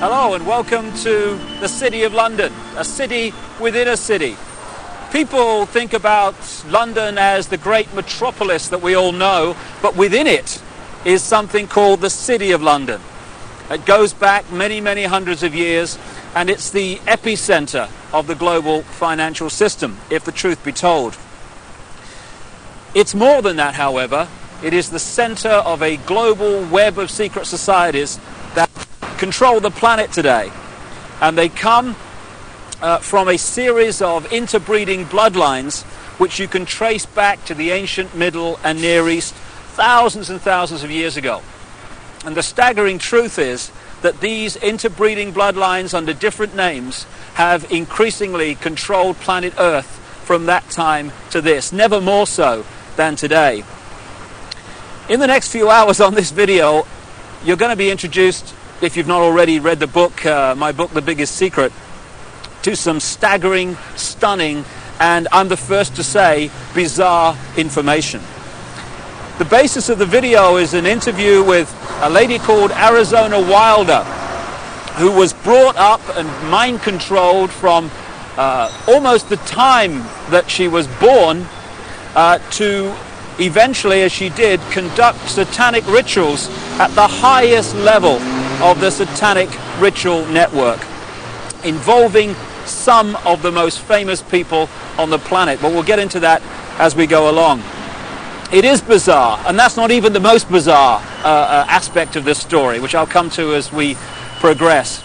Hello and welcome to the City of London, a city within a city. People think about London as the great metropolis that we all know, but within it is something called the City of London. It goes back many, many hundreds of years, and it's the epicenter of the global financial system, if the truth be told. It's more than that, however. It is the center of a global web of secret societies that control the planet today. And they come from a series of interbreeding bloodlines which you can trace back to the ancient Middle and Near East thousands and thousands of years ago. And the staggering truth is that these interbreeding bloodlines under different names have increasingly controlled planet Earth from that time to this, never more so than today. In the next few hours on this video, you're going to be introduced, if you've not already read the book, my book, The Biggest Secret, to some staggering, stunning, and I'm the first to say, bizarre information. The basis of the video is an interview with a lady called Arizona Wilder, who was brought up and mind-controlled from almost the time that she was born to eventually, as she did, conduct satanic rituals at the highest level of the satanic ritual network, involving some of the most famous people on the planet. But we'll get into that as we go along. It is bizarre, and that's not even the most bizarre aspect of this story, which I'll come to as we progress.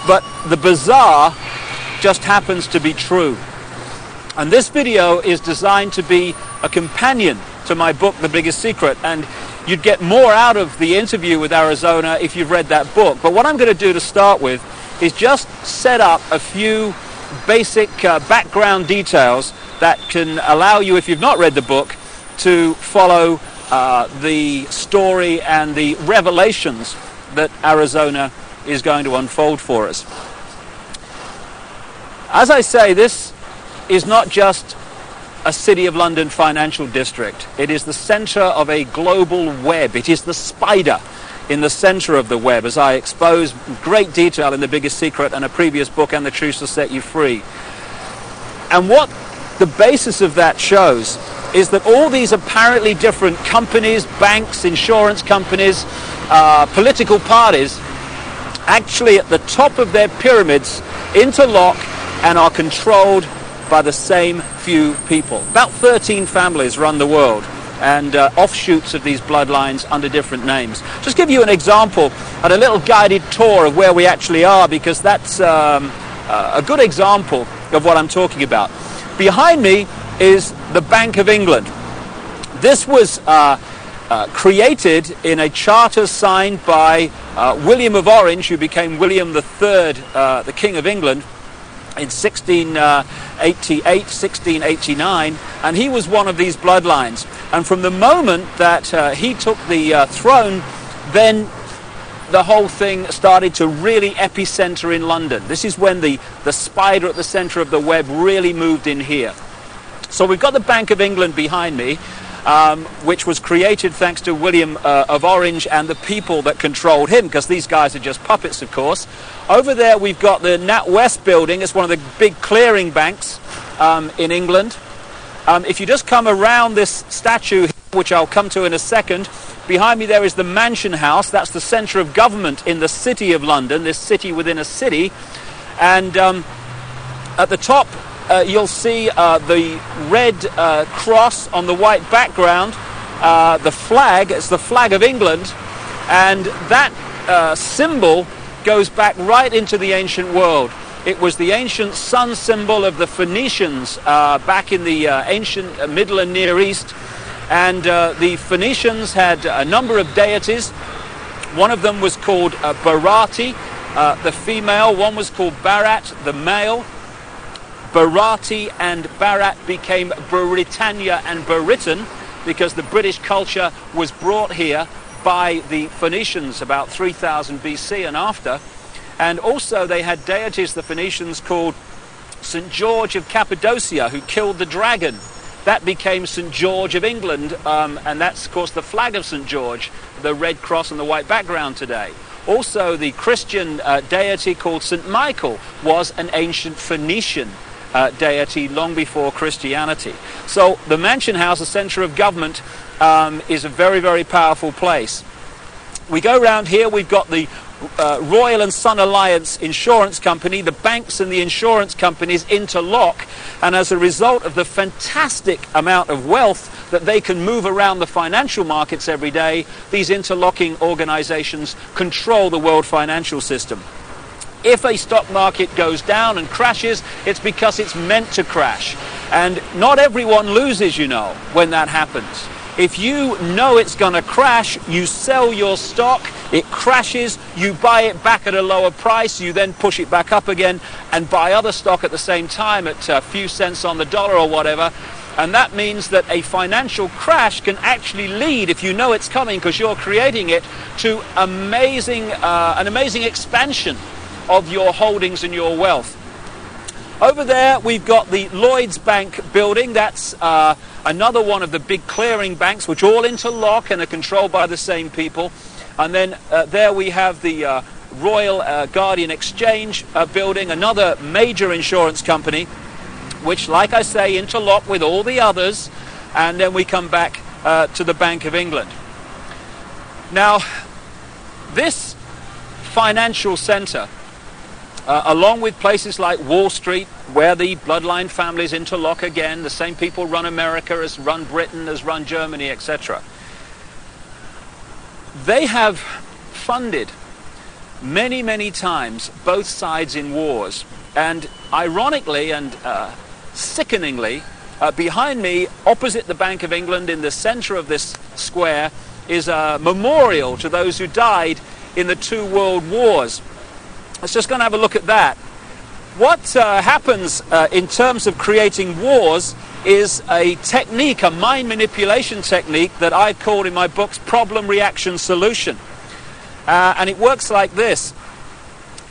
But the bizarre just happens to be true. And this video is designed to be a companion to my book, The Biggest Secret, and you'd get more out of the interview with Arizona if you've read that book. But what I'm going to do to start with is just set up a few basic background details that can allow you, if you've not read the book, to follow the story and the revelations that Arizona is going to unfold for us. As I say, this is not just a City of London financial district. It is the center of a global web. It is the spider in the center of the web, as I expose in great detail in The Biggest Secret and a previous book, And the Truth Shall Set You Free. And what the basis of that shows is that all these apparently different companies, banks, insurance companies, political parties, actually at the top of their pyramids interlock and are controlled by the same few people. About 13 families run the world, and offshoots of these bloodlines under different names. Just give you an example and a little guided tour of where we actually are, because that's a good example of what I'm talking about. Behind me is the Bank of England. This was created in a charter signed by William of Orange, who became William III, the King of England, in 1688, 1689, and he was one of these bloodlines. And from the moment that he took the throne, then the whole thing started to really epicenter in London. This is when the spider at the center of the web really moved in here. So we've got the Bank of England behind me, which was created thanks to William of Orange and the people that controlled him, because these guys are just puppets, of course. Over there we've got the NatWest building. It's one of the big clearing banks in England. If you just come around this statue, which I'll come to in a second, behind me there is the Mansion House. That's the centre of government in the City of London, this city within a city. And at the top you'll see the red cross on the white background, the flag. It's the flag of England, and that symbol goes back right into the ancient world. It was the ancient sun symbol of the Phoenicians back in the ancient Middle and Near East, and the Phoenicians had a number of deities. One of them was called Barati, the female. One was called Barat, the male. Barati and Barat became Britannia and Britain because the British culture was brought here by the Phoenicians about 3000 BC and after. And also they had deities, the Phoenicians, called St. George of Cappadocia, who killed the dragon. That became St. George of England, and that's, of course, the flag of St. George, the red cross and the white background today. Also, the Christian deity called St. Michael was an ancient Phoenician deity long before Christianity. So the Mansion House, the centre of government, is a very, very powerful place. We go around here, we've got the Royal and Son Alliance Insurance Company. The banks and the insurance companies interlock, and as a result of the fantastic amount of wealth that they can move around the financial markets every day, these interlocking organizations control the world financial system. If a stock market goes down and crashes, it's because it's meant to crash. And not everyone loses, you know, when that happens. If you know it's going to crash, you sell your stock, it crashes, you buy it back at a lower price, you then push it back up again and buy other stock at the same time at a few cents on the dollar or whatever. And that means that a financial crash can actually lead, if you know it's coming because you're creating it, to an amazing expansion of your holdings and your wealth. Over there we've got the Lloyds Bank building. That's another one of the big clearing banks which all interlock and are controlled by the same people. And then there we have the Royal Guardian Exchange building, another major insurance company which, like I say, interlock with all the others. And then we come back to the Bank of England. Now, this financial centre, along with places like Wall Street, where the bloodline families interlock again, the same people run America as run Britain, as run Germany, etc. They have funded many, many times both sides in wars. And ironically and sickeningly, behind me, opposite the Bank of England, in the centre of this square, is a memorial to those who died in the 2 world wars. Let's just go and have a look at that. What happens in terms of creating wars is a technique, a mind manipulation technique that I've called in my books problem, reaction, solution. And it works like this.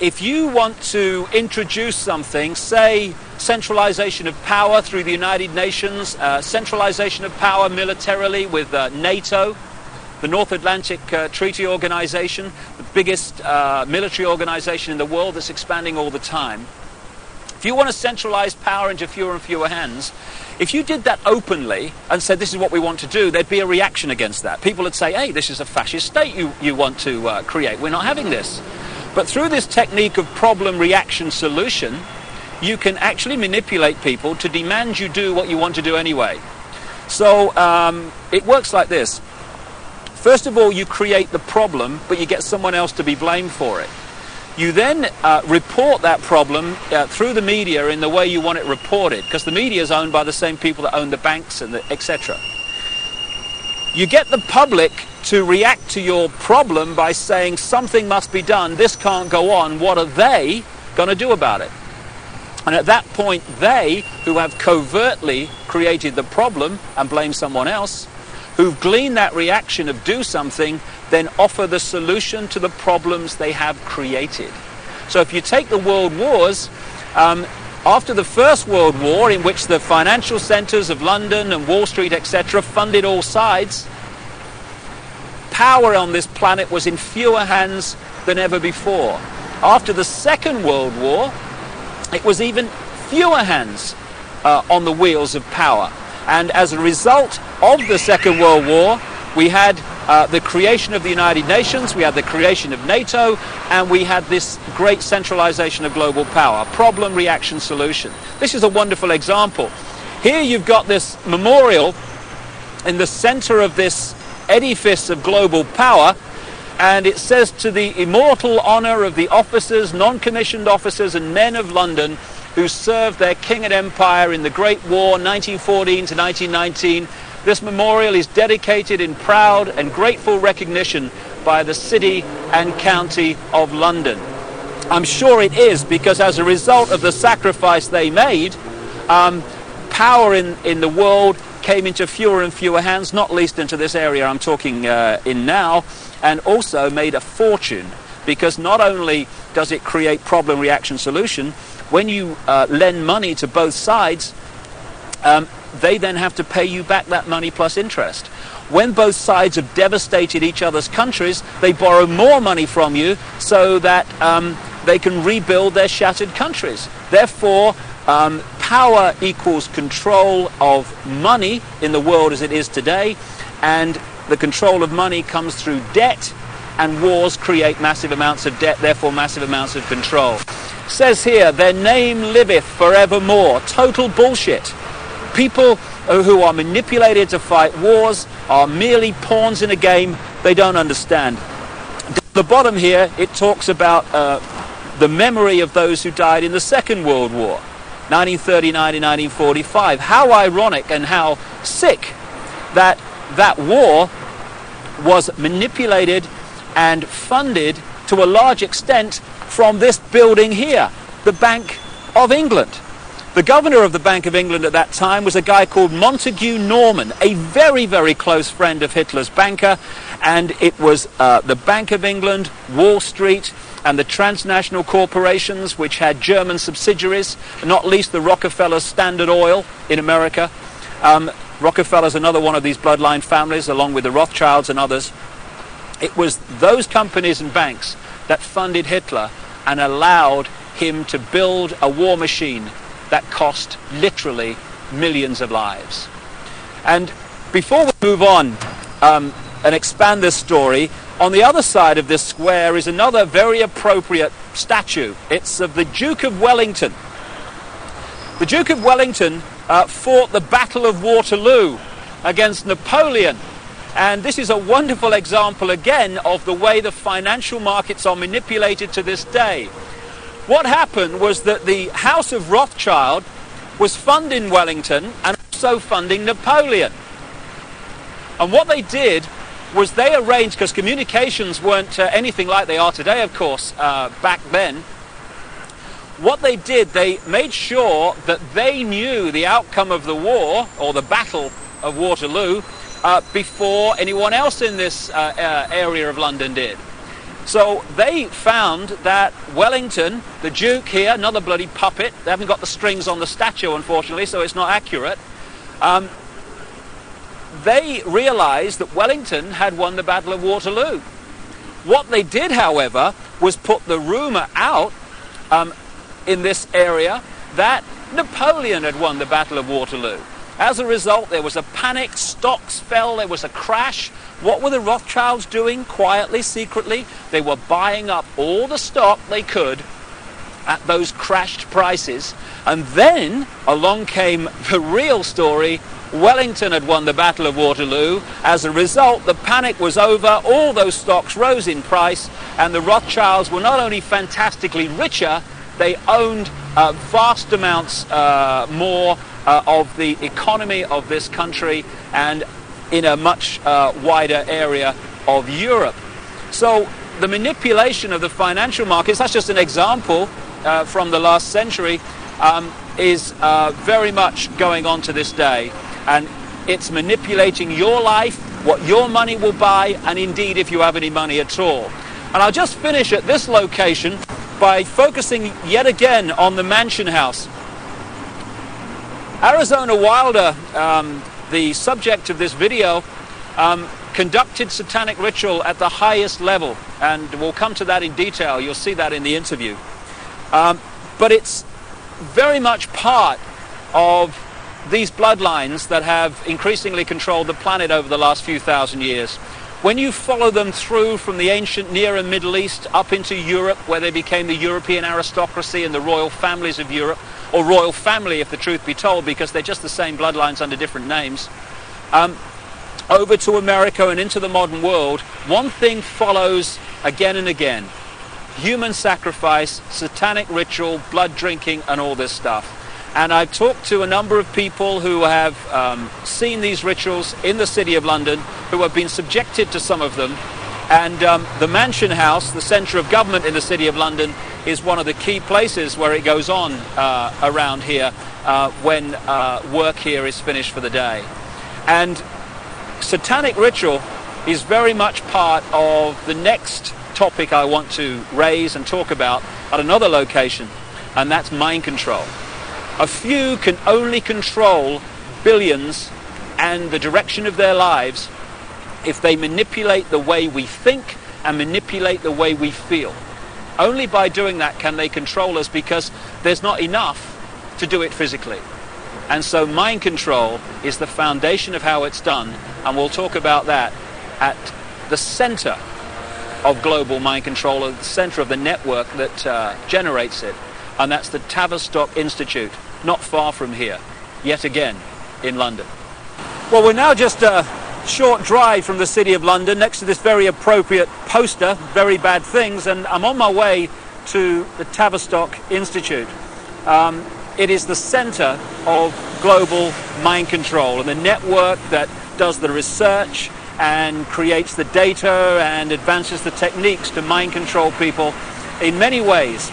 If you want to introduce something, say centralization of power through the United Nations, centralization of power militarily with NATO, the North Atlantic Treaty Organization, the biggest military organization in the world that's expanding all the time. If you want to centralize power into fewer and fewer hands, if you did that openly and said this is what we want to do, there'd be a reaction against that. People would say, hey, this is a fascist state you want to create. We're not having this. But through this technique of problem, reaction, solution, you can actually manipulate people to demand you do what you want to do anyway. So it works like this. First of all, you create the problem, but you get someone else to be blamed for it. You then report that problem through the media in the way you want it reported, because the media is owned by the same people that own the banks and etc. You get the public to react to your problem by saying something must be done, this can't go on, what are they going to do about it? And at that point, they, who have covertly created the problem and blame someone else, who've gleaned that reaction of do something, then offer the solution to the problems they have created. So if you take the world wars, after the First World War, in which the financial centres of London and Wall Street, etc., funded all sides, power on this planet was in fewer hands than ever before. After the Second World War, it was even fewer hands on the wheels of power. And as a result of the Second World War, we had the creation of the United Nations, we had the creation of NATO, and we had this great centralization of global power. Problem, reaction, solution. This is a wonderful example. Here you've got this memorial in the center of this edifice of global power, and it says, to the immortal honor of the officers, non-commissioned officers and men of London who served their king and empire in the Great War, 1914 to 1919, this memorial is dedicated in proud and grateful recognition by the City and County of London. I'm sure it is, because as a result of the sacrifice they made, power in the world came into fewer and fewer hands, not least into this area I'm talking in now, and also made a fortune, because not only does it create problem, reaction, solution, when you lend money to both sides, they then have to pay you back that money plus interest. When both sides have devastated each other's countries, they borrow more money from you so that they can rebuild their shattered countries. Therefore, power equals control of money in the world as it is today, and the control of money comes through debt, and wars create massive amounts of debt, therefore massive amounts of control. It says here, their name liveth forevermore. Total bullshit. People who are manipulated to fight wars are merely pawns in a game they don't understand. At the bottom here, it talks about the memory of those who died in the Second World War, 1939 and 1945. How ironic and how sick that that war was manipulated and funded to a large extent from this building here, the Bank of England. The governor of the Bank of England at that time was a guy called Montague Norman, a very, very close friend of Hitler's banker, and it was the Bank of England, Wall Street, and the transnational corporations which had German subsidiaries, not least the Rockefeller Standard Oil in America. Rockefeller's another one of these bloodline families, along with the Rothschilds and others. It was those companies and banks that funded Hitler and allowed him to build a war machine that cost literally millions of lives. And before we move on and expand this story, on the other side of this square is another very appropriate statue. It's of the Duke of Wellington. The Duke of Wellington fought the Battle of Waterloo against Napoleon. And this is a wonderful example again of the way the financial markets are manipulated to this day. What happened was that the House of Rothschild was funding Wellington and also funding Napoleon. And what they did was they arranged, because communications weren't anything like they are today, of course, back then. What they did, they made sure that they knew the outcome of the war, or the Battle of Waterloo, before anyone else in this area of London did. So they found that Wellington, the Duke here, another bloody puppet, they haven't got the strings on the statue unfortunately, so it's not accurate, they realized that Wellington had won the Battle of Waterloo. What they did, however, was put the rumor out in this area that Napoleon had won the Battle of Waterloo. As a result, there was a panic, stocks fell, there was a crash. What were the Rothschilds doing quietly, secretly? They were buying up all the stock they could at those crashed prices. And then along came the real story. Wellington had won the Battle of Waterloo. As a result, the panic was over, all those stocks rose in price, and the Rothschilds were not only fantastically richer, they owned vast amounts more of the economy of this country and in a much wider area of Europe. So the manipulation of the financial markets, that's just an example from the last century, is very much going on to this day. And it's manipulating your life, what your money will buy, and indeed if you have any money at all. And I'll just finish at this location by focusing yet again on the Mansion House. Arizona Wilder, the subject of this video, conducted satanic ritual at the highest level, and we'll come to that in detail. You'll see that in the interview. But it's very much part of these bloodlines that have increasingly controlled the planet over the last few thousand years. When you follow them through from the ancient Near and Middle East up into Europe, where they became the European aristocracy and the royal families of Europe, or royal family if the truth be told, because they're just the same bloodlines under different names, over to America and into the modern world, one thing follows again and again: human sacrifice, satanic ritual, blood drinking, and all this stuff. And I've talked to a number of people who have seen these rituals in the City of London, who have been subjected to some of them. And the Mansion House, the centre of government in the City of London, is one of the key places where it goes on around here when work here is finished for the day. And satanic ritual is very much part of the next topic I want to raise and talk about at another location, and that's mind control. A few can only control billions and the direction of their lives if they manipulate the way we think and manipulate the way we feel. Only by doing that can they control us, because there's not enough to do it physically. And so mind control is the foundation of how it's done, and we'll talk about that at the center of global mind control, at the center of the network that generates it, and that's the Tavistock Institute, not far from here, yet again in London. Well, we're now just a short drive from the City of London, next to this very appropriate poster, Very Bad Things, and I'm on my way to the Tavistock Institute. It is the center of global mind control, and the network that does the research and creates the data and advances the techniques to mind control people in many ways.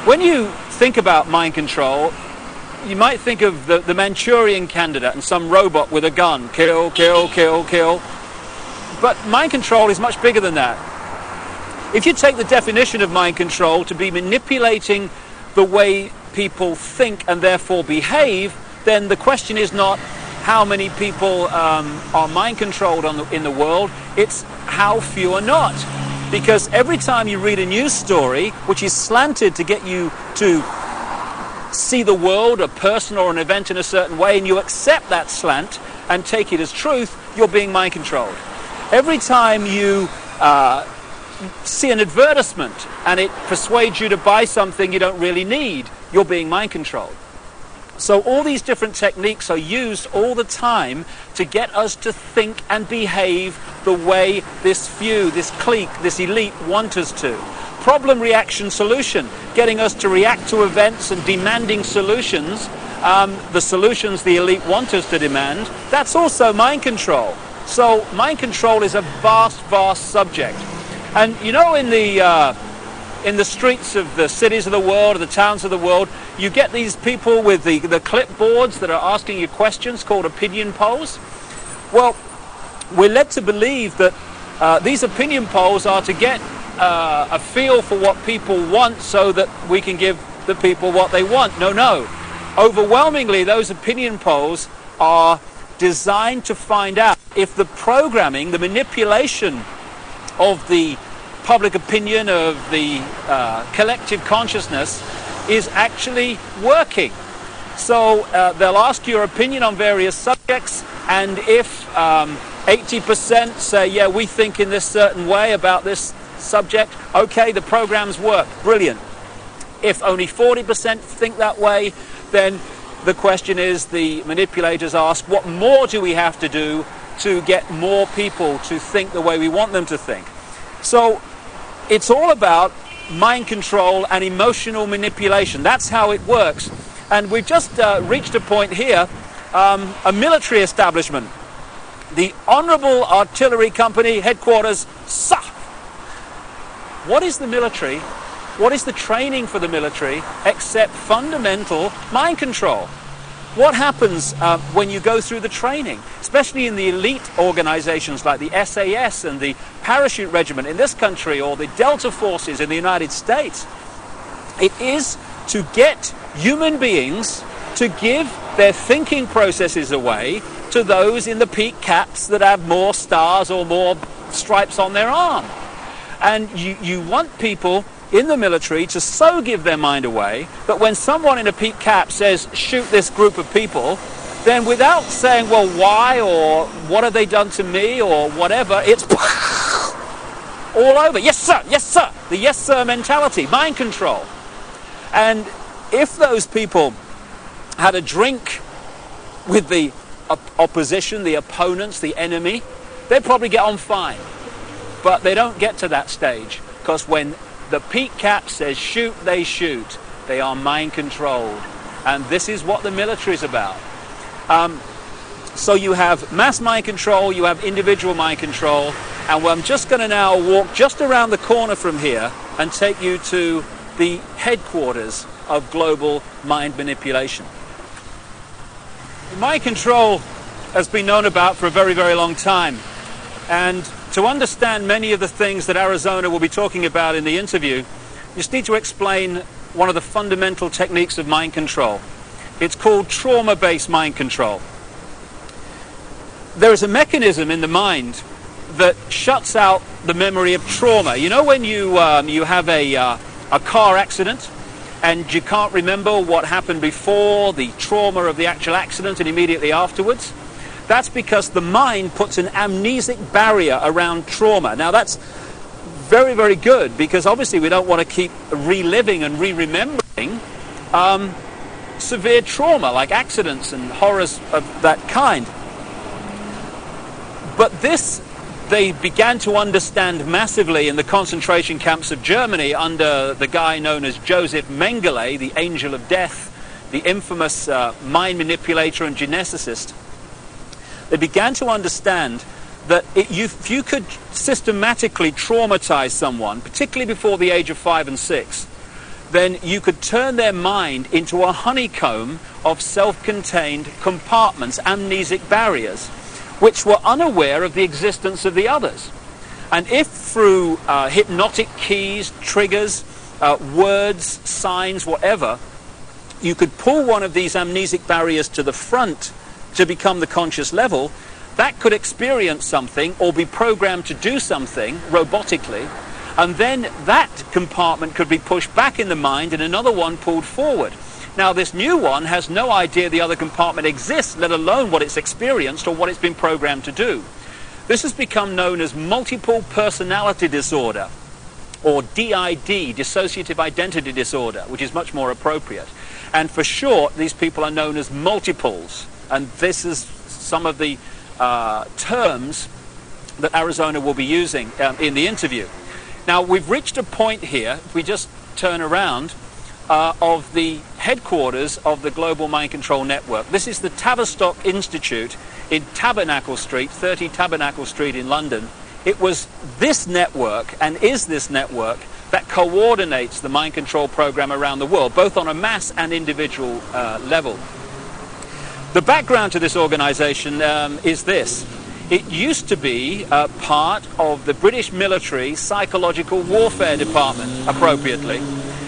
When you think about mind control, you might think of the Manchurian Candidate and some robot with a gun. Kill, kill, kill, kill. But mind control is much bigger than that. If you take the definition of mind control to be manipulating the way people think and therefore behave, then the question is not how many people are mind controlled in the world, it's how few are not. Because every time you read a news story which is slanted to get you to see the world, a person or an event in a certain way, and you accept that slant and take it as truth, you're being mind controlled. Every time you see an advertisement and it persuades you to buy something you don't really need, you're being mind controlled. So all these different techniques are used all the time to get us to think and behave the way this few, this clique, this elite want us to. Problem, reaction, solution, getting us to react to events and demanding solutions, the solutions the elite want us to demand. That's also mind control. So mind control is a vast, vast subject. And you know, in the streets of the cities of the world, or the towns of the world, you get these people with the clipboards that are asking you questions called opinion polls. Well, we're led to believe that these opinion polls are to get a feel for what people want so that we can give the people what they want. No, no. Overwhelmingly, those opinion polls are designed to find out if the programming, the manipulation of the public opinion, of the collective consciousness, is actually working. So they'll ask your opinion on various subjects, and if 80% say, yeah, we think in this certain way about this subject, okay, the programs work, brilliant. If only 40% think that way, then the question is, the manipulators ask, what more do we have to do to get more people to think the way we want them to think? So it's all about mind control and emotional manipulation. That's how it works. And we've just reached a point here, a military establishment. The Honourable Artillery Company headquarters, sir. What is the military? What is the training for the military except fundamental mind control? What happens when you go through the training, especially in the elite organizations like the SAS and the Parachute Regiment in this country, or the Delta Forces in the United States? It is to get human beings to give their thinking processes away to those in the peak caps that have more stars or more stripes on their arm. And you want people in the military to so give their mind away that when someone in a peak cap says, shoot this group of people, then without saying, well, why, or what have they done to me, or whatever, it's all over. Yes, sir, yes, sir. The yes, sir mentality, mind control. And if those people had a drink with the opposition, the opponents, the enemy, they'd probably get on fine. But they don't get to that stage, because when the peak cap says shoot, they shoot. They are mind controlled. And this is what the military is about. So you have mass mind control, you have individual mind control, and I'm just going to now walk just around the corner from here and take you to the headquarters of global mind manipulation. Mind control has been known about for a very, very long time. And to understand many of the things that Arizona will be talking about in the interview, you just need to explain one of the fundamental techniques of mind control. It's called trauma-based mind control. there is a mechanism in the mind that shuts out the memory of trauma. You know when you have a car accident and you can't remember what happened before, the trauma of the actual accident and immediately afterwards? That's because the mind puts an amnesic barrier around trauma. Now that's very, very good, because obviously we don't want to keep reliving and re-remembering severe trauma like accidents and horrors of that kind. But this they began to understand massively in the concentration camps of Germany under the guy known as Joseph Mengele, the angel of death, the infamous mind manipulator and geneticist. They began to understand that if you could systematically traumatize someone, particularly before the age of 5 and 6, then you could turn their mind into a honeycomb of self-contained compartments, amnesic barriers, which were unaware of the existence of the others. And if through hypnotic keys, triggers, words, signs, whatever, you could pull one of these amnesic barriers to the front to become the conscious level, that could experience something or be programmed to do something robotically, and then that compartment could be pushed back in the mind and another one pulled forward. Now this new one has no idea the other compartment exists, let alone what it's experienced or what it's been programmed to do. This has become known as multiple personality disorder, or DID, dissociative identity disorder, which is much more appropriate. And for short, these people are known as multiples. And this is some of the terms that Arizona will be using in the interview. Now, we've reached a point here, if we just turn around, of the headquarters of the Global Mind Control Network. This is the Tavistock Institute in Tabernacle Street, 30 Tabernacle Street in London. It was this network, and is this network, that coordinates the mind control program around the world, both on a mass and individual level. The background to this organization is this. It used to be part of the British military psychological warfare department, appropriately,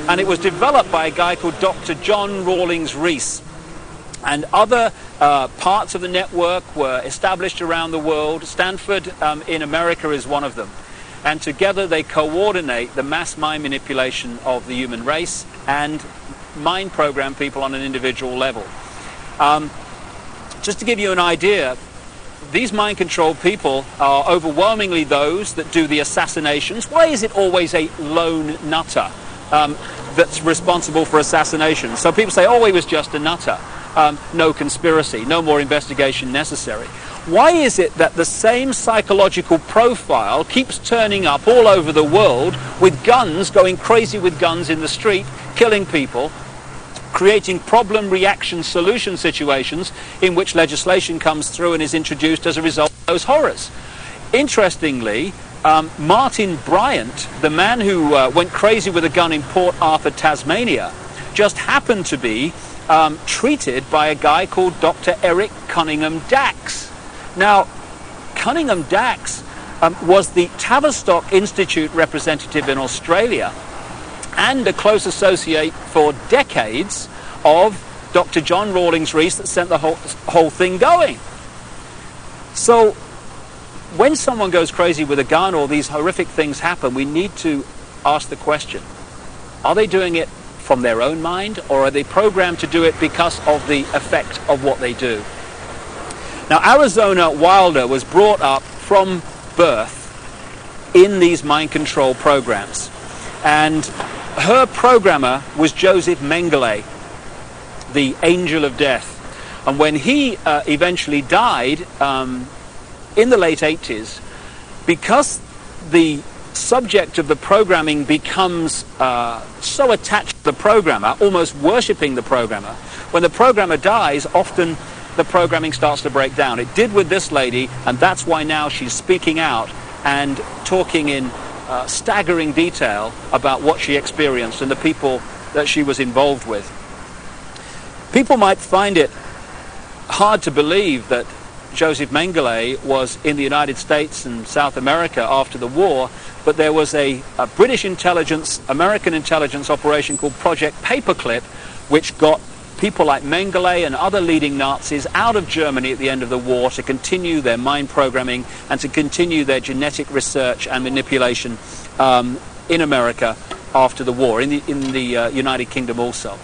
and it was developed by a guy called Dr. John Rawlings Rees. And other parts of the network were established around the world. Stanford in America is one of them. And together they coordinate the mass mind manipulation of the human race and mind program people on an individual level. Just to give you an idea, these mind control people are overwhelmingly those that do the assassinations. Why is it always a lone nutter that's responsible for assassination? So people say, oh, he was just a nutter. No conspiracy, no more investigation necessary. Why is it that the same psychological profile keeps turning up all over the world with guns, going crazy with guns in the street, killing people, creating problem, reaction, solution situations in which legislation comes through and is introduced as a result of those horrors? Interestingly, Martin Bryant, the man who went crazy with a gun in Port Arthur, Tasmania, just happened to be treated by a guy called Dr. Eric Cunningham Dax. Now, Cunningham Dax was the Tavistock Institute representative in Australia and a close associate for decades of Dr. John Rawlings Rees that sent the whole thing going. So when someone goes crazy with a gun or these horrific things happen, we need to ask the question, are they doing it from their own mind, or are they programmed to do it because of the effect of what they do? Now, Arizona Wilder was brought up from birth in these mind control programs, and her programmer was Joseph Mengele, the angel of death. And when he eventually died in the late 80s, because the subject of the programming becomes so attached to the programmer, almost worshipping the programmer, when the programmer dies, often the programming starts to break down. It did with this lady, and that's why now she's speaking out and talking in staggering detail about what she experienced and the people that she was involved with. People might find it hard to believe that Joseph Mengele was in the United States and South America after the war, but there was a British intelligence, American intelligence operation called Project Paperclip, which got people like Mengele and other leading Nazis out of Germany at the end of the war to continue their mind programming and to continue their genetic research and manipulation in America after the war, in the United Kingdom also.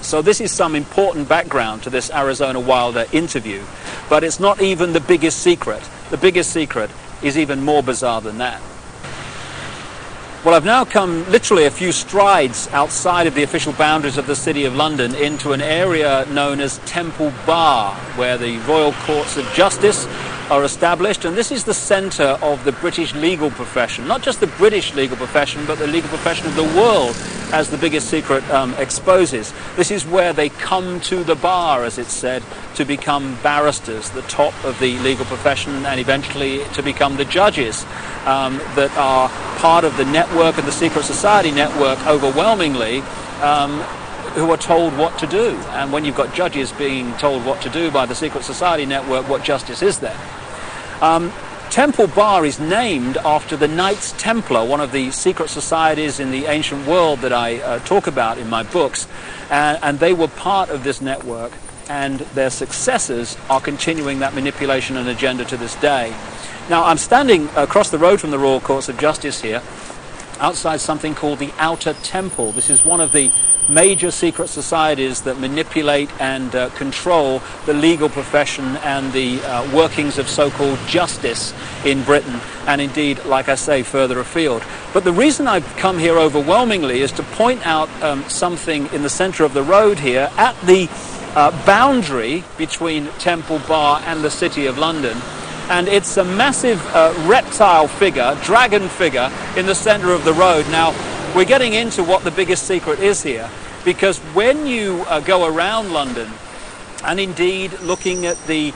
So this is some important background to this Arizona Wilder interview, but it's not even the biggest secret. The biggest secret is even more bizarre than that. Well, I've now come literally a few strides outside of the official boundaries of the City of London into an area known as Temple Bar, where the Royal Courts of Justice are established, and this is the centre of the British legal profession. Not just the British legal profession, but the legal profession of the world, as the biggest secret exposes. This is where they come to the bar, as it's said, to become barristers, the top of the legal profession, and eventually to become the judges that are part of the network of the secret society network, overwhelmingly, who are told what to do. And when you've got judges being told what to do by the secret society network, what justice is there? Temple Bar is named after the Knights Templar, one of the secret societies in the ancient world that I talk about in my books, and they were part of this network, and their successors are continuing that manipulation and agenda to this day. Now, I'm standing across the road from the Royal Courts of Justice here, outside something called the Outer Temple. This is one of the major secret societies that manipulate and control the legal profession and the workings of so-called justice in Britain, and indeed, like I say, further afield. But the reason I've come here overwhelmingly is to point out something in the centre of the road here at the boundary between Temple Bar and the City of London. And it's a massive reptile figure, dragon figure, in the centre of the road. Now, we're getting into what the biggest secret is here, because when you go around London, and indeed looking at the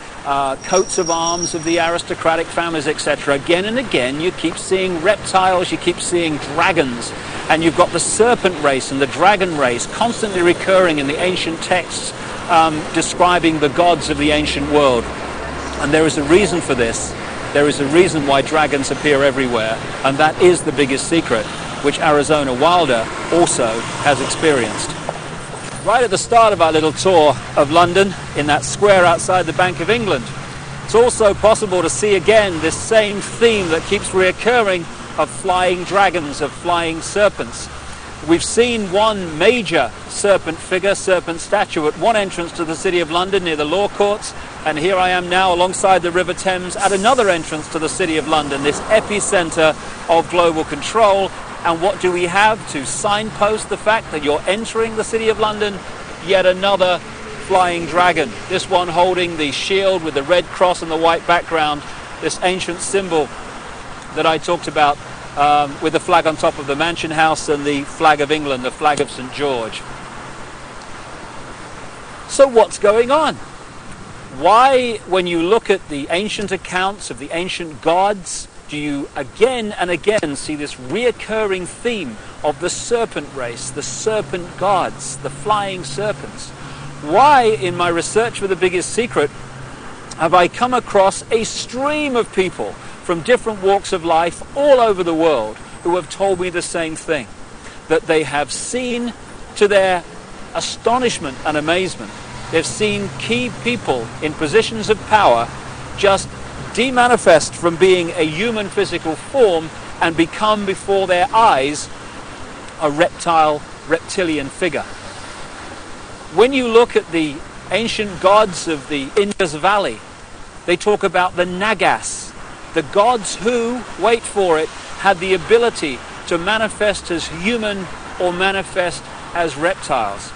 coats of arms of the aristocratic families, etc., again and again you keep seeing reptiles, you keep seeing dragons, and you've got the serpent race and the dragon race constantly recurring in the ancient texts describing the gods of the ancient world. And there is a reason for this. There is a reason why dragons appear everywhere, and that is the biggest secret, which Arizona Wilder also has experienced. Right at the start of our little tour of London, in that square outside the Bank of England, it's also possible to see again this same theme that keeps reoccurring of flying dragons, of flying serpents. We've seen one major serpent figure, serpent statue, at one entrance to the City of London near the Law Courts, and here I am now alongside the River Thames at another entrance to the City of London, this epicenter of global control. And what do we have to signpost the fact that you're entering the City of London? Yet another flying dragon, this one holding the shield with the red cross and the white background, this ancient symbol that I talked about, with the flag on top of the Mansion House and the flag of England, the flag of St. George. So what's going on? Why, when you look at the ancient accounts of the ancient gods, do you again and again see this reoccurring theme of the serpent race, the serpent gods, the flying serpents? Why, in my research for the biggest secret, have I come across a stream of people from different walks of life all over the world who have told me the same thing, that they have seen, to their astonishment and amazement, they've seen key people in positions of power just demanifest from being a human physical form and become before their eyes a reptilian figure. When you look at the ancient gods of the Indus Valley, they talk about the Nagas, the gods who, wait for it, had the ability to manifest as human or manifest as reptiles.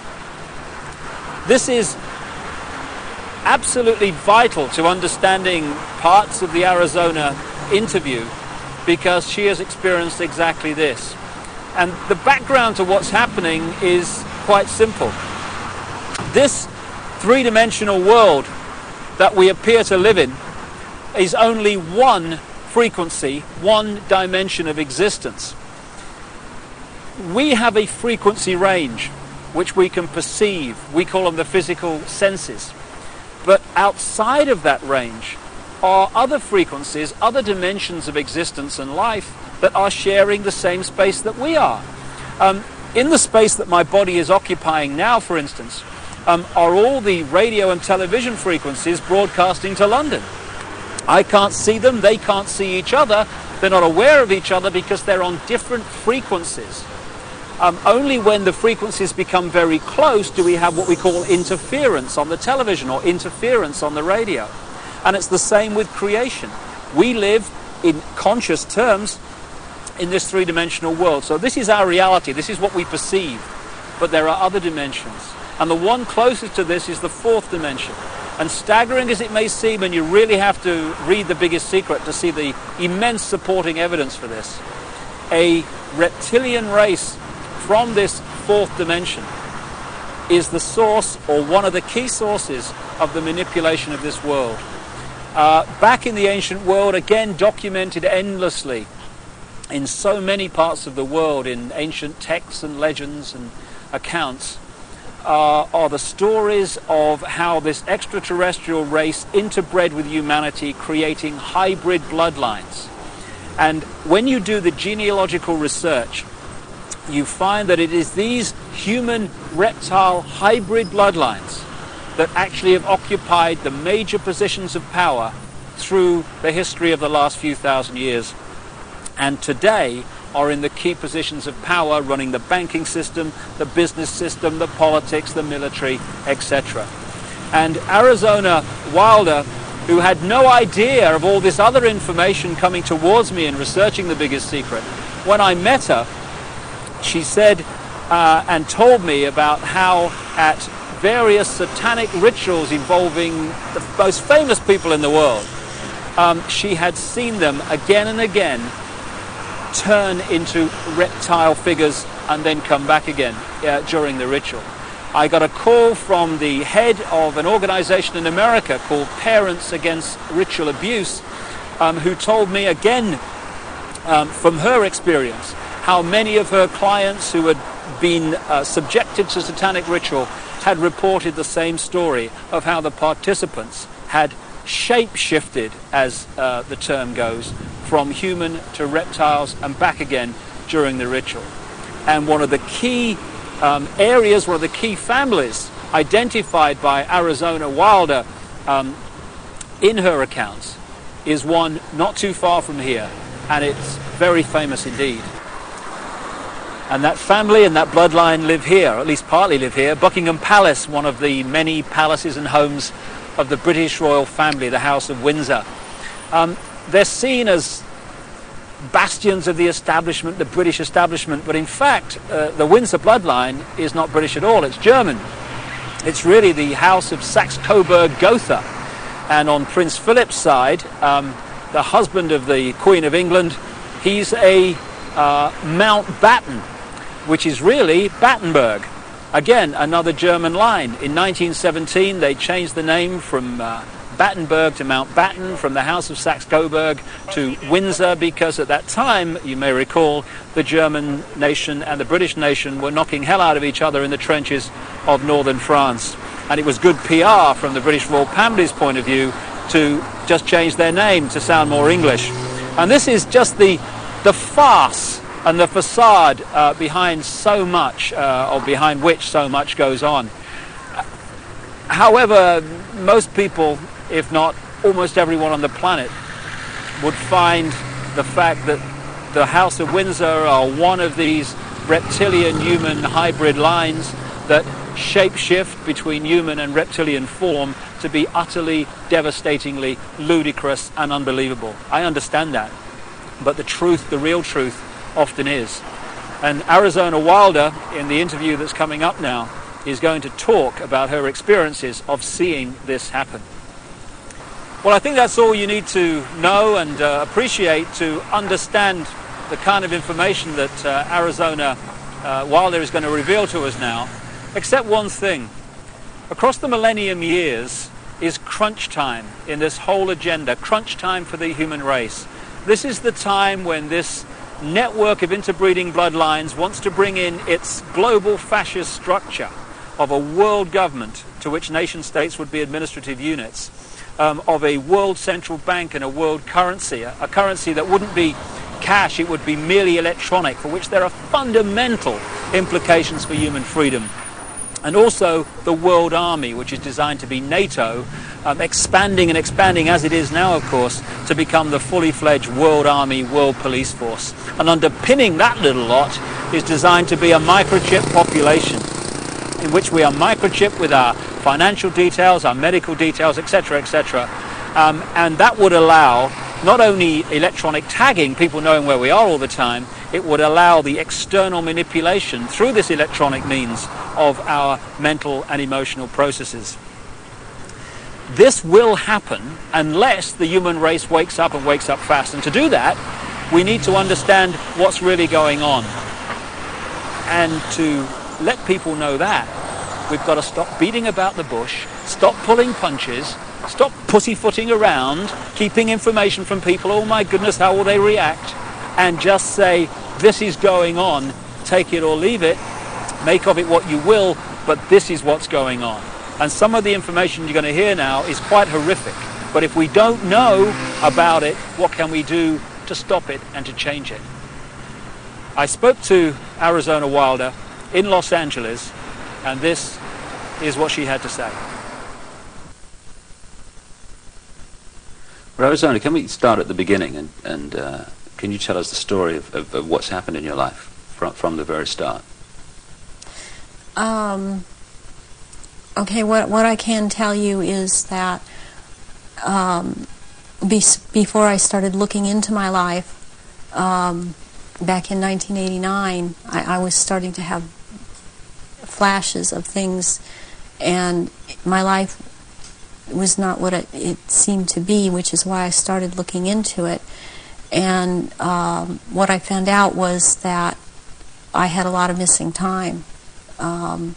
This is absolutely vital to understanding parts of the Arizona interview, because she has experienced exactly this. And the background to what's happening is quite simple. This three-dimensional world that we appear to live in is only one frequency, one dimension of existence. We have a frequency range which we can perceive. We call them the physical senses. But outside of that range are other frequencies, other dimensions of existence and life that are sharing the same space that we are. In the space that my body is occupying now, for instance, are all the radio and television frequencies broadcasting to London. I can't see them, they can't see each other, they're not aware of each other because they're on different frequencies. Only when the frequencies become very close do we have what we call interference on the television or interference on the radio. And it's the same with creation. We live in conscious terms in this three-dimensional world. So this is our reality, this is what we perceive. But there are other dimensions. And the one closest to this is the fourth dimension. And staggering as it may seem, and you really have to read The Biggest Secret to see the immense supporting evidence for this, a reptilian race from this fourth dimension is the source, or one of the key sources, of the manipulation of this world. Back in the ancient world, again documented endlessly in so many parts of the world, in ancient texts and legends and accounts, are the stories of how this extraterrestrial race interbred with humanity, creating hybrid bloodlines. And when you do the genealogical research, you find that it is these human-reptile hybrid bloodlines that actually have occupied the major positions of power through the history of the last few thousand years, and today are in the key positions of power, running the banking system, the business system, the politics, the military, etc. And Arizona Wilder, who had no idea of all this other information coming towards me in researching The Biggest Secret, when I met her, she said and told me about how at various satanic rituals involving the most famous people in the world, she had seen them again and again turn into reptile figures and then come back again during the ritual. I got a call from the head of an organization in America called Parents Against Ritual Abuse, who told me again from her experience how many of her clients who had been subjected to satanic ritual had reported the same story of how the participants had shape-shifted, as the term goes, from human to reptiles and back again during the ritual. And one of the key areas, one of the key families identified by Arizona Wilder in her accounts is one not too far from here, and it's very famous indeed. And that family and that bloodline live here, or at least partly live here. Buckingham Palace, one of the many palaces and homes of the British royal family, the House of Windsor. They're seen as bastions of the establishment, the British establishment, but in fact the Windsor bloodline is not British at all, it's German. It's really the House of Saxe-Coburg-Gotha. And on Prince Philip's side, the husband of the Queen of England, he's a Mountbatten, which is really Battenberg. Again, another German line. In 1917 they changed the name from Battenberg to Mountbatten, from the House of Saxe-Coburg to Windsor, because at that time, you may recall, the German nation and the British nation were knocking hell out of each other in the trenches of northern France. And it was good PR from the British royal family's point of view to just change their name to sound more English. And this is just the farce and the facade behind so much, or behind which so much goes on. However, most people, if not almost everyone on the planet, would find the fact that the House of Windsor are one of these reptilian human hybrid lines that shape-shift between human and reptilian form to be utterly, devastatingly ludicrous and unbelievable. I understand that, but the truth, the real truth, often is. And Arizona Wilder, in the interview that's coming up now, is going to talk about her experiences of seeing this happen. Well, I think that's all you need to know and appreciate to understand the kind of information that Arizona Wilder is going to reveal to us now, except one thing. Across the millennium years is crunch time in this whole agenda, crunch time for the human race. This is the time when this network of interbreeding bloodlines wants to bring in its global fascist structure of a world government to which nation states would be administrative units, of a world central bank and a world currency, a currency that wouldn't be cash, it would be merely electronic, for which there are fundamental implications for human freedom. and also the World Army, which is designed to be NATO, expanding and expanding as it is now, of course, to become the fully fledged World Army, World Police Force. And underpinning that little lot is designed to be a microchip population, in which we are microchipped with our financial details, our medical details, etc., etc. And that would allow not only electronic tagging, people knowing where we are all the time, it would allow the external manipulation through this electronic means of our mental and emotional processes. This will happen unless the human race wakes up and wakes up fast. And to do that, we need to understand what's really going on. And to let people know that, we've got to stop beating about the bush, stop pulling punches, stop pussyfooting around, keeping information from people, oh my goodness, how will they react, and just say, this is going on, take it or leave it, make of it what you will, but this is what's going on. And some of the information you're going to hear now is quite horrific. But if we don't know about it, what can we do to stop it and to change it? I spoke to Arizona Wilder in Los Angeles, and this is what she had to say. Well, Arizona, can we start at the beginning, and can you tell us the story of what's happened in your life from the very start? Okay, what I can tell you is that before I started looking into my life, back in 1989, I was starting to have flashes of things, and my life was not what it seemed to be, which is why I started looking into it. And what I found out was that I had a lot of missing time, and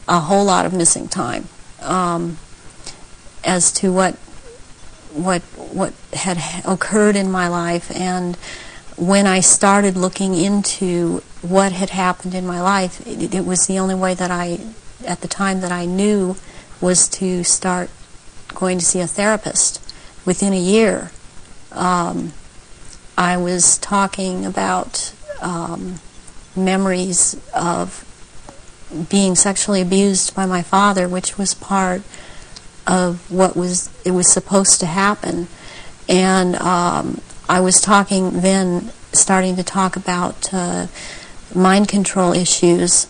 a whole lot of missing time, as to what had occurred in my life. And when I started looking into what had happened in my life, it was the only way that at the time that I knew, was to start going to see a therapist. Within a year, I was talking about memories of being sexually abused by my father, which was part of what was supposed to happen. And I was starting to talk about mind control issues,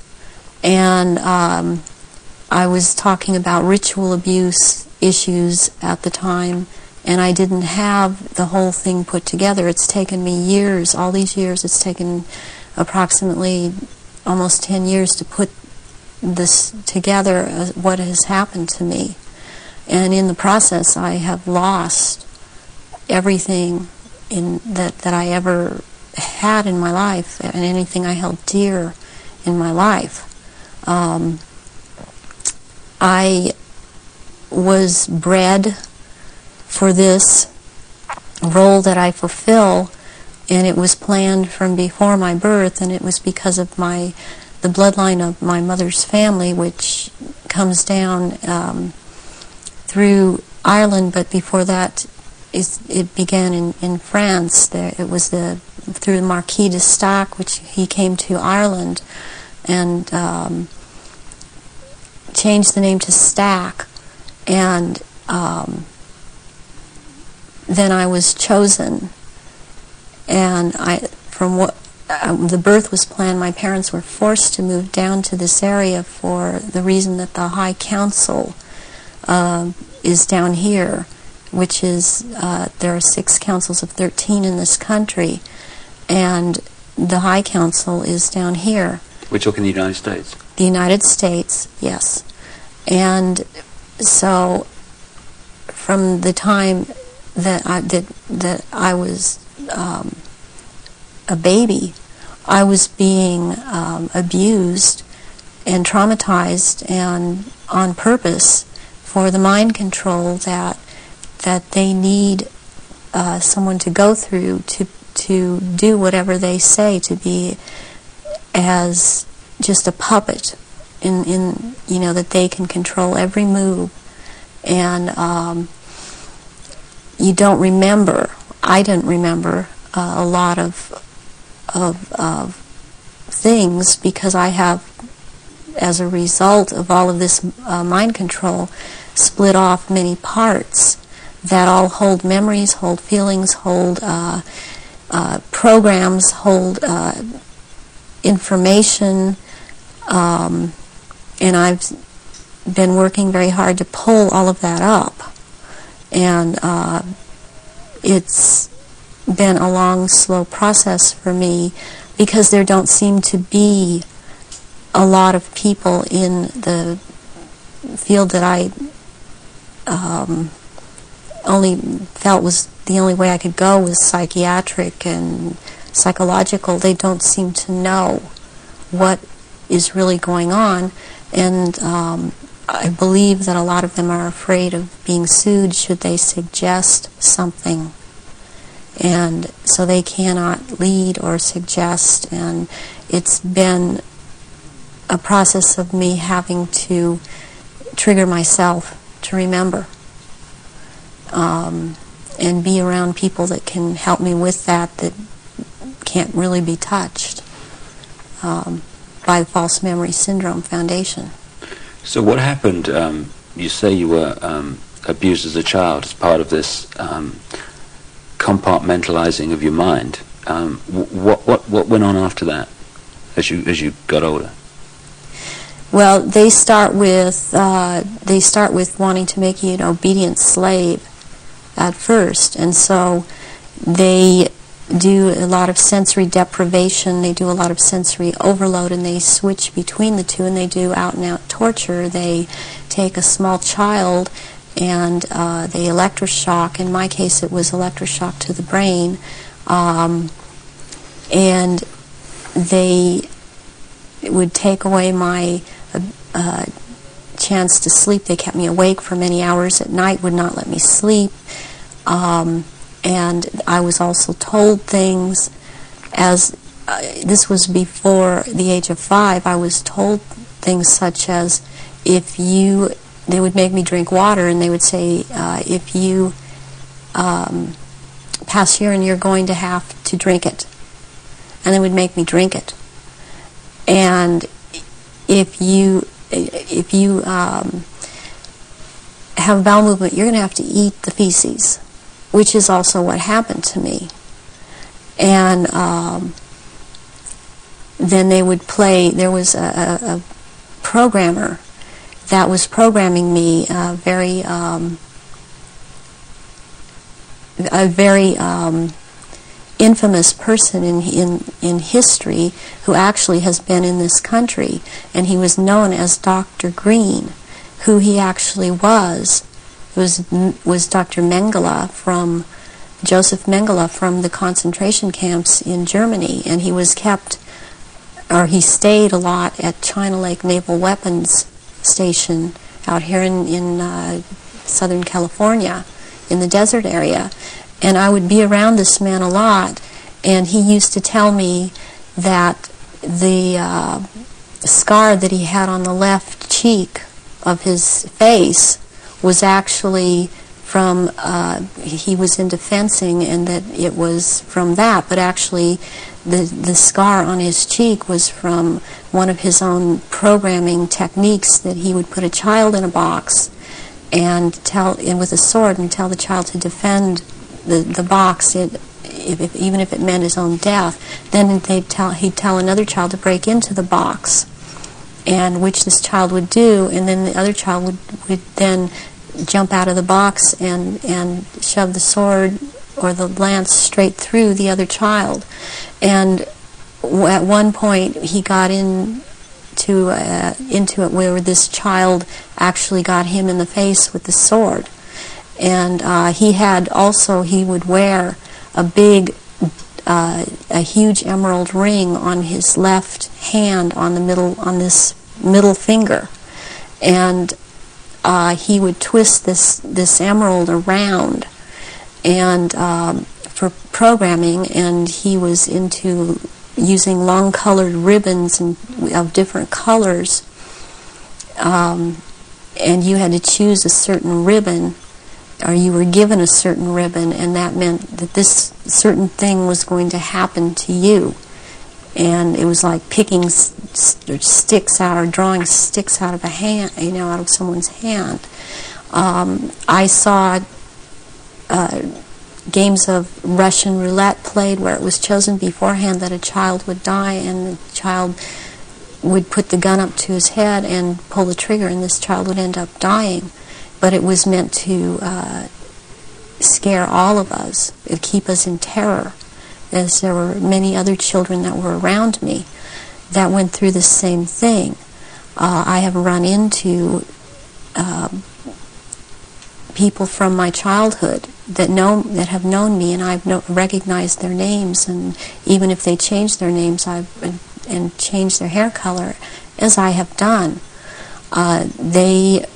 and I was talking about ritual abuse issues at the time, and I didn't have the whole thing put together. It's taken me years, all these years, it's taken approximately almost 10 years to put this together, what has happened to me. And in the process, I have lost everything that I ever had in my life, and anything I held dear in my life. I was bred for this role that I fulfill, and it was planned from before my birth, and it was because of the bloodline of my mother's family, which comes down through Ireland, but before that it began in France. It was through the Marquis de Stac, which he came to Ireland and changed the name to Stack, and then I was chosen, and the birth was planned. My parents were forced to move down to this area for the reason that the High Council is down here, which is, there are 6 councils of 13 in this country, and the High Council is down here. We're talking the United States? The United States, yes. And so from the time that I was a baby, I was being abused and traumatized, and on purpose, for the mind control that they need someone to go through to do whatever they say, to be as just a puppet in that they can control every move. And you don't remember, I didn't remember a lot of things, because I have, as a result of all of this mind control, split off many parts that all hold memories, hold feelings, hold programs, hold information, and I've been working very hard to pull all of that up. And it's been a long, slow process for me, because there don't seem to be a lot of people in the field that I only felt was the only way I could go was psychiatric and psychological. They don't seem to know what is really going on, and I believe that a lot of them are afraid of being sued should they suggest something, and so they cannot lead or suggest. And it's been a process of me having to trigger myself to remember, and be around people that can help me with that can't really be touched by the False Memory Syndrome Foundation. So what happened? You say you were abused as a child as part of this compartmentalizing of your mind. What went on after that, as you got older? Well, they start with wanting to make you an obedient slave at first, and so they do a lot of sensory deprivation, they do a lot of sensory overload, and they switch between the two, and they do out-and-out torture. They take a small child and they electroshock. In my case, it was electroshock to the brain, and they would take away my chance to sleep. They kept me awake for many hours at night, would not let me sleep. And I was also told things, as this was before the age of 5, I was told things such as, they would make me drink water, and they would say, if you pass urine, you're going to have to drink it. And they would make me drink it. And if you have bowel movement, you're going to have to eat the feces, which is also what happened to me. And then they would play, there was a programmer that was programming me, a very infamous person in history, who actually has been in this country, and he was known as Dr. Green. Who he actually was Dr. Mengele, from Joseph Mengele, from the concentration camps in Germany, and he stayed a lot at China Lake Naval Weapons Station out here in Southern California, in the desert area. And I would be around this man a lot, and he used to tell me that the scar that he had on the left cheek of his face was actually from, he was into fencing, and that it was from that, but actually the scar on his cheek was from one of his own programming techniques, that he would put a child in a box and with a sword and tell the child to defend the box, even if it meant his own death. Then he'd tell another child to break into the box, and which this child would do, and then the other child would then jump out of the box and shove the sword or the lance straight through the other child. And at one point he got into it where this child actually got him in the face with the sword. And he would wear a huge emerald ring on his left hand, on this middle finger, and he would twist this emerald around, and for programming, and he was into using long-colored ribbons of different colors, and you had to choose a certain ribbon, or you were given a certain ribbon, and that meant that this certain thing was going to happen to you. and it was like picking sticks out or drawing sticks out of a hand, out of someone's hand. I saw games of Russian roulette played where it was chosen beforehand that a child would die, and the child would put the gun up to his head and pull the trigger, and this child would end up dying. But it was meant to scare all of us, keep us in terror, as there were many other children that were around me that went through the same thing. I have run into people from my childhood that have known me, and I've recognized their names, and even if they change their names and change their hair color, as I have done, they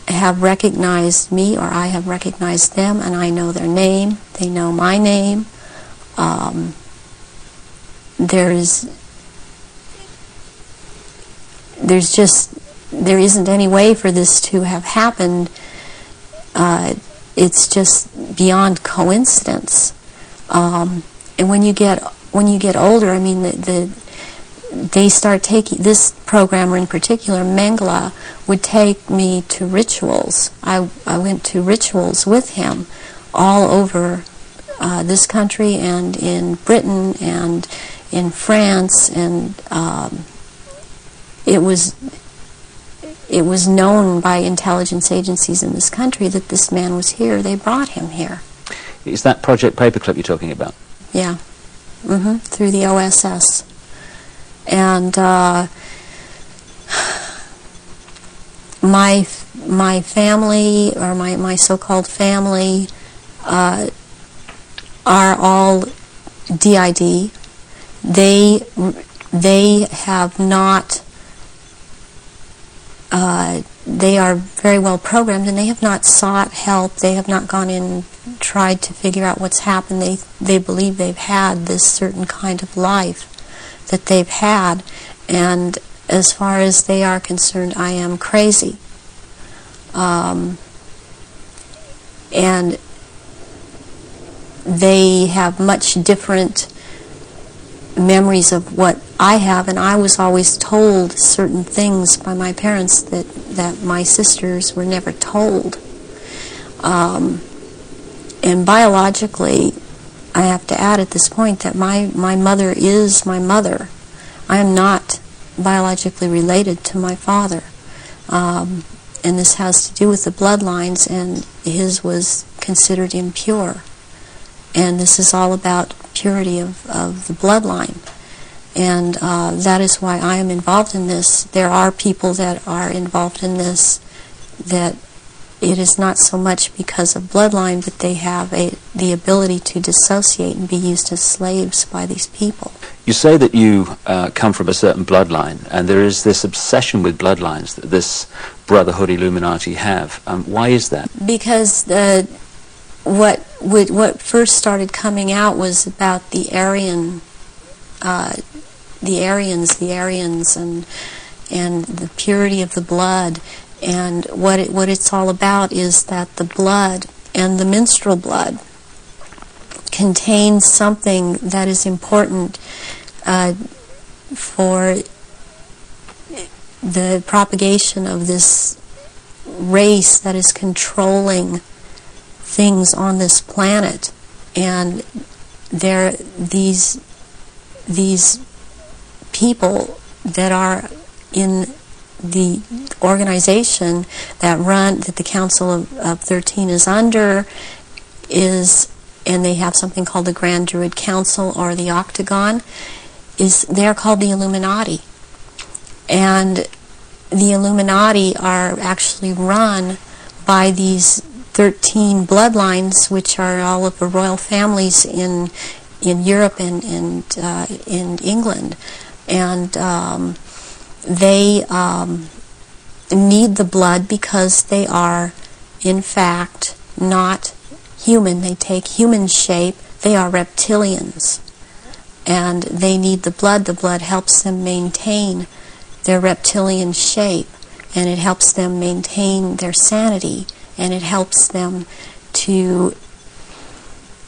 have recognized me, or I have recognized them, and I know their name. They know my name. There isn't any way for this to have happened. It's just beyond coincidence. And when you get older, I mean, they start taking, this programmer in particular, Mengele, would take me to rituals. I went to rituals with him all over this country and in Britain and in France, and it was known by intelligence agencies in this country that this man was here. They brought him here. Is that Project Paperclip you're talking about? Yeah. Through the OSS. And my family, or my so-called family, are all DID. They have not. They are very well programmed, and they have not sought help. They have not gone in, tried to figure out what's happened. They believe they've had this certain kind of life that they've had, and as far as they are concerned, I am crazy. And they have much different memories of what I have, and I was always told certain things by my parents that my sisters were never told. And biologically, I have to add at this point that my mother is my mother. I am not biologically related to my father. And this has to do with the bloodlines, and his was considered impure. And this is all about purity of the bloodline. And that is why I am involved in this. There are people that are involved in this that it is not so much because of bloodline, but they have the ability to dissociate and be used as slaves by these people. You say that you come from a certain bloodline, and there is this obsession with bloodlines that this Brotherhood Illuminati have. Why is that? Because what first started coming out was about the Aryans, and the purity of the blood. And what it's all about is that the blood and the menstrual blood contains something that is important for the propagation of this race that is controlling things on this planet. And these people that are in the organization that the Council of 13 is under, and they have something called the Grand Druid Council, or the Octagon, they're called the Illuminati. And the Illuminati are actually run by these 13 bloodlines, which are all of the royal families in Europe and in England. And they need the blood because they are, in fact, not human. They take human shape. They are reptilians. And they need the blood. The blood helps them maintain their reptilian shape, and it helps them maintain their sanity, and it helps them to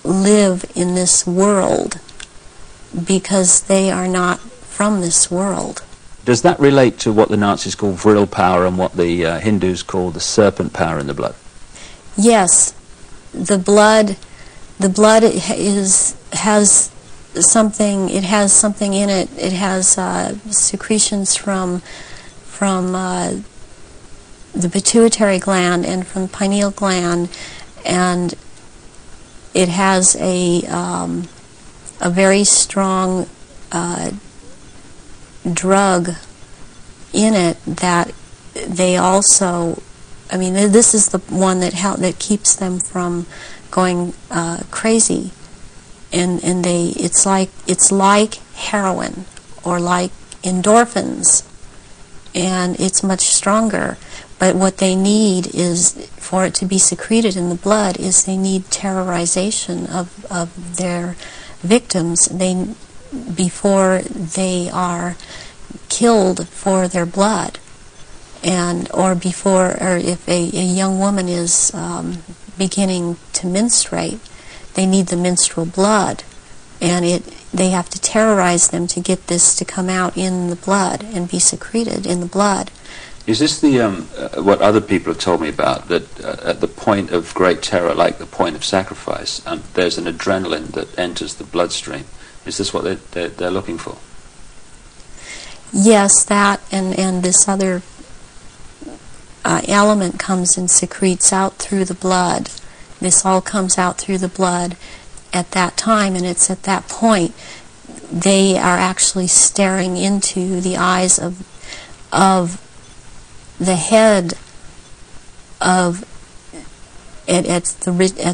live in this world because they are not from this world. Does that relate to what the Nazis call vril power and what the Hindus call the serpent power in the blood? Yes, the blood has something. It has something in it. It has secretions from the pituitary gland and from the pineal gland, and it has a very strong drug in it that they also, I mean, this is the one that keeps them from going crazy, and it's like heroin or like endorphins, and it's much stronger. But what they need is, for it to be secreted in the blood, is they need terrorization of their victims before they are killed for their blood, or if a young woman is beginning to menstruate, they need the menstrual blood, and they have to terrorize them to get this to come out in the blood and be secreted in the blood. Is this the what other people have told me about, that at the point of great terror, like the point of sacrifice, there's an adrenaline that enters the bloodstream? Is this what they're looking for? Yes, that and this other element comes and secretes out through the blood. This all comes out through the blood at that time, and it's at that point they are actually staring into the eyes of the head of at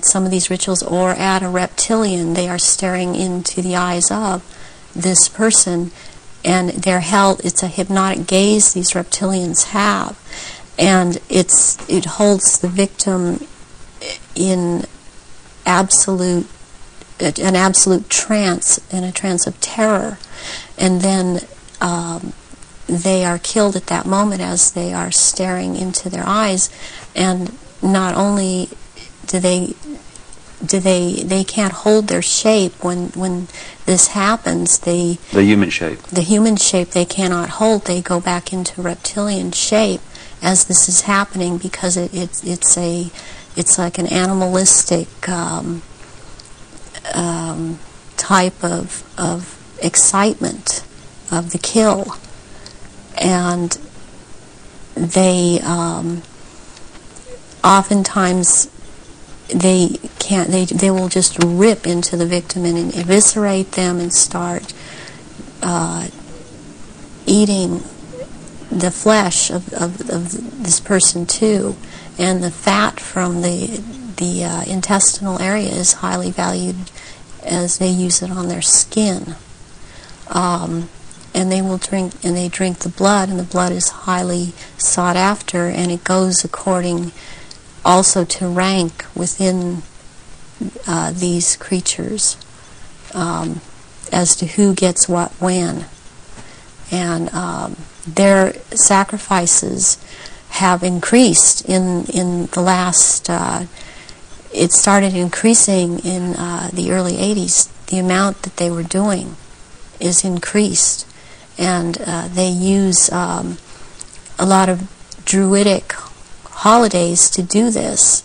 some of these rituals, or at a reptilian. They are staring into the eyes of this person, and they're held. It's a hypnotic gaze these reptilians have, and it holds the victim in an absolute trance, in a trance of terror, and then they are killed at that moment as they are staring into their eyes. And not only do they can't hold their shape when this happens. The human shape they cannot hold. They go back into reptilian shape as this is happening, because it's like an animalistic type of excitement of the kill. And they oftentimes they will just rip into the victim and eviscerate them and start eating the flesh of this person too. And the fat from the intestinal area is highly valued, as they use it on their skin. And they will drink the blood, and the blood is highly sought after, and it goes according also to rank within these creatures, as to who gets what when. And their sacrifices have increased in the last, it started increasing in the early 80s. The amount that they were doing is increased. And they use a lot of druidic holidays to do this,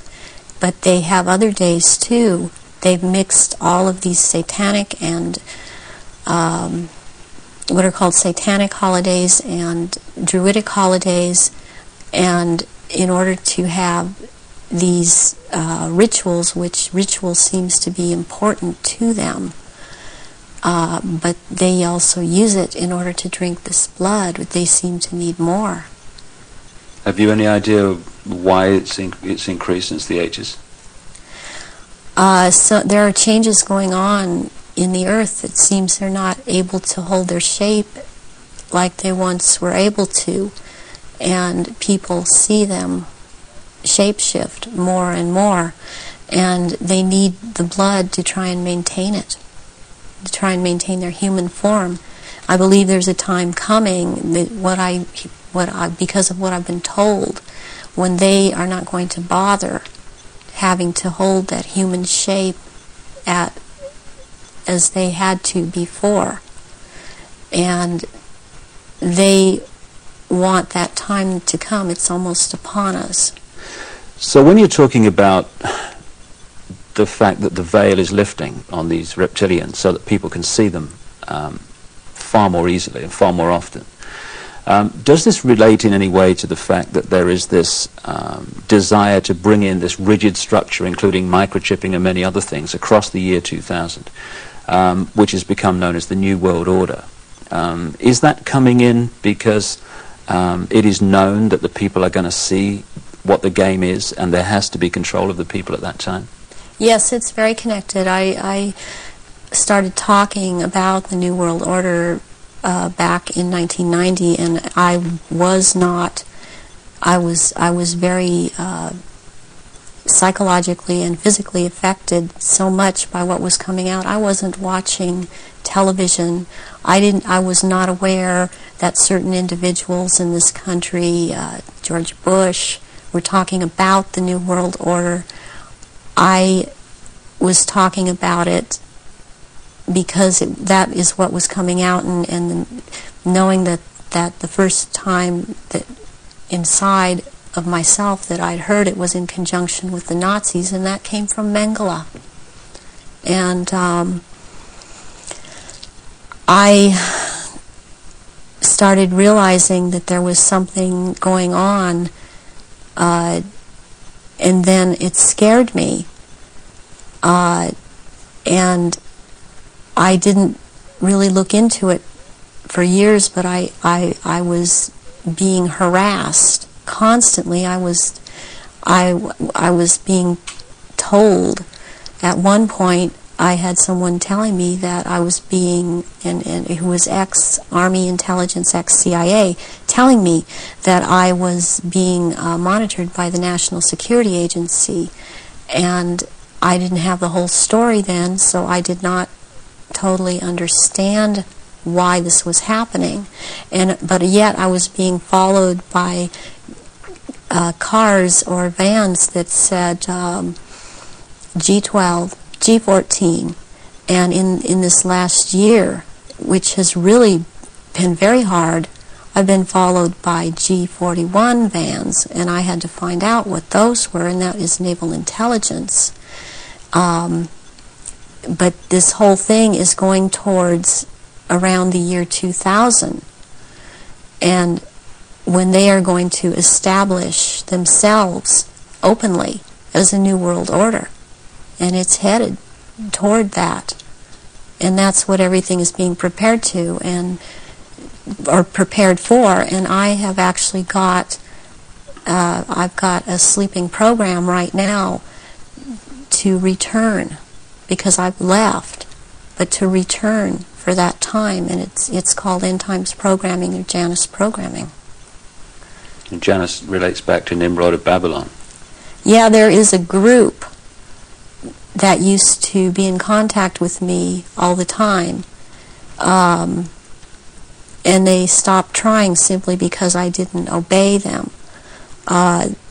but they have other days too. They've mixed all of these satanic and what are called satanic holidays and druidic holidays, and in order to have these rituals, which ritual seems to be important to them. But they also use it in order to drink this blood. They seem to need more. Have you any idea why it's increased since the 80s? So there are changes going on in the earth. It seems they're not able to hold their shape like they once were able to, and people see them shapeshift more and more, and they need the blood to try and maintain it, to try and maintain their human form. I believe there's a time coming that because of what I've been told, when they are not going to bother having to hold that human shape at as they had to before. And they want that time to come. It's almost upon us. So when you're talking about the fact that the veil is lifting on these reptilians so that people can see them far more easily and far more often, does this relate in any way to the fact that there is this desire to bring in this rigid structure, including microchipping and many other things, across the year 2000, which has become known as the New World Order? Is that coming in because it is known that the people are going to see what the game is and there has to be control of the people at that time? Yes, it's very connected. I started talking about the New World Order back in 1990, and I was very psychologically and physically affected so much by what was coming out. I wasn't watching television. I was not aware that certain individuals in this country, George Bush, were talking about the New World Order. I was talking about it because that is what was coming out, and knowing that the first time that inside of myself that I'd heard it was in conjunction with the Nazis, and that came from Mengele. And I started realizing that there was something going on, and then it scared me. And I didn't really look into it for years, but I was being harassed constantly. I was being told. At one point, I had someone telling me that I was being, and who was ex-Army intelligence, ex-CIA, telling me that I was being monitored by the National Security Agency, and I didn't have the whole story then, so I did not totally understand why this was happening. But yet I was being followed by cars or vans that said G12, G14, and in this last year, which has really been very hard, I've been followed by G41 vans, and I had to find out what those were, and that is naval intelligence. But this whole thing is going towards around the year 2000, and when they are going to establish themselves openly as a new world order, and it's headed toward that, and that's what everything is being prepared to or prepared for. And I have actually got I've got a sleeping program right now to return, because I've left, but to return for that time, and it's called End Times Programming, or Janus Programming. And Janus relates back to Nimrod of Babylon. Yeah, there is a group that used to be in contact with me all the time, and they stopped trying simply because I didn't obey them.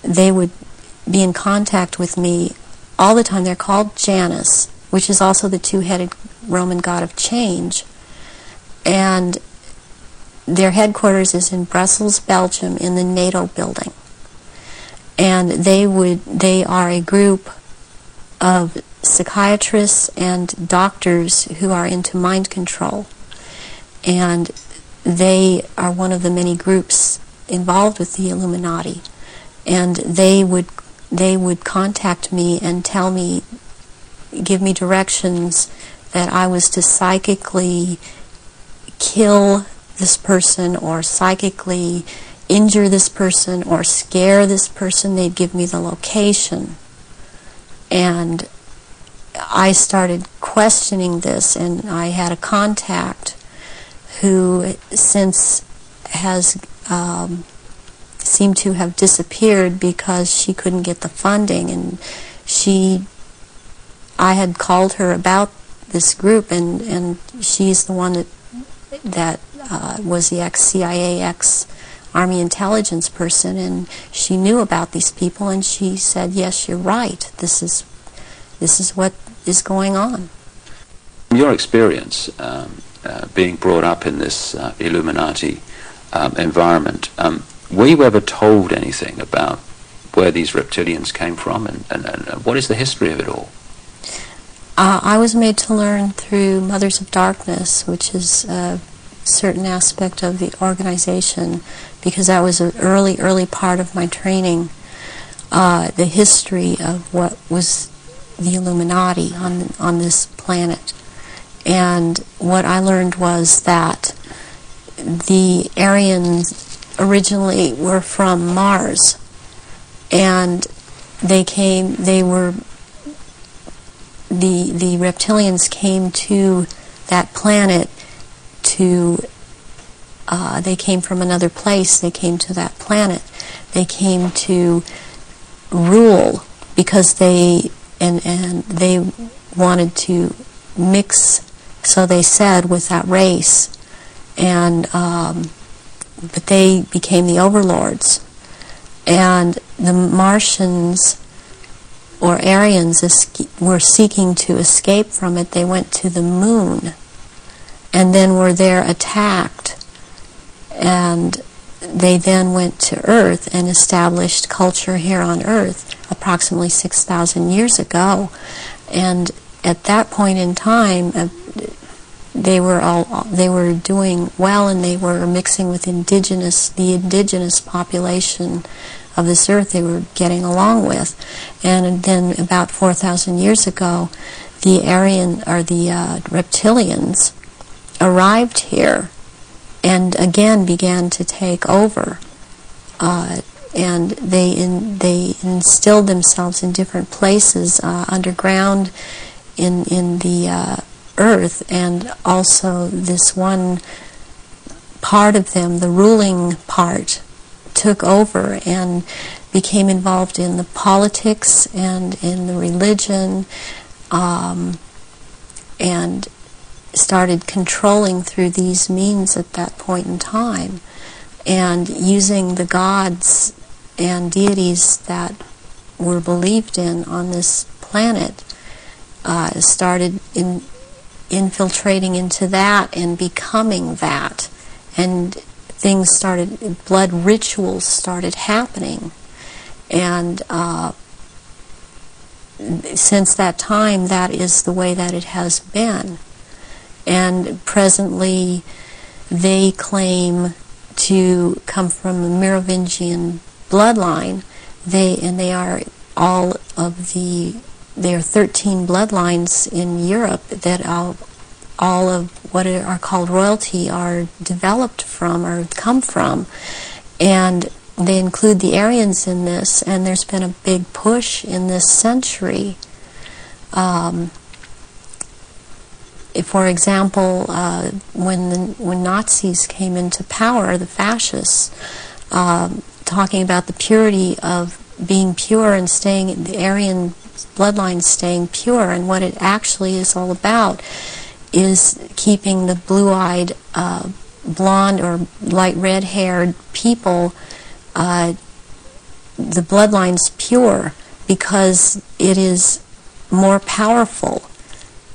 They would be in contact with me all the time. They're called Janus, which is also the two-headed Roman god of change. And their headquarters is in Brussels, Belgium, in the NATO building. And they are a group of psychiatrists and doctors who are into mind control. And they are one of the many groups involved with the Illuminati. And they would contact me and tell me, give me directions that I was to psychically kill this person, or psychically injure this person, or scare this person. They'd give me the location. And I started questioning this, and I had a contact who since has seemed to have disappeared because she couldn't get the funding, and I had called her about this group, and she's the one that was the ex-CIA, ex-Army intelligence person, and she knew about these people, and she said, yes, you're right, this is what is going on. from your experience, being brought up in this Illuminati environment, were you ever told anything about where these reptilians came from, and what is the history of it all? I was made to learn through Mothers of Darkness, which is a certain aspect of the organization, because that was an early part of my training, the history of what was the Illuminati on this planet. And what I learned was that the Aryans originally were from Mars, and the reptilians came to that planet they came from another place. They came to that planet. They came to rule because they wanted to mix, so they said, with that race, and but they became the overlords, and the Martians or Aryans were seeking to escape from it. They went to the moon and then were there attacked, and they then went to Earth and established culture here on Earth approximately 6,000 years ago. And at that point in time, they were doing well, and they were mixing with the indigenous population of this earth. They were getting along with. And then about 4,000 years ago, the reptilians arrived here and again began to take over. And they instilled themselves in different places underground in the earth, and also this one part of them, the ruling part, took over and became involved in the politics and in the religion, and started controlling through these means at that point in time, and using the gods and deities that were believed in on this planet, started infiltrating into that and becoming that, and things started, blood rituals started happening, and since that time, that is the way that it has been. And presently, they claim to come from a Merovingian bloodline. There are 13 bloodlines in Europe that all of what are called royalty are developed from or come from, and they include the Aryans in this. And there's been a big push in this century. For example, when Nazis came into power, the fascists, talking about the purity of being pure and staying, the Aryan bloodline staying pure, and what it actually is all about is keeping the blue-eyed, blonde or light red-haired people, the bloodline's pure because it is more powerful,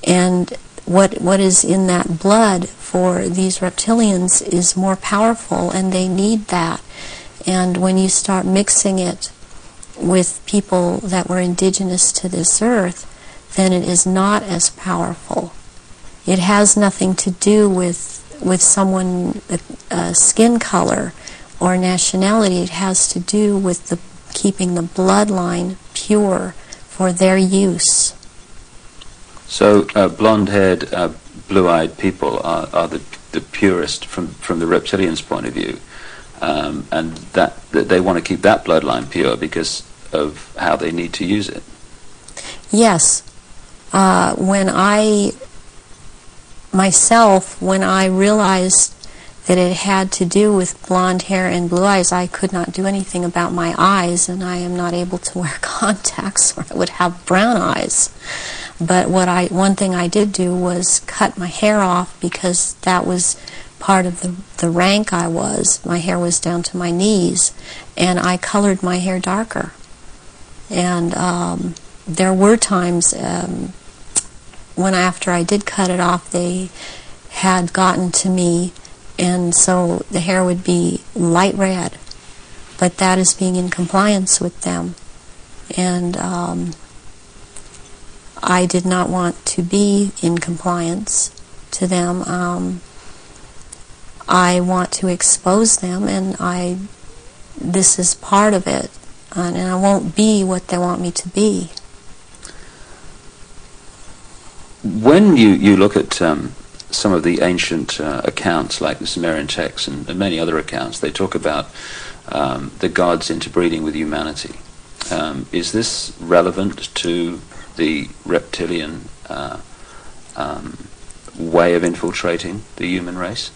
and what is in that blood for these reptilians is more powerful, and they need that. And when you start mixing it with people that were indigenous to this earth, then it is not as powerful. It has nothing to do with someone, skin color or nationality. It has to do with keeping the bloodline pure for their use. So blonde-haired, blue-eyed people are the purest from the reptilians' point of view, and that they want to keep that bloodline pure because of how they need to use it. Yes. When I realized that it had to do with blonde hair and blue eyes, I could not do anything about my eyes, and I am not able to wear contacts or I would have brown eyes. But one thing I did do was cut my hair off, because that was part of the rank I was. My hair was down to my knees, and I colored my hair darker. And there were times after I did cut it off, they had gotten to me, and so the hair would be light red. But that is being in compliance with them. And I did not want to be in compliance to them. I want to expose them, and this is part of it. And I won't be what they want me to be. When you look at some of the ancient accounts, like the Sumerian texts and many other accounts, they talk about the gods interbreeding with humanity. Is this relevant to the reptilian way of infiltrating the human race?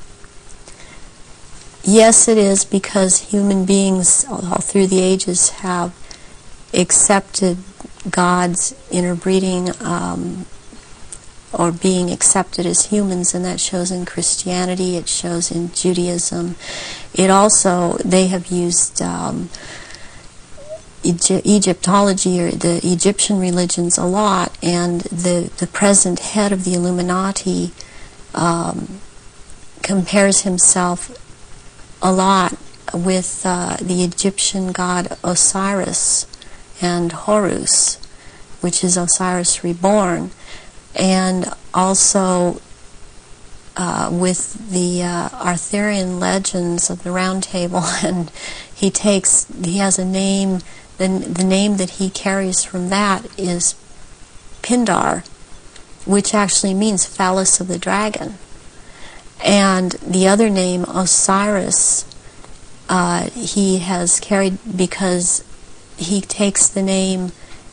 Yes, it is, because human beings all through the ages have accepted gods interbreeding or being accepted as humans, and that shows in Christianity, it shows in Judaism. It also, they have used Egyptology or the Egyptian religions a lot, and the present head of the Illuminati compares himself a lot with the Egyptian god Osiris and Horus, which is Osiris reborn, and also with the Arthurian legends of the Round Table, and he has a name. The name that he carries from that is Pindar, which actually means phallus of the dragon. And the other name, Osiris, he has carried because he takes the name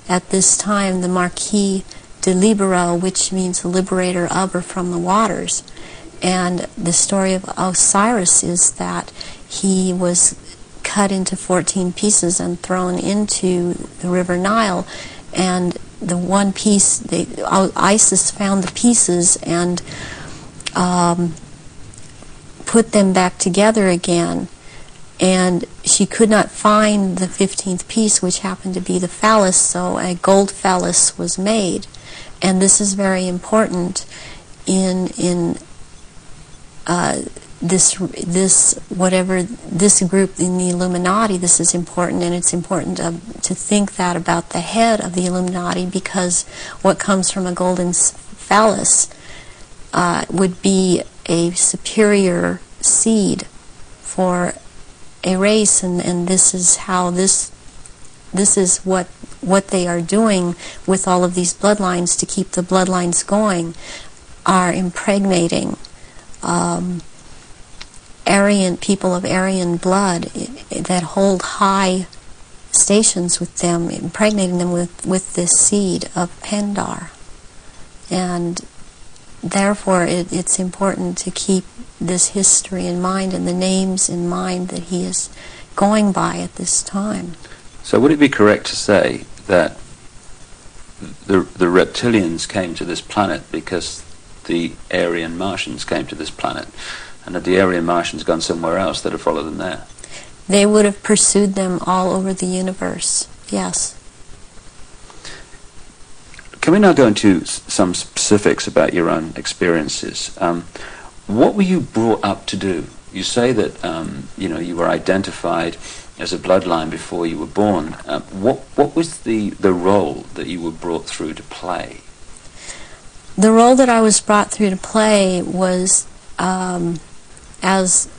at this time, the Marquis de Libero, which means the liberator of or from the waters. And the story of Osiris is that he was cut into 14 pieces and thrown into the River Nile, and the one piece, Isis found the pieces and put them back together again, and she could not find the 15th piece, which happened to be the phallus, so a gold phallus was made. And this is very important in this group in the Illuminati. This is important, and it's important to think that about the head of the Illuminati, because what comes from a golden phallus would be a superior seed for a race, and this is how this is what they are doing with all of these bloodlines to keep the bloodlines going, are impregnating Aryan people of Aryan blood that hold high stations with them, impregnating them with this seed of Pindar. And therefore it's important to keep this history in mind and the names in mind that he is going by at this time. So would it be correct to say that the reptilians came to this planet because the Aryan Martians came to this planet, and that the Aryan Martians gone somewhere else that have followed them there? They would have pursued them all over the universe, yes. Can we now go into some specifics about your own experiences? What were you brought up to do? You say that you were identified as a bloodline before you were born. What was the role that you were brought through to play? The role that I was brought through to play was, as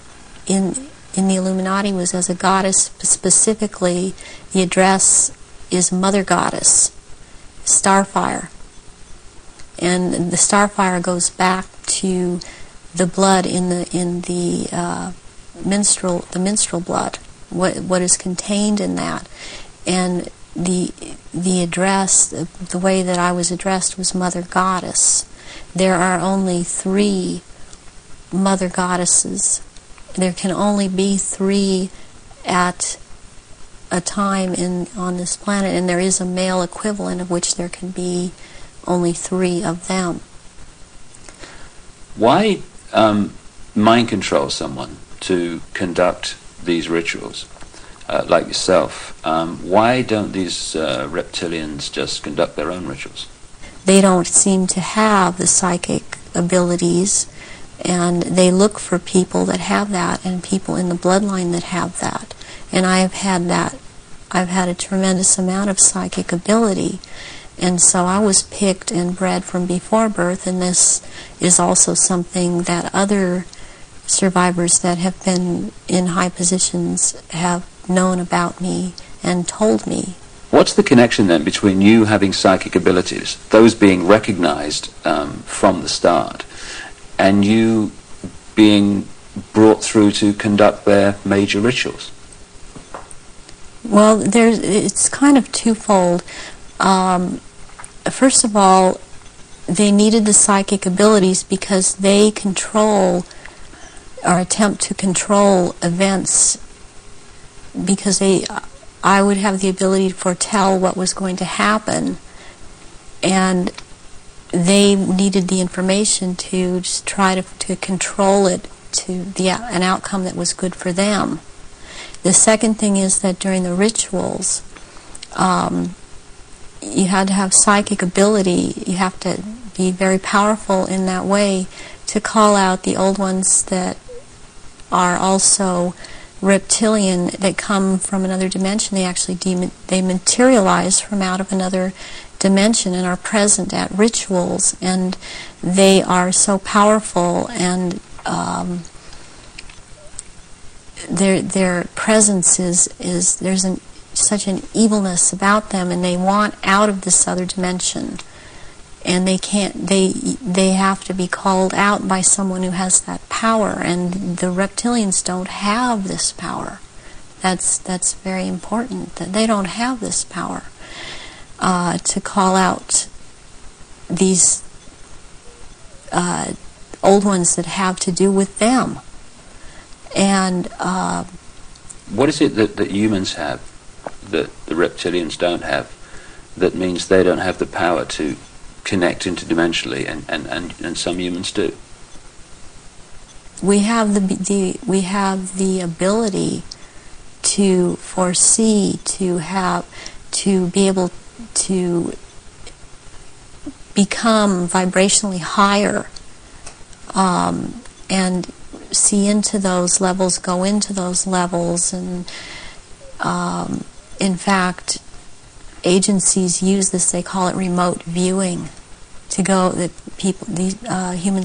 in the Illuminati, was as a goddess. Specifically, the address is Mother Goddess, Starfire. And the Starfire goes back to the blood in the menstrual blood, what is contained in that. And the address, the way that I was addressed, was Mother Goddess. There are only 3 Mother Goddesses. There can only be 3 at a time on this planet, and there is a male equivalent of which there can be only 3 of them. Why mind control someone to conduct these rituals, like yourself? Why don't these reptilians just conduct their own rituals? they don't seem to have the psychic abilities, and they look for people that have that and people in the bloodline that have that. And I've had that. I've had a tremendous amount of psychic ability. And so I was picked and bred from before birth, and this is also something that other survivors that have been in high positions have known about me and told me. What's the connection then between you having psychic abilities, those being recognized from the start, and you being brought through to conduct their major rituals? Well, it's kind of twofold. First of all, they needed the psychic abilities because they control or attempt to control events, because I would have the ability to foretell what was going to happen, and they needed the information to just try to control it to an outcome that was good for them. The second thing is that during the rituals, you had to have psychic ability. You have to be very powerful in that way to call out the old ones that are also reptilian, that come from another dimension. They actually they materialize from out of another dimension and are present at rituals, and they are so powerful, and their presence is there's such an evilness about them, and they want out of this other dimension, and they can't. They have to be called out by someone who has that power, and the reptilians don't have this power. That's very important, that they don't have this power to call out these old ones that have to do with them. And what is it that humans have that the reptilians don't have, that means they don't have the power to connect interdimensionally, and some humans do? We have the ability to foresee, to be able to become vibrationally higher, and see into those levels, go into those levels, and in fact, agencies use this. They call it remote viewing. Humans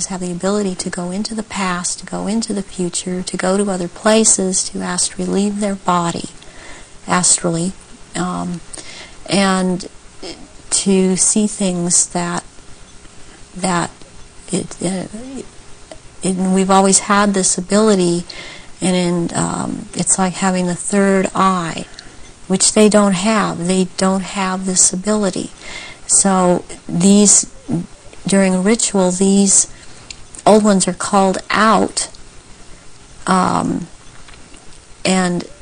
have the ability to go into the past, to go into the future, to go to other places, to astrally leave their body, astrally, and to see things that we've always had this ability, and it's like having the third eye, which they don't have. They don't have this ability. So during a ritual, these old ones are called out, and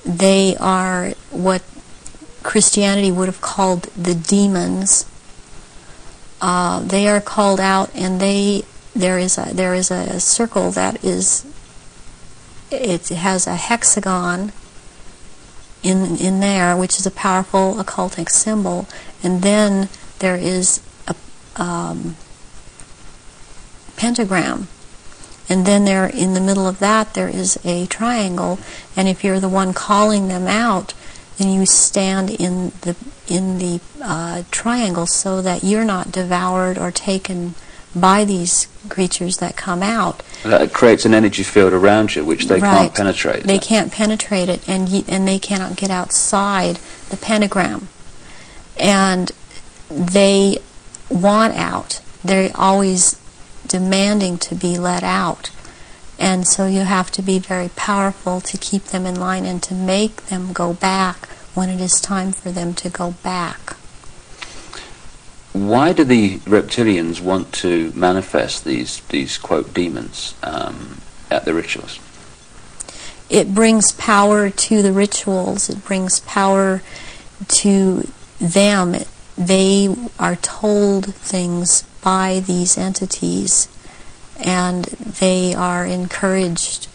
they are what Christianity would have called the demons. They are called out, and there is a circle that it has a hexagon in there, which is a powerful occultic symbol, and then there is a pentagram, and then there in the middle of that there is a triangle, and if you're the one calling them out, then you stand in the triangle so that you're not devoured or taken by these creatures that come out. That creates an energy field around you which they Right. can't penetrate. They can't penetrate it, and they cannot get outside the pentagram. And they want out. They're always demanding to be let out. And so you have to be very powerful to keep them in line and to make them go back when it is time for them to go back. Why do the reptilians want to manifest these quote demons at the rituals? It brings power to the rituals. It brings power to them. They are told things by these entities, and they are encouraged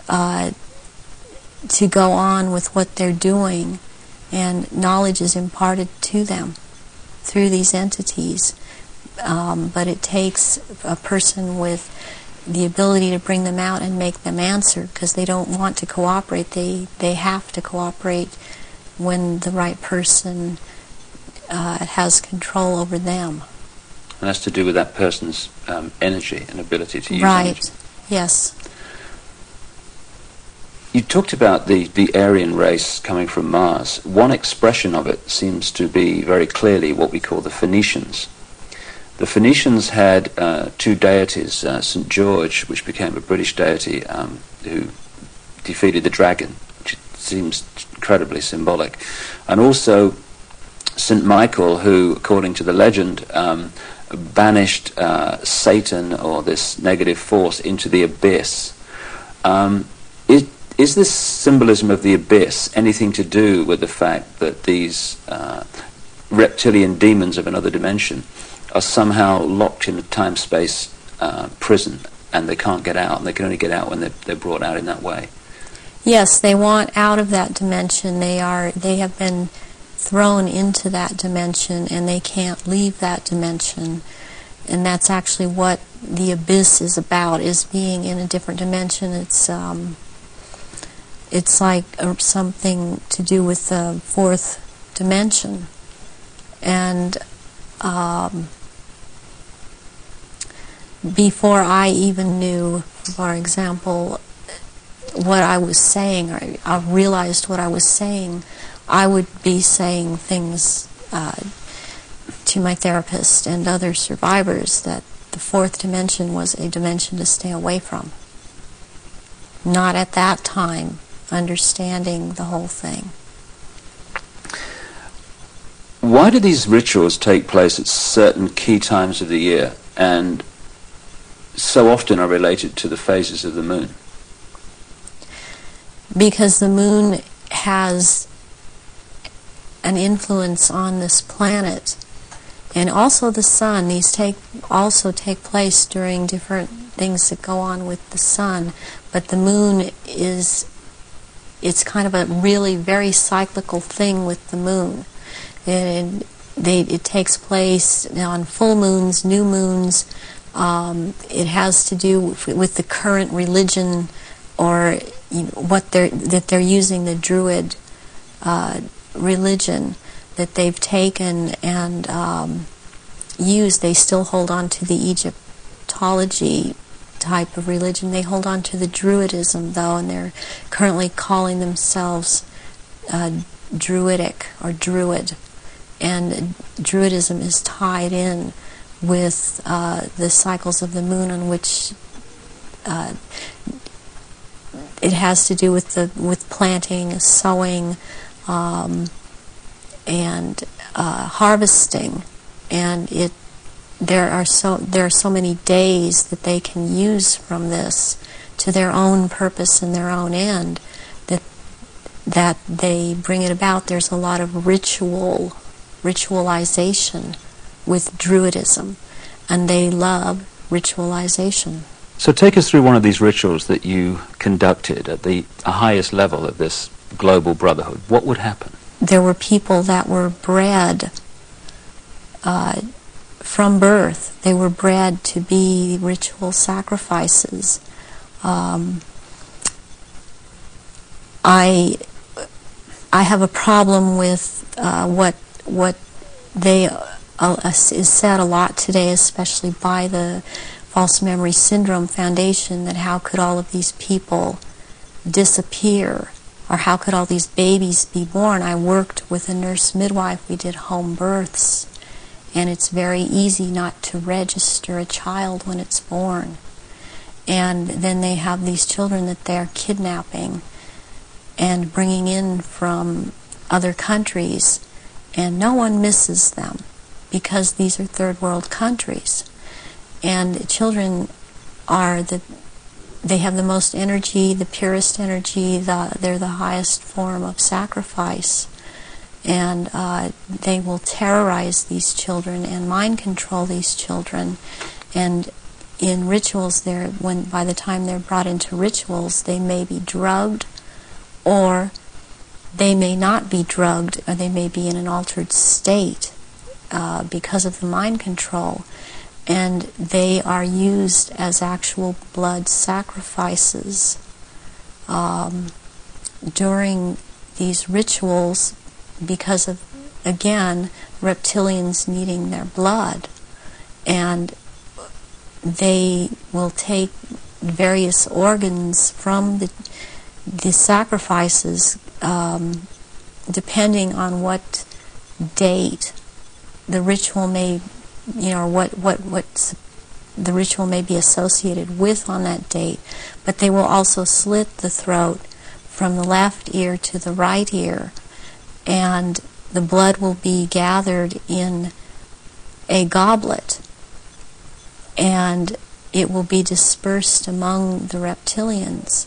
to go on with what they're doing, and knowledge is imparted to them through these entities. but it takes a person with the ability to bring them out and make them answer, because they don't want to cooperate. They have to cooperate when the right person has control over them. And that's to do with that person's energy and ability to use right. energy. Yes. You talked about the Aryan race coming from Mars. One expression of it seems to be very clearly what we call the Phoenicians. The Phoenicians had two deities, St. George, which became a British deity, who defeated the dragon, which seems incredibly symbolic, and also St. Michael, who, according to the legend, banished Satan, or this negative force, into the abyss. Is this symbolism of the abyss anything to do with the fact that these reptilian demons of another dimension are somehow locked in a time-space prison, and they can't get out, and they can only get out when they're brought out in that way? Yes, they want out of that dimension. They have been thrown into that dimension, and they can't leave that dimension. And that's actually what the abyss is about, is being in a different dimension. It's like something to do with the fourth dimension. And before I even knew, for example, what I was saying, or I realized what I was saying, I would be saying things to my therapist and other survivors that the fourth dimension was a dimension to stay away from. Not at that time understanding the whole thing. Why do these rituals take place at certain key times of the year, and so often are related to the phases of the moon? Because the moon has an influence on this planet, and also the sun. These also take place during different things that go on with the sun, but the moon it's kind of a really very cyclical thing with the moon. And it takes place on full moons, new moons. It has to do with the current religion, or what they're using, the Druid religion that they've taken and used. They still hold on to the Egyptology type of religion. They hold on to the Druidism, though, and they're currently calling themselves Druidic or Druid. And Druidism is tied in with the cycles of the moon, on which it has to do with planting, sowing, and harvesting. And there are so many days that they can use from this to their own purpose and their own end, that they bring it about. There's a lot of ritualization with Druidism, and they love ritualization. So take us through one of these rituals that you conducted at the highest level of this global brotherhood. What would happen? There were people that were bred from birth. They were bred to be ritual sacrifices. I have a problem with what they is said a lot today, especially by the False Memory Syndrome Foundation, that how could all of these people disappear, or how could all these babies be born? I worked with a nurse midwife. We did home births, and it's very easy not to register a child when it's born. And then they have these children that they're kidnapping and bringing in from other countries, and no one misses them because these are third world countries. And children they have the most energy, the purest energy, they're the highest form of sacrifice. And they will terrorize these children and mind control these children. And in rituals, by the time they're brought into rituals, they may be drugged, or they may not be drugged, or they may be in an altered state. because of the mind control, and they are used as actual blood sacrifices during these rituals because of, again, reptilians needing their blood. And they will take various organs from the sacrifices, depending on what date the ritual may, what the ritual may be associated with on that date. But they will also slit the throat from the left ear to the right ear, and the blood will be gathered in a goblet, and it will be dispersed among the reptilians,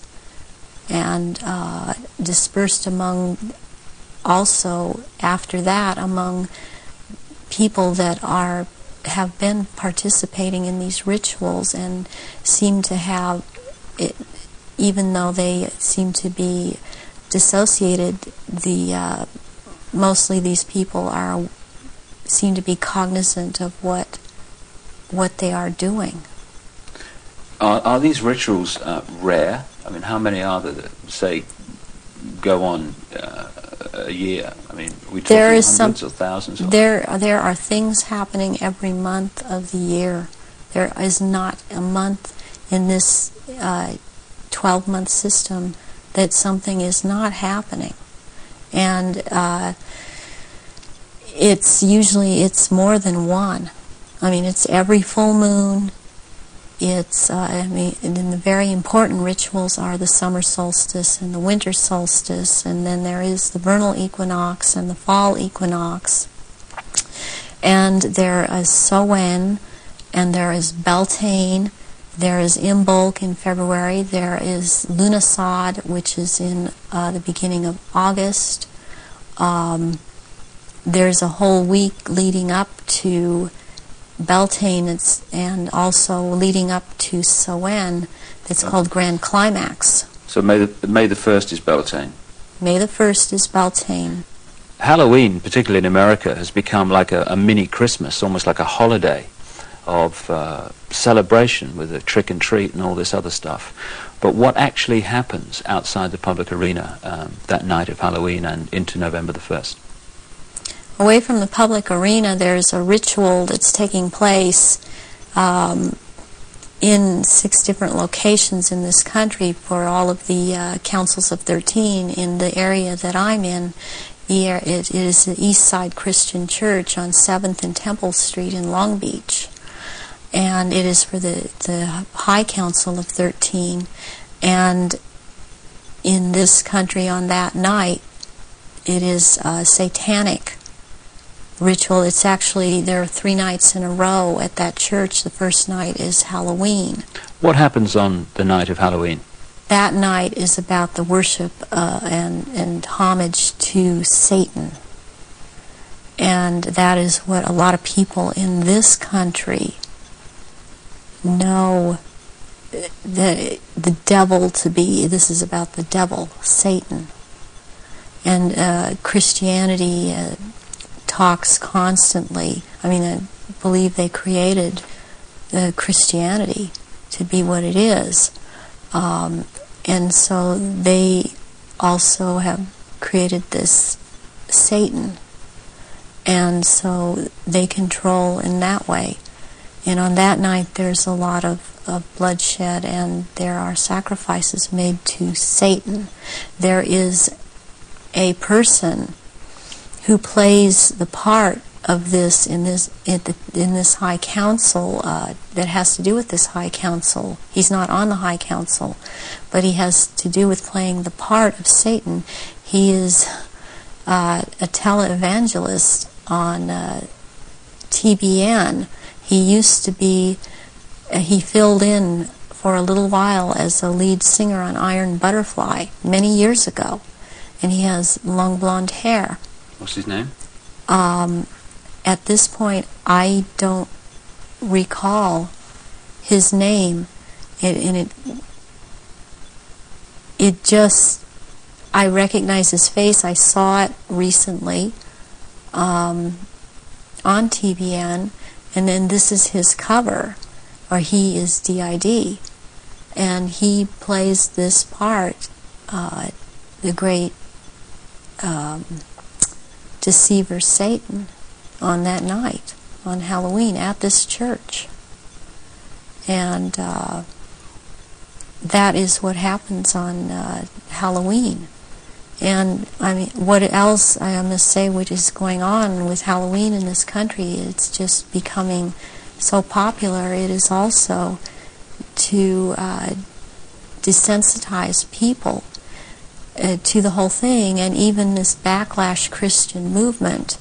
and dispersed among, also after that, among people that have been participating in these rituals and seem to have it, even though they seem to be dissociated. Mostly these people seem to be cognizant of what they are doing. Are these rituals rare? I mean, how many are there that, say, go on a year? I mean, we talking hundreds or thousands? There are things happening every month of the year. There is not a month in this 12-month system that something is not happening. And it's more than one. I mean, it's every full moon. It's and then the very important rituals are the summer solstice and the winter solstice, and then there is the vernal equinox and the fall equinox. And there is Samhain, and there is Beltane, there is Imbolc in February, there is Lughnasadh, which is in the beginning of August. There's a whole week leading up to Beltane, and also leading up to Samhain, that's called Grand Climax. So May the 1st is Beltane. May the 1st is Beltane. Halloween, particularly in America, has become like a mini Christmas, almost like a holiday of celebration with a trick and treat and all this other stuff. But what actually happens outside the public arena that night of Halloween and into November the 1st? Away from the public arena, there's a ritual that's taking place in 6 different locations in this country for all of the councils of 13 in the area that I'm in. It is the East Side Christian Church on 7th and Temple Street in Long Beach. And it is for the High Council of 13. And in this country on that night, it is a satanic ritual. It's actually, there are 3 nights in a row at that church. The first night is Halloween. What happens on the night of Halloween? That night is about the worship and homage to Satan. And that is what a lot of people in this country know the devil to be. This is about the devil, Satan. And Christianity talks constantly. I mean, I believe they created Christianity to be what it is. And so they also have created this Satan. And so they control in that way. And on that night there's a lot of bloodshed, and there are sacrifices made to Satan. There is a person who plays the part of this in this High Council that has to do with this High Council. He's not on the High Council, but he has to do with playing the part of Satan. He is a televangelist on TBN. He used to be, he filled in for a little while as a lead singer on Iron Butterfly many years ago, and he has long blonde hair. What's his name? At this point, I don't recall his name. It just, I recognize his face. I saw it recently. on TVN, and then this is his cover, or he is DID, and he plays this part, the great deceiver Satan, on that night, on Halloween, at this church. And that is what happens on Halloween. And I mean, what else I must say, what is going on with Halloween in this country? It's just becoming so popular. It is also to desensitize people to the whole thing, and even this backlash Christian movement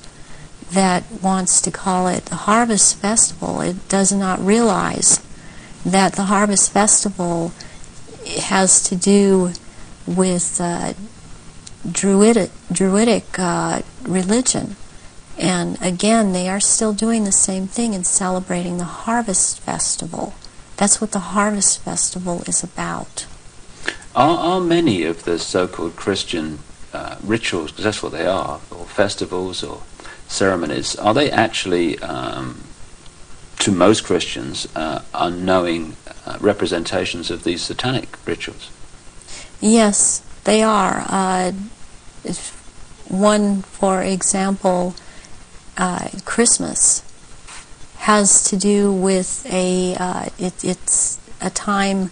that wants to call it the Harvest Festival. It does not realize that the Harvest Festival has to do with Druidic religion. And again, they are still doing the same thing and celebrating the Harvest Festival. That's what the Harvest Festival is about. Are many of the so-called Christian rituals, because that's what they are, or festivals or ceremonies, are they actually, to most Christians, unknowing representations of these satanic rituals? Yes, they are. One, for example, Christmas has to do with it's a time,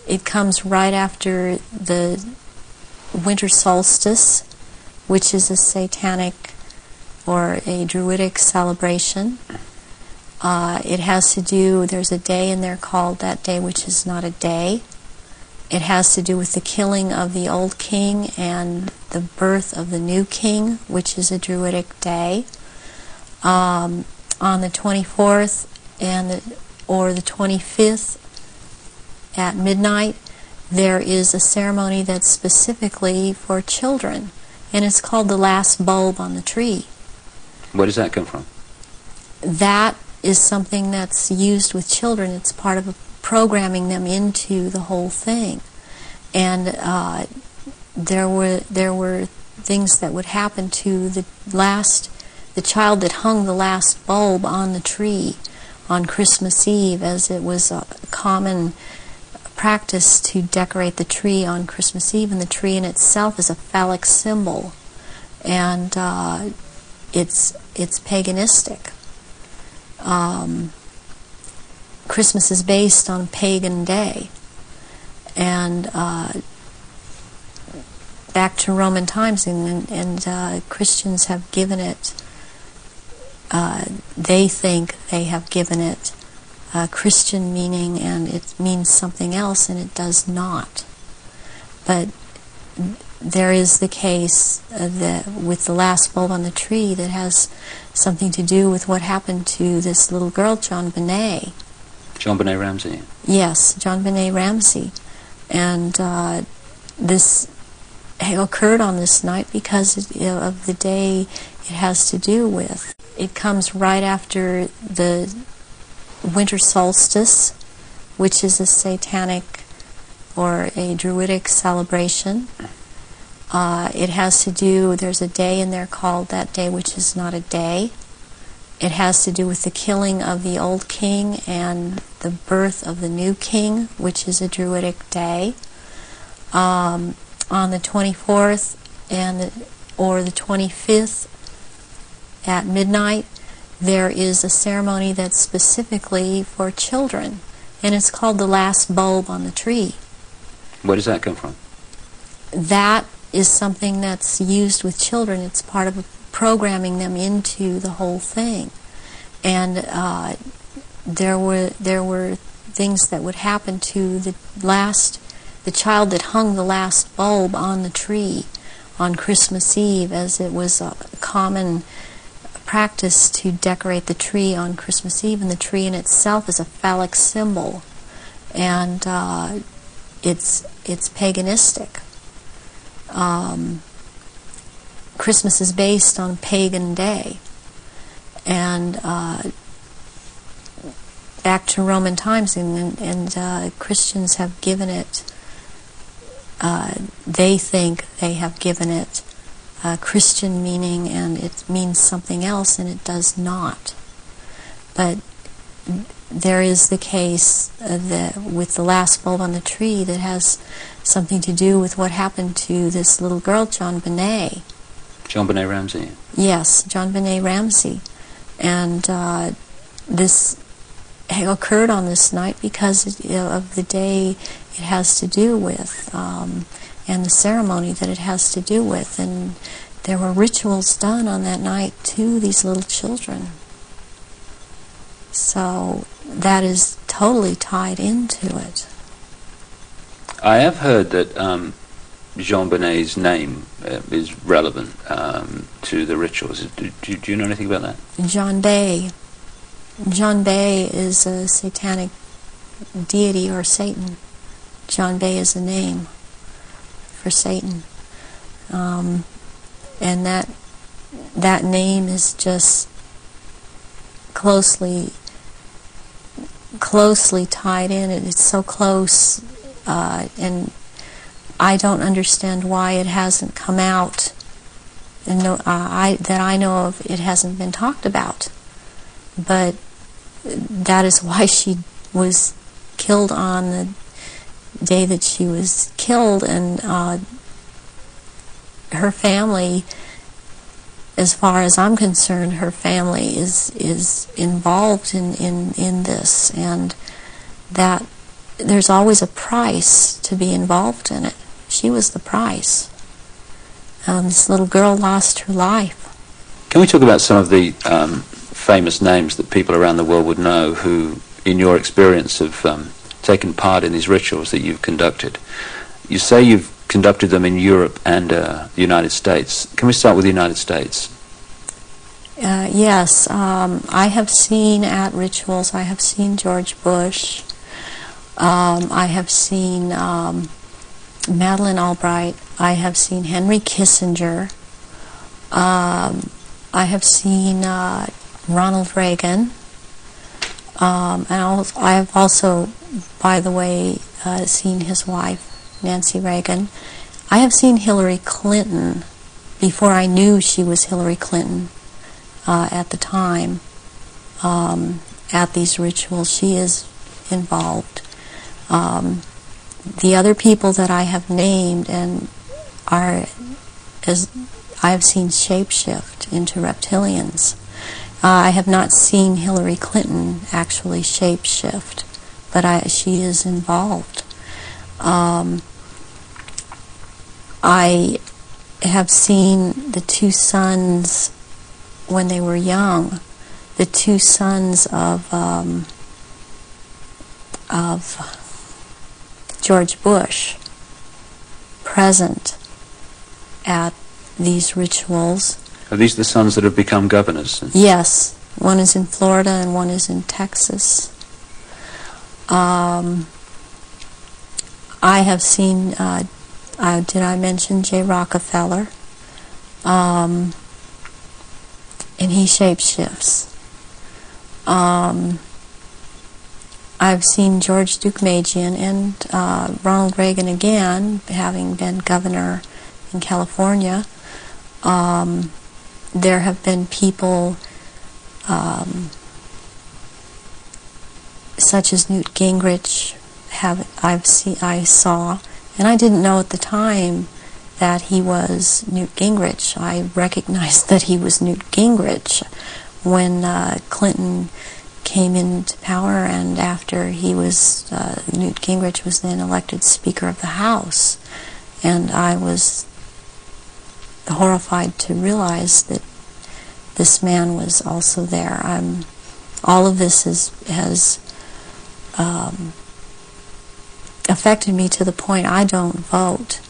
it comes right after the winter solstice, which is a satanic or a Druidic celebration. It has to do, there's a day in there called that day which is not a day. It has to do with the killing of the old king and the birth of the new king, which is a Druidic day. On the 24th or the 25th at midnight, there is a ceremony that's specifically for children, and it's called the last bulb on the tree. Where does that come from? That is something that's used with children. It's part of programming them into the whole thing. And there were things that would happen to the child that hung the last bulb on the tree on Christmas Eve, as it was a common practice to decorate the tree on Christmas Eve, and the tree in itself is a phallic symbol, and it's paganistic. Christmas is based on a pagan day, and back to Roman times, and Christians have given it, they think they have given it Christian meaning, and it means something else, and it does not. But there is the case with the last bulb on the tree that has something to do with what happened to this little girl, John Benet. John Benet Ramsey? Yes, John Benet Ramsey. And this occurred on this night because of the day it has to do with. It comes right after the winter solstice, which is a satanic or a Druidic celebration. It has to do, there's a day in there called that day which is not a day. It has to do with the killing of the old king and the birth of the new king, which is a Druidic day. On the 24th or the 25th at midnight, there is a ceremony that's specifically for children, and it's called the last bulb on the tree. Where does that come from? That is something that's used with children. It's part of programming them into the whole thing. And there were things that would happen to the child that hung the last bulb on the tree on Christmas Eve, as it was a common practice to decorate the tree on Christmas Eve, and the tree in itself is a phallic symbol, and it's paganistic. Christmas is based on a pagan day, and back to Roman times, and Christians have given it, they think they have given it Christian meaning, and it means something else, and it does not. But there is the case with the last bulb on the tree that has something to do with what happened to this little girl, John Benet. John Benet Ramsey. Yes, John Benet Ramsey. And this occurred on this night because of the day it has to do with, and the ceremony that it has to do with. And there were rituals done on that night to these little children. So that is totally tied into it. I have heard that Jean Benet's name is relevant to the rituals. Do you know anything about that? John Bay. John Bay is a satanic deity, or Satan. John Bay is a name for Satan. And that name is just closely tied in. It's so close, and I don't understand why it hasn't come out, and that I know of, it hasn't been talked about. But that is why she was killed on the day that she was killed, and her family, as far as I'm concerned, her family is involved in this, and that there's always a price to be involved in it. She was the price. This little girl lost her life. Can we talk about some of the famous names that people around the world would know who, in your experience, have taken part in these rituals that you've conducted? You say you've conducted them in Europe and the United States. Can we start with the United States? Yes, I have seen at rituals, I have seen George Bush, I have seen Madeleine Albright, I have seen Henry Kissinger, I have seen Ronald Reagan, and I have also, by the way, seen his wife, Nancy Reagan. I have seen Hillary Clinton before I knew she was Hillary Clinton at the time. At these rituals, she is involved. The other people that I have named and are, as I have seen shapeshift into reptilians. I have not seen Hillary Clinton actually shapeshift, but she is involved. I have seen the two sons when they were young, the two sons of George Bush present at these rituals. Are these the sons that have become governors? Yes. One is in Florida and one is in Texas. I have seen, did I mention J. Rockefeller? And he shapeshifts. I've seen George Deukmejian and Ronald Reagan again, having been governor in California. There have been people such as Newt Gingrich. I saw, and I didn't know at the time that he was Newt Gingrich. I recognized that he was Newt Gingrich when Clinton came into power, and after he was, Newt Gingrich was then elected Speaker of the House. And I was horrified to realize that this man was also there. All of this has affected me to the point I don't vote.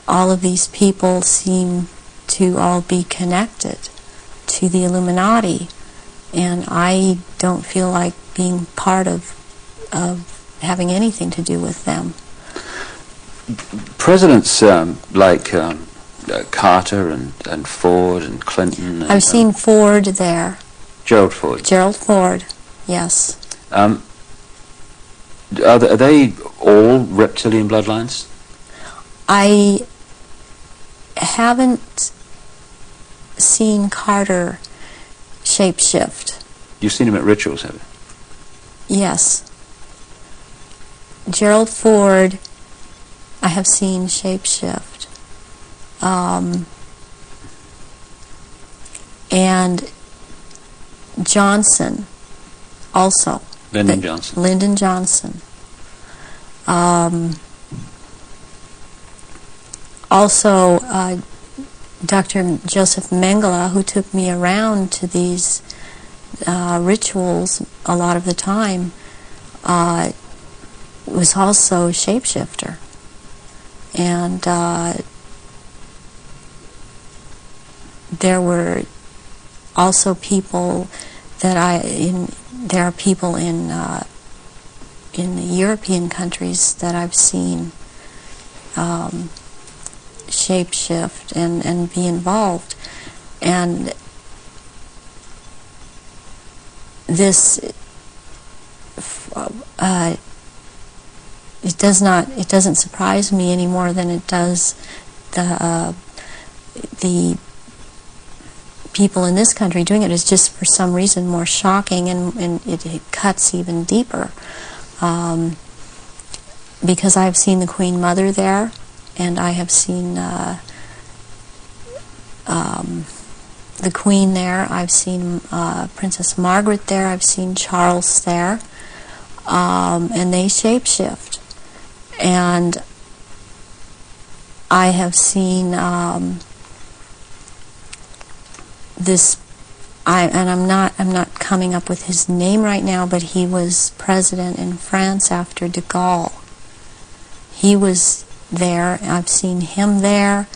All of these people seem to all be connected to the Illuminati, and I don't feel like being part of having anything to do with them. Presidents like Carter and Ford and Clinton. I've seen Ford there. Gerald Ford. Gerald Ford, yes. Are they all reptilian bloodlines? I haven't seen Carter shapeshift. You've seen him at rituals, have you? Yes. Gerald Ford, I have seen shapeshift. And Johnson, also. Lyndon Johnson. Lyndon Johnson. Also, Dr. Joseph Mengele, who took me around to these rituals a lot of the time, was also a shapeshifter. And there were also people that there are people in the European countries that I've seen shapeshift and be involved. And this it doesn't surprise me any more than it does the people in this country doing it. Is just for some reason more shocking, and it cuts even deeper, because I've seen the Queen Mother there, and I have seen the Queen there. I've seen Princess Margaret there. I've seen Charles there, and they shapeshift. And I have seen this. I'm not coming up with his name right now, but he was president in France after de Gaulle. He was there. I've seen him there.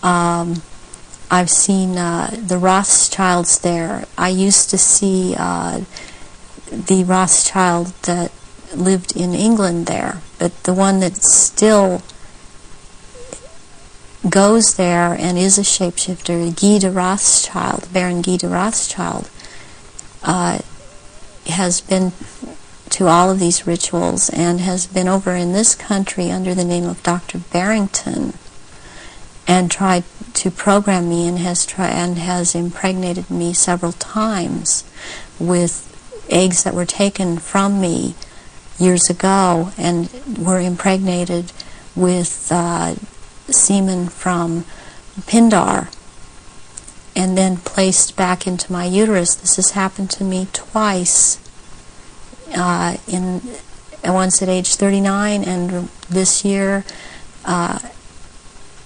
I've seen the Rothschilds there. I used to see the Rothschild that lived in England there, but the one that still goes there and is a shapeshifter, Guy de Rothschild, Baron Guy de Rothschild, has been to all of these rituals and has been over in this country under the name of Dr. Barrington and tried to program me, and has impregnated me several times with eggs that were taken from me years ago and were impregnated with semen from Pindar and then placed back into my uterus. This has happened to me twice, once at age 39 and this year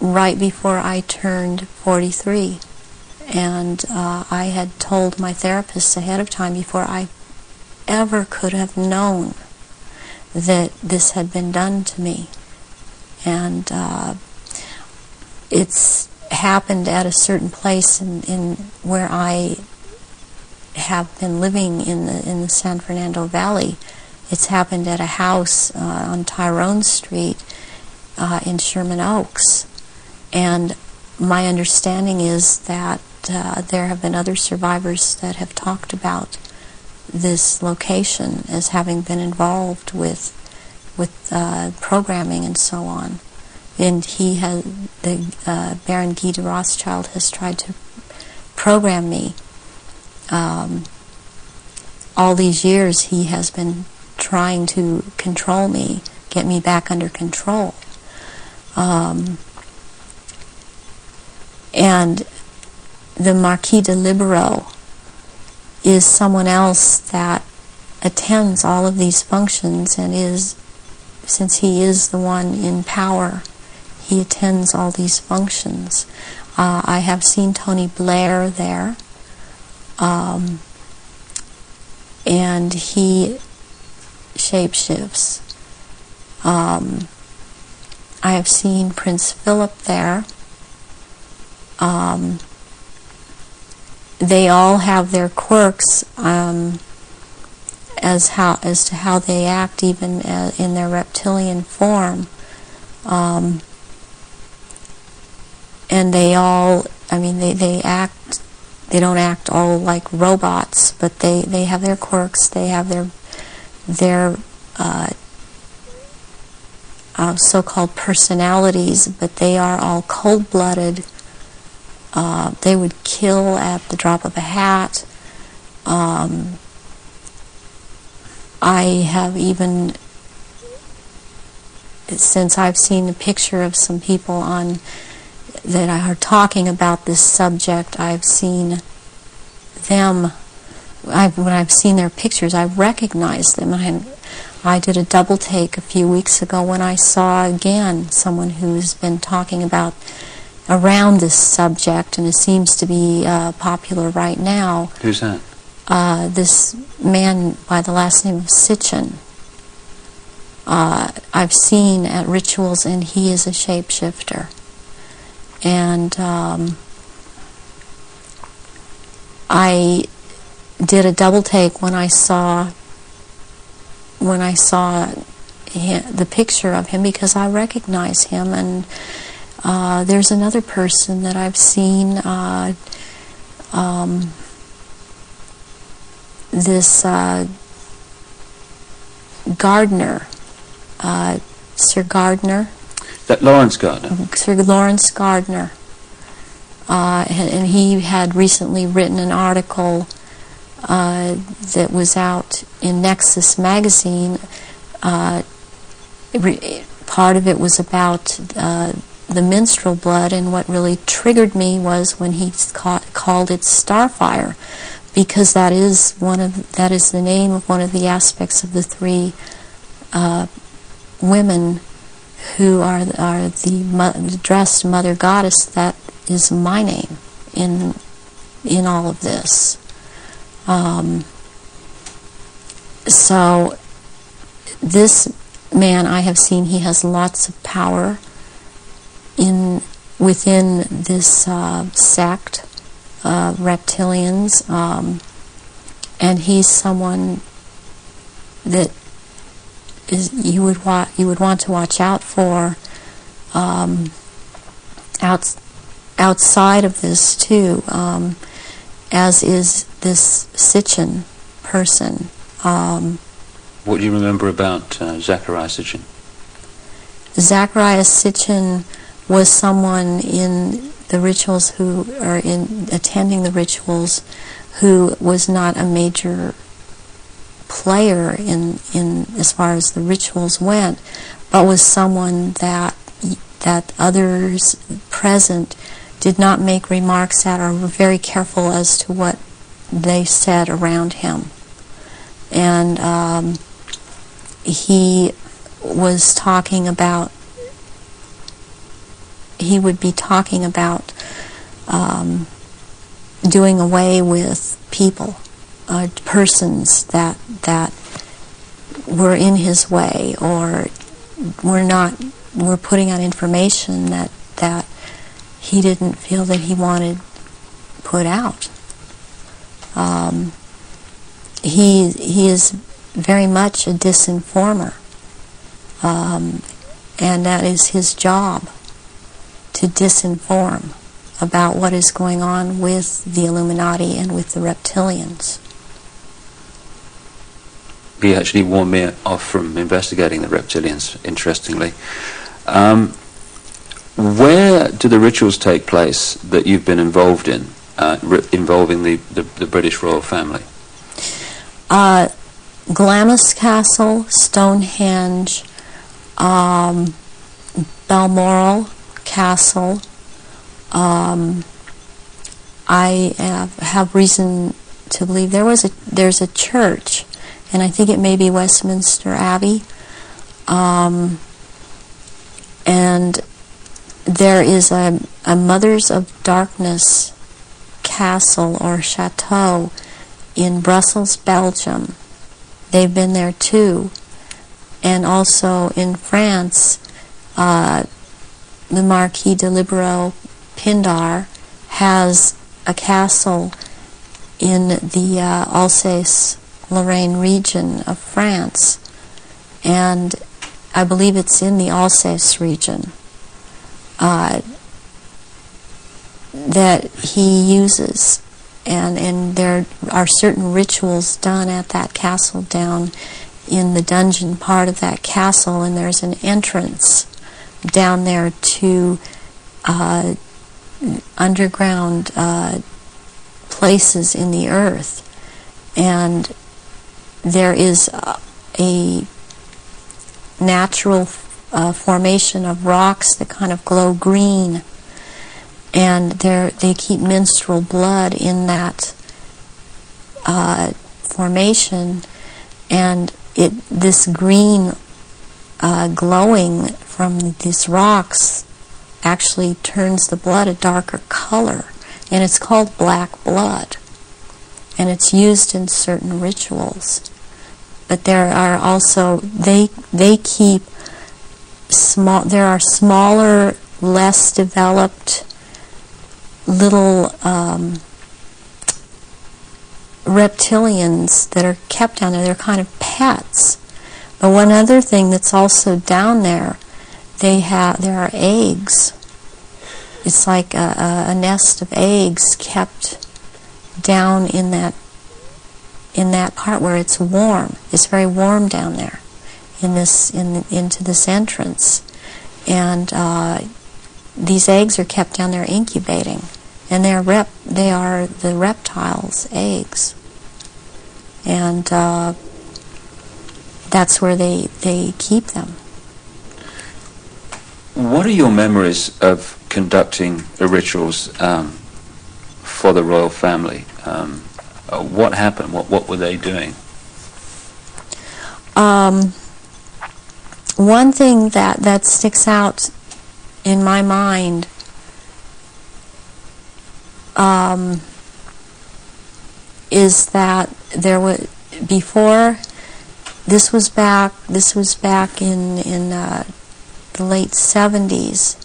right before I turned 43. And I had told my therapists ahead of time, before I ever could have known that this had been done to me. And it's happened at a certain place in where I have been living in the San Fernando Valley. It's happened at a house on Tyrone Street in Sherman Oaks. And my understanding is that there have been other survivors that have talked about this location as having been involved with programming and so on. And Baron Guy de Rothschild has tried to program me. All these years he has been trying to control me, get me back under control. And the Marquis de Libero is someone else that attends all of these functions and is, since he is the one in power, he attends all these functions. I have seen Tony Blair there, and he shapeshifts. I have seen Prince Philip there. They all have their quirks as to how they act, even in their reptilian form. And they all, they act. They don't act all like robots, but they have their quirks. They have their so-called personalities, but they are all cold-blooded, They would kill at the drop of a hat. I have even, since I've seen a picture of some people that are talking about this subject, I've seen them, when I've seen their pictures, I've recognized them. I did a double take a few weeks ago when I saw again someone who's been talking about around this subject, and it seems to be popular right now. Who's that? This man by the last name of Sitchin. I've seen at rituals, and he is a shapeshifter. And I did a double take when I saw the picture of him, because I recognize him. And there's another person that I've seen, this Gardner, Sir Gardner. That Lawrence Gardner? Sir Lawrence Gardner. And he had recently written an article that was out in Nexus magazine. Part of it was about the menstrual blood, and what really triggered me was when he called it Starfire, because that is the name of one of the aspects of the three women who are the dressed mother goddess. That is my name in all of this. So this man I have seen, he has lots of power within this sect of reptilians, and he's someone that you would want to watch out for outside of this too, as is this Sitchin person. What do you remember about Zachariah Sitchin? Zachariah Sitchin was someone in the rituals attending the rituals who was not a major player in as far as the rituals went, but was someone that others present did not make remarks at, or were very careful as to what they said around him. And he was talking about, he would be talking about doing away with people, persons that were in his way, or were putting out information that he didn't feel that he wanted put out. He is very much a disinformer, and that is his job, to disinform about what is going on with the Illuminati and with the reptilians. He actually warned me off from investigating the reptilians, interestingly. Where do the rituals take place that you've been involved in, involving the British royal family? Glamis Castle, Stonehenge, Balmoral Castle. I have reason to believe there's a church, and I think it may be Westminster Abbey, and there is a Mothers of Darkness castle or chateau in Brussels, Belgium. They've been there too. And also in France, the Marquis de Libero Pindar has a castle in the Alsace-Lorraine region of France, and I believe it's in the Alsace region, that he uses, and there are certain rituals done at that castle down in the dungeon part of that castle, and there's an entrance down there to underground places in the earth, and there is a natural formation of rocks that kind of glow green, and they keep menstrual blood in that formation, and this green glowing from these rocks actually turns the blood a darker color, and it's called black blood, and it's used in certain rituals. But there are also, they keep small, there are smaller, less developed little reptilians that are kept down there. They're kind of pets. But one other thing that's also down there, there are eggs. It's like a nest of eggs kept down in that part where it's warm. It's very warm down there into this entrance, and these eggs are kept down there incubating, and they are the reptiles' eggs, and that's where they keep them. What are your memories of conducting the rituals for the royal family? What happened? What were they doing? One thing that sticks out in my mind is that there was before. This was back in the late 70s.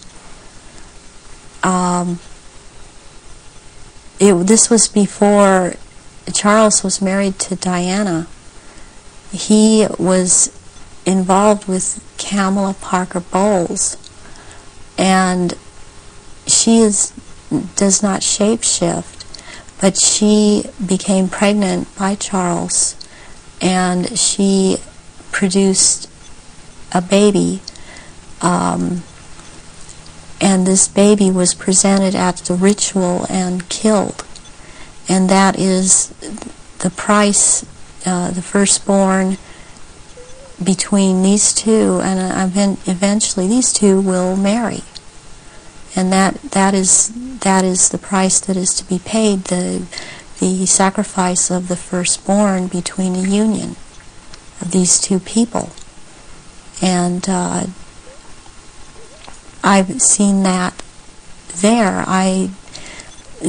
This was before Charles was married to Diana. He was involved with Kamala Parker Bowles, and she does not shapeshift, but she became pregnant by Charles, and she produced a baby, and this baby was presented at the ritual and killed, and that is the price, the firstborn between these two, and eventually these two will marry, and that is the price that is to be paid, the sacrifice of the firstborn between a union of these two people. And I've seen that there.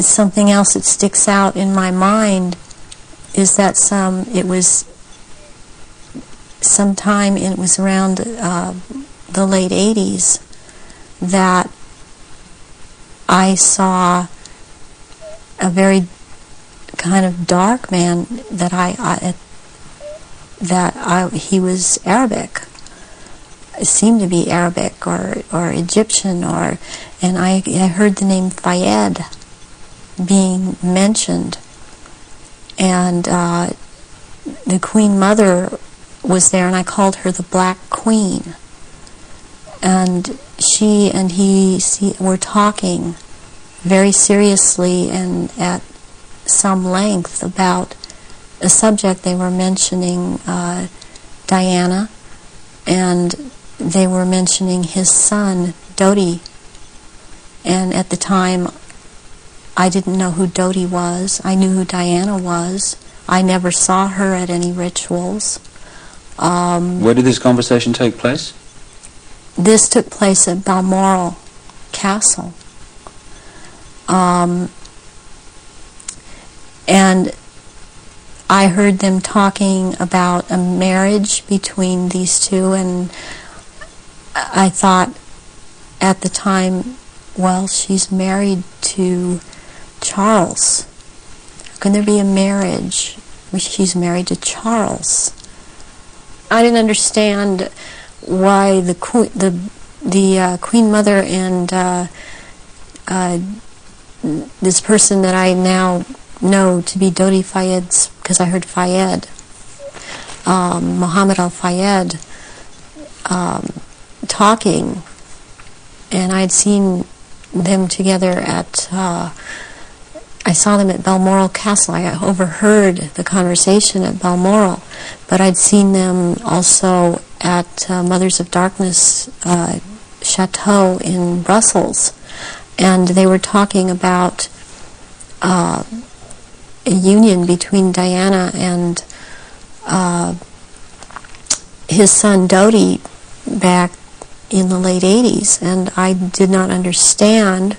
Something else that sticks out in my mind is that it was around the late 80s that I saw a very kind of dark man he was Arabic. It seemed to be Arabic or Egyptian, and I heard the name Fayed being mentioned, and the Queen Mother was there, and I called her the Black Queen, and she and he were talking very seriously and at some length about a subject. They were mentioning Diana, and they were mentioning his son, Dodi. And at the time, I didn't know who Dodi was. I knew who Diana was. I never saw her at any rituals. Where did this conversation take place? This took place at Balmoral Castle. And I heard them talking about a marriage between these two, and I thought at the time, well, she's married to Charles. How can there be a marriage? She's married to Charles. I didn't understand why the Queen Mother and this person that I now know to be Dodi Fayed's, because I heard Fayed, Muhammad al-Fayed, talking, and I'd seen them together at, I saw them at Balmoral Castle. I overheard the conversation at Balmoral, but I'd seen them also at Mothers of Darkness Chateau in Brussels, and they were talking about a union between Diana and his son Dodi back in the late 80s, and I did not understand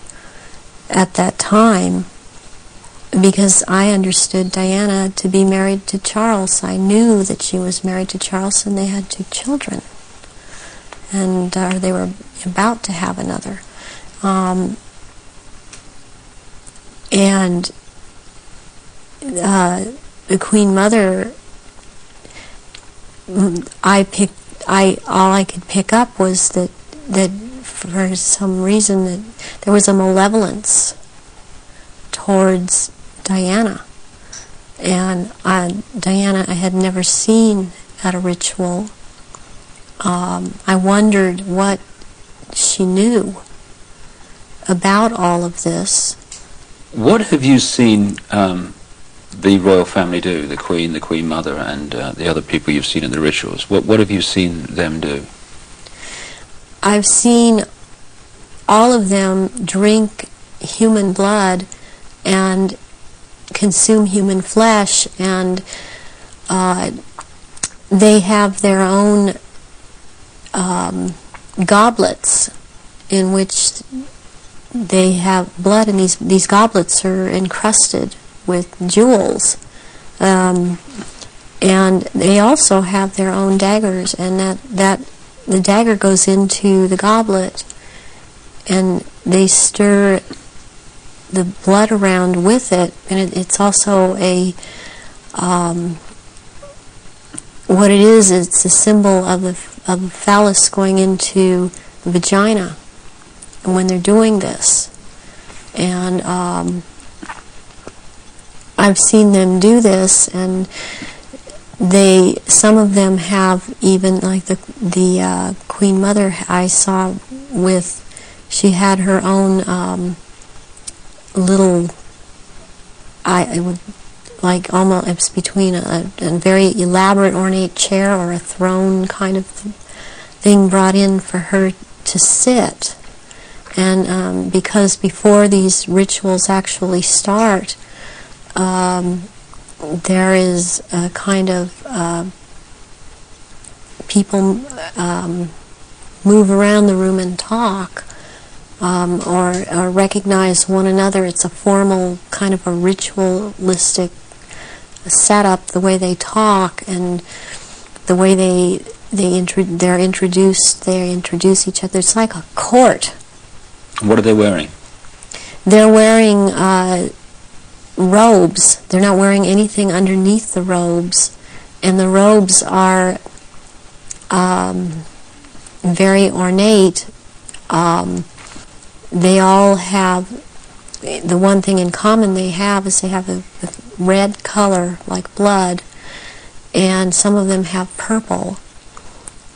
at that time, because I understood Diana to be married to Charles. I knew that she was married to Charles, and they had 2 children, and they were about to have another. And the Queen Mother, all I could pick up was that for some reason that there was a malevolence towards Diana. And Diana I had never seen at a ritual. I wondered what she knew about all of this. What have you seen the royal family do, the Queen Mother, and the other people you've seen in the rituals? What have you seen them do? I've seen all of them drink human blood and consume human flesh, and they have their own goblets in which they have blood, and these goblets are encrusted with jewels, and they also have their own daggers, and that the dagger goes into the goblet, and they stir the blood around with it, and it's also a what it is. It's a symbol of the phallus going into the vagina, and when they're doing this, and I've seen them do this, and some of them have even, like the Queen Mother I saw with, she had her own little, it would, like almost, it's between a very elaborate ornate chair or a throne kind of thing brought in for her to sit. And because before these rituals actually start, there is a kind of people move around the room and talk, or recognize one another. It's a formal kind of a ritualistic setup, the way they talk and the way they introduce each other. It's like a court. What are they wearing? They're wearing robes. They're not wearing anything underneath the robes, and the robes are very ornate. They all have, the one thing in common they have is they have a red color like blood, and some of them have purple,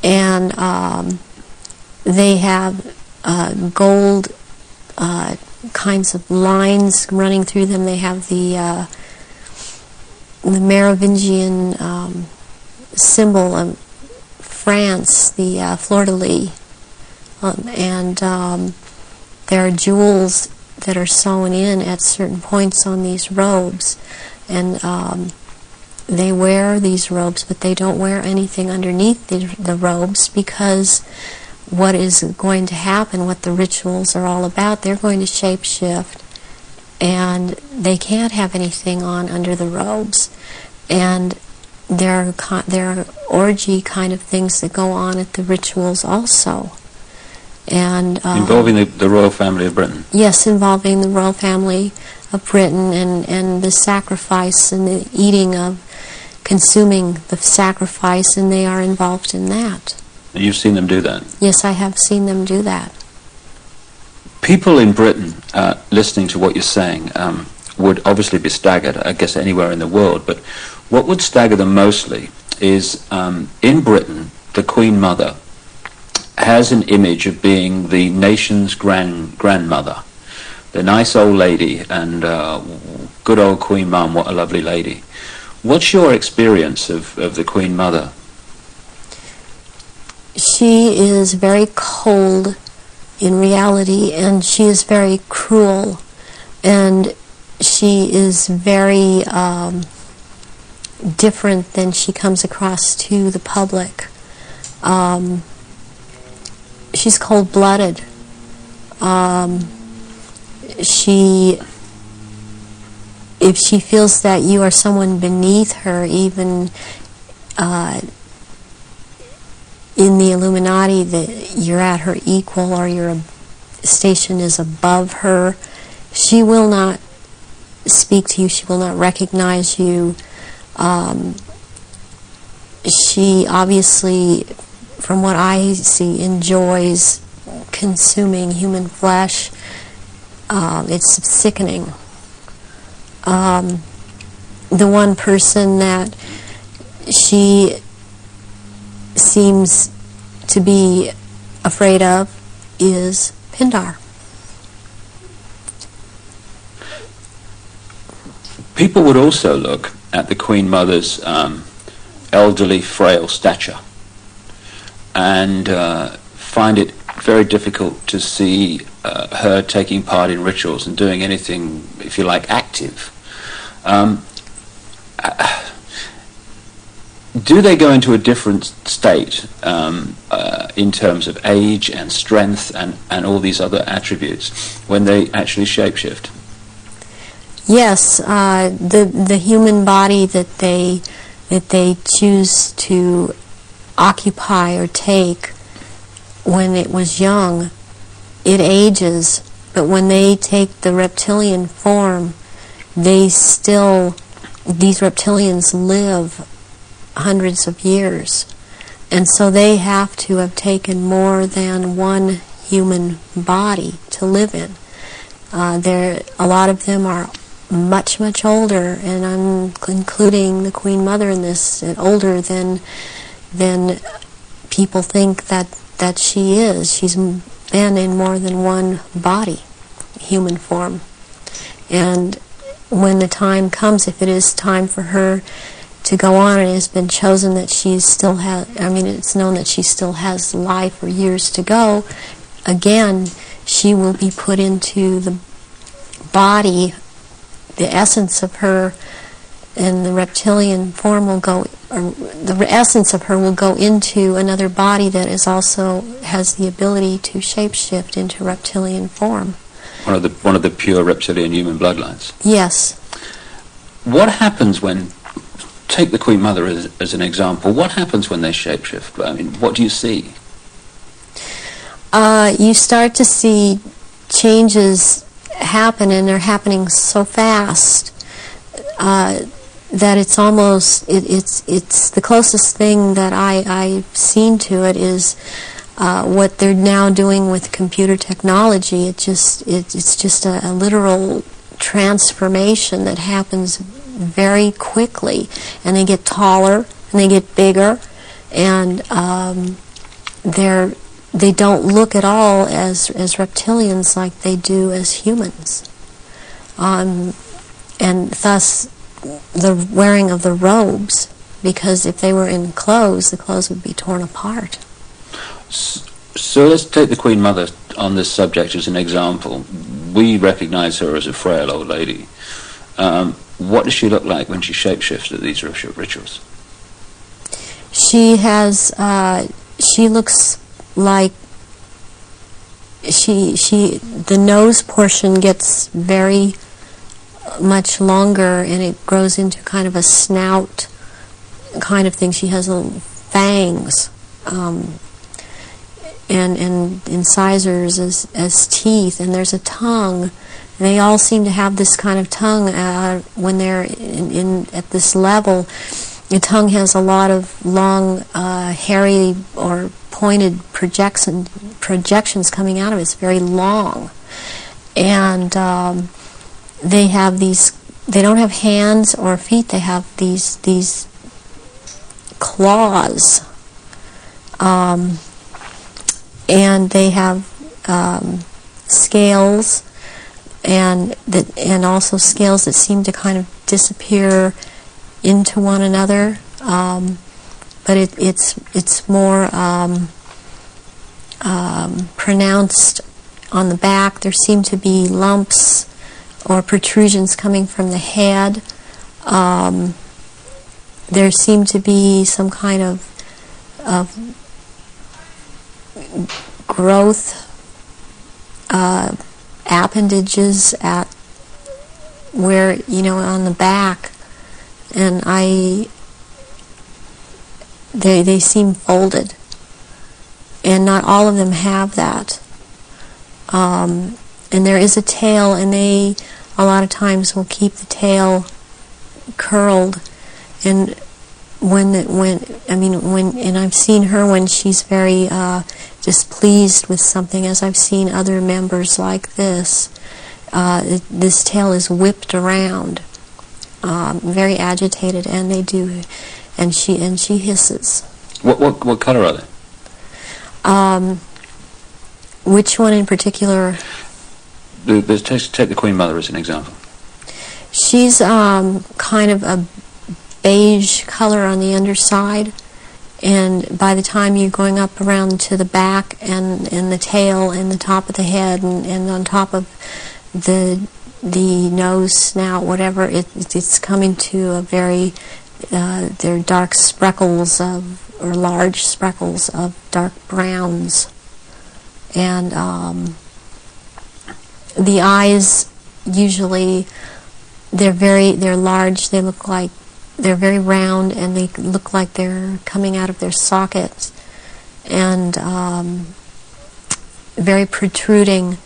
and they have gold kinds of lines running through them. They have the Merovingian symbol of France, the fleur-de-lis, and there are jewels that are sewn in at certain points on these robes, and they wear these robes, but they don't wear anything underneath the robes, because what is going to happen, what the rituals are all about, they're going to shape-shift, and they can't have anything on under the robes. And there are orgy kind of things that go on at the rituals also. And involving the royal family of Britain? Yes, involving the royal family of Britain, and the sacrifice and the eating of, consuming the sacrifice, and they are involved in that. You've seen them do that? Yes, I have seen them do that. People in Britain, listening to what you're saying, would obviously be staggered, I guess anywhere in the world, but what would stagger them mostly is, in Britain, the Queen Mother has an image of being the nation's grandmother, the nice old lady, and good old Queen Mum, what a lovely lady. What's your experience of the Queen Mother? She is very cold in reality, and she is very cruel, and she is very different than she comes across to the public. She's cold-blooded. If she feels that you are someone beneath her, even in the Illuminati, that you're at her equal or your station is above her, she will not speak to you, she will not recognize you. She obviously, from what I see, enjoys consuming human flesh. It's sickening. The one person that she seems to be afraid of is Pindar. People would also look at the Queen Mother's elderly, frail stature and find it very difficult to see her taking part in rituals and doing anything, if you like, active. Do they go into a different state in terms of age and strength and all these other attributes when they actually shapeshift? Yes, the human body that they choose to occupy or take when it was young, it ages, but when they take the reptilian form, these reptilians live hundreds of years, and so they have to have taken more than one human body to live in. A lot of them are much, much older, and I'm including the Queen Mother in this, older than people think that she is. She's been in more than one body, human form. And when the time comes, if it is time for her to go on, and it has been chosen that she still has, it's known that she still has life or years to go, again, she will be put into the body, the essence of her, and the reptilian form will go, or the essence of her will go into another body that is also has the ability to shapeshift into reptilian form. One of the pure reptilian human bloodlines. Yes. What happens when, take the Queen Mother as an example, what happens when they shapeshift? I mean, what do you see? You start to see changes happen, and they're happening so fast that it's almost, it's the closest thing that I've seen to it is what they're now doing with computer technology. It's just a literal transformation that happens very quickly, and they get taller and they get bigger, and they don't look at all as reptilians like they do as humans, and thus the wearing of the robes, because if they were in clothes, the clothes would be torn apart. So let's take the Queen Mother on this subject as an example. We recognize her as a frail old lady. What does she look like when she shapeshifts at these rituals? She has, she looks like, the nose portion gets very much longer, and it grows into kind of a snout kind of thing. She has little fangs, and incisors as teeth, and there's a tongue. They all seem to have this kind of tongue when they're at this level. The tongue has a lot of long, hairy or pointed projections coming out of it. It's very long, and they have these. They don't have hands or feet. They have these claws. and they have scales, and also scales that seem to kind of disappear into one another. But it's more pronounced on the back. There seem to be lumps or protrusions coming from the head. There seem to be some kind of growth appendages at where, on the back, and they seem folded, and not all of them have that. And there is a tail, and they a lot of times will keep the tail curled, and when I've seen her when she's very displeased with something, as I've seen other members like this, this tail is whipped around, very agitated, and they do, and she hisses. What color are they? Which one in particular? Take the Queen Mother as an example. She's kind of a beige color on the underside, and by the time you're going up around to the back and the tail and the top of the head and on top of the nose, snout, whatever, it's coming to a very they're dark speckles or large speckles of dark browns, and the eyes usually they're large. They look like they're very round, and they look like they're coming out of their sockets, and very protruding,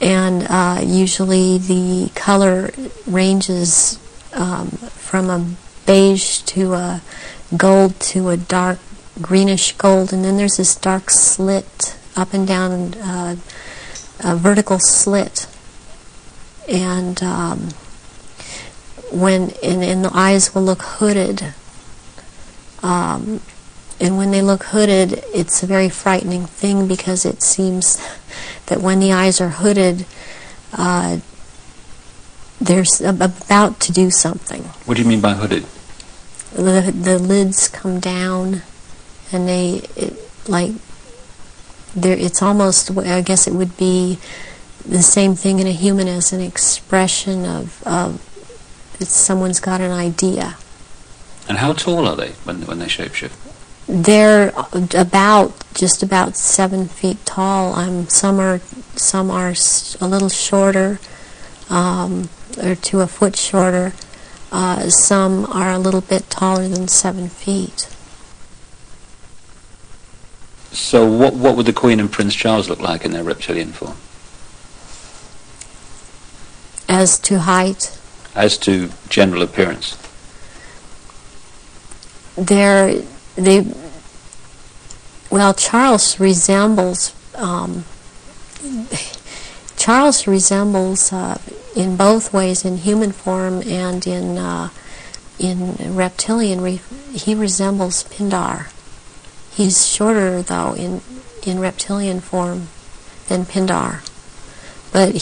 and usually the color ranges from a beige to a gold to a dark greenish gold, and then there's this dark slit up and down, a vertical slit, and and the eyes will look hooded, and when they look hooded, it's a very frightening thing, because it seems that when the eyes are hooded, they're about to do something. What do you mean by hooded? The lids come down, and it's almost, I guess it would be the same thing in a human as an expression of someone's got an idea. And how tall are they when they shapeshift? They're just about 7 feet tall. Some are a little shorter, or to a foot shorter. Some are a little bit taller than 7 feet. So what would the Queen and Prince Charles look like in their reptilian form? As to height? As to general appearance? Charles resembles in both ways, in human form and in reptilian. He resembles Pindar. He's shorter, though, in reptilian form than Pindar, but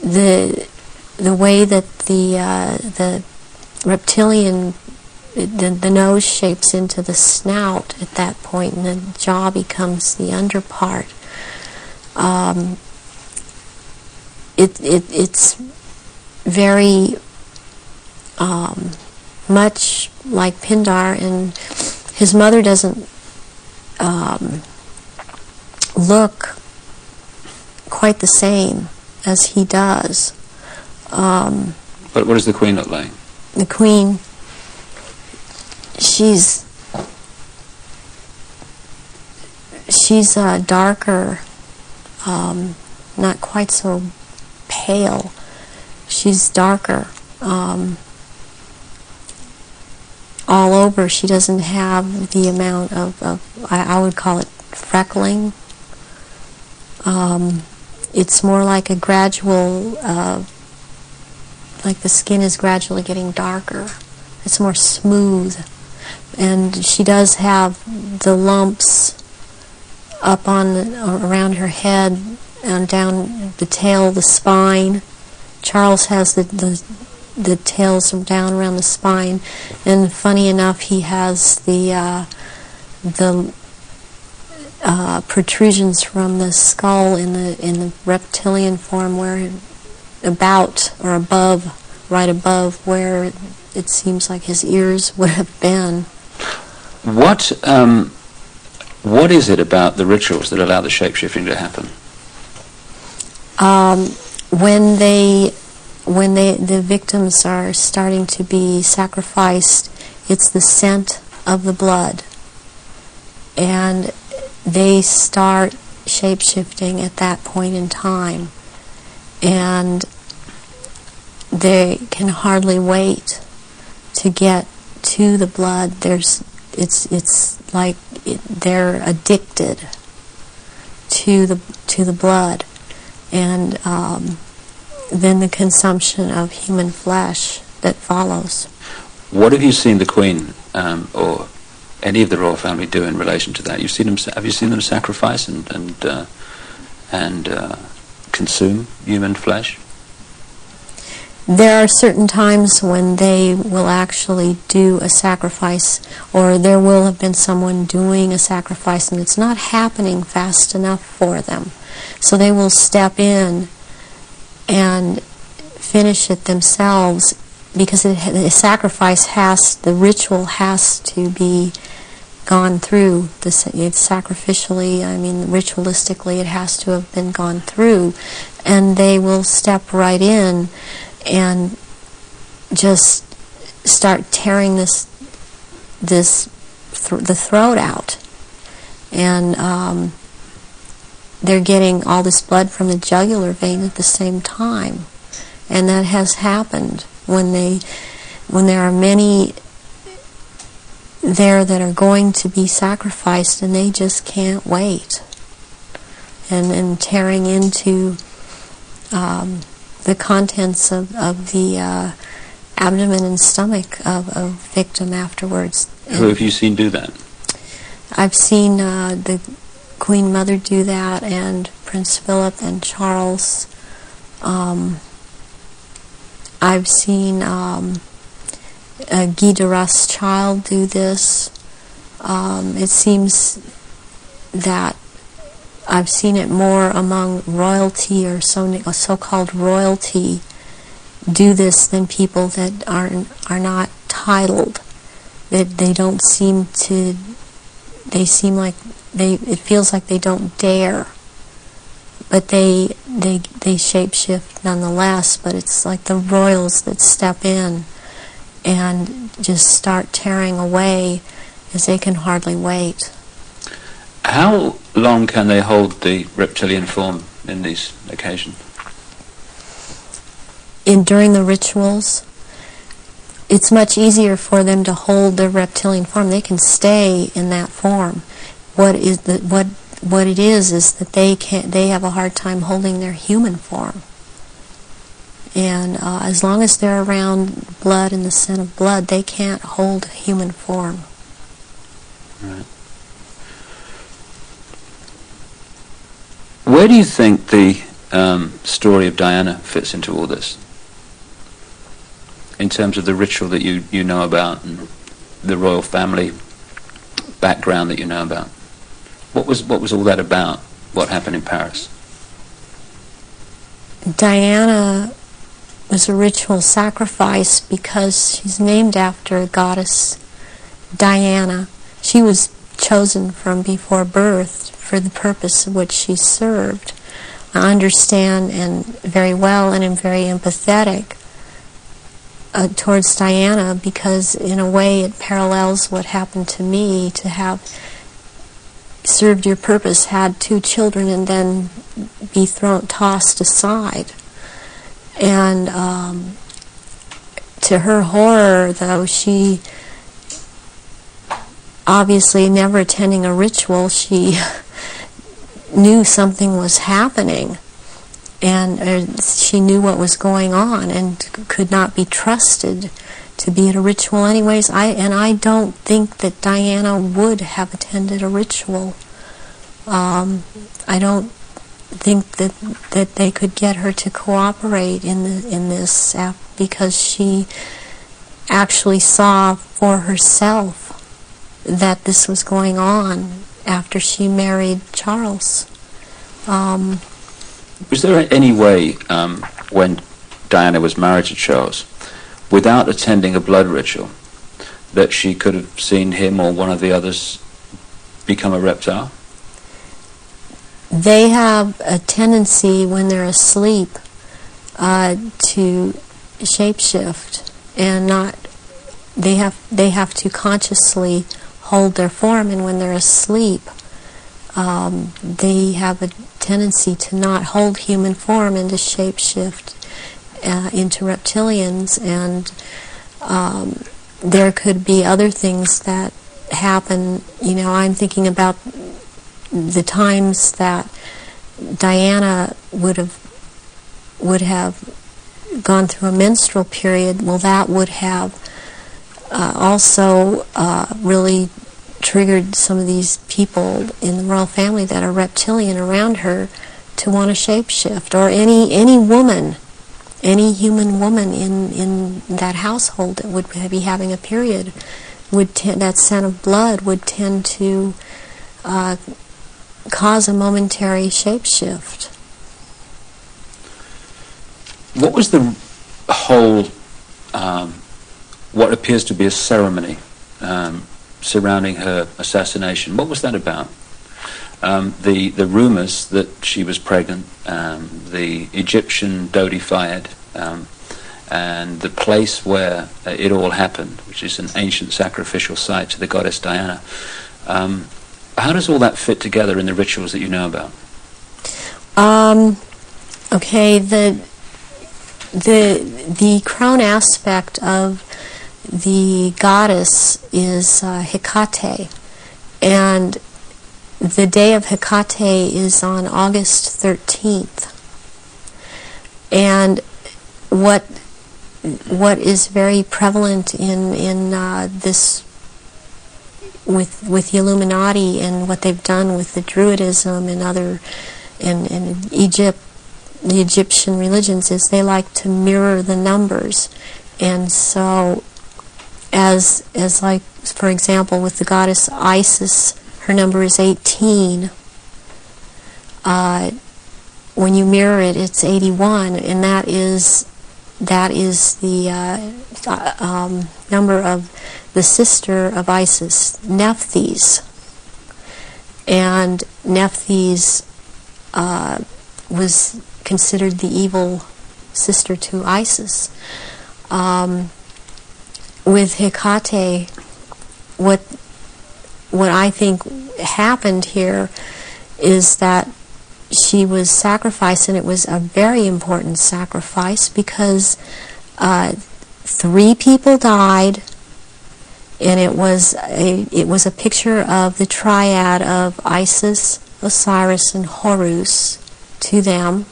the way that the reptilian, the nose shapes into the snout at that point, and the jaw becomes the underpart. It's very much like Pindar, and his mother doesn't look quite the same as he does. But what does the Queen look like? The Queen, she's darker, not quite so pale. She's darker. All over, she doesn't have the amount of I would call it freckling. It's more like a gradual, like the skin is gradually getting darker. It's more smooth. And she does have the lumps up around her head and down the tail, the spine. Charles has the tails down around the spine, and funny enough, he has the protrusions from the skull in the reptilian form, where about or above, right above where it seems like his ears would have been. What is it about the rituals that allow the shape-shifting to happen? When the victims are starting to be sacrificed, it's the scent of the blood, and they start shape-shifting at that point in time, and they can hardly wait to get to the blood. It's like they're addicted to the blood, and then the consumption of human flesh that follows. What have you seen the Queen or any of the royal family do in relation to that? Have you seen them sacrifice and consume human flesh? There are certain times when they will actually do a sacrifice, or there will have been someone doing a sacrifice, and it's not happening fast enough for them. So they will step in and finish it themselves, because the sacrifice the ritual has to be gone through. Sacrificially, ritualistically, it has to have been gone through, and they will step right in and just start tearing the throat out, and they're getting all this blood from the jugular vein at the same time, and that has happened when there are many there that are going to be sacrificed, and they just can't wait, and tearing into the contents of the abdomen and stomach of a victim afterwards. Who have you seen do that? I've seen the Queen Mother do that, and Prince Philip and Charles. I've seen Guy de Rothschild do this. It seems that I've seen it more among royalty, or so-called royalty, do this than people that are not titled. That they don't seem to. They seem like it feels like they don't dare, but they shape-shift nonetheless. But it's like the royals that step in and just start tearing away, as they can hardly wait. How long can they hold the reptilian form in these occasions? During the rituals, it's much easier for them to hold their reptilian form. They can stay in that form. What it is that they have a hard time holding their human form. And as long as they're around blood and the scent of blood, they can't hold human form. Right. Where do you think the story of Diana fits into all this? In terms of the ritual that you know about, and the royal family background that you know about, what was all that about? What happened in Paris? Diana was a ritual sacrifice because she's named after a goddess, Diana. She was chosen from before birth for the purpose of which she served. I understand and very well, and am very empathetic towards Diana, because in a way it parallels what happened to me, to have served your purpose, had 2 children, and then be tossed aside. And to her horror, though, she obviously never attending a ritual, she knew something was happening, and she knew what was going on, and could not be trusted to be at a ritual anyways. I don't think that Diana would have attended a ritual. I don't think that they could get her to cooperate in this because she actually saw for herself that this was going on after she married Charles. Was there any way, when Diana was married to Charles, without attending a blood ritual, that she could have seen him or one of the others become a reptile? They have a tendency when they're asleep to shapeshift, and not. They have to consciously hold their form, and when they're asleep, they have a tendency to not hold human form and to shapeshift into reptilians, and there could be other things that happen. I'm thinking about the times that Diana would have gone through a menstrual period. Well, that would have also really triggered some of these people in the royal family that are reptilian around her to want to shapeshift, or any woman, any human woman in that household that would be having a period, that scent of blood would tend to cause a momentary shapeshift. What was the whole, what appears to be a ceremony surrounding her assassination? What was that about? The rumours that she was pregnant, the Egyptian Dodi Fayed, and the place where it all happened, which is an ancient sacrificial site to the goddess Diana. How does all that fit together in the rituals that you know about? Okay, the crown aspect of the goddess is Hecate, and the day of Hecate is on August 13th. And what is very prevalent in this with the Illuminati and what they've done with the Druidism and other and Egypt, the Egyptian religions, is they like to mirror the numbers. And so as like, for example, with the goddess Isis, her number is 18. When you mirror it, it's 81, and that is the number of the sister of Isis, Nephthys. And Nephthys was considered the evil sister to Isis. With Hecate, what I think happened here is that she was sacrificed, and it was a very important sacrifice because 3 people died, and it was a picture of the triad of Isis, Osiris, and Horus to them.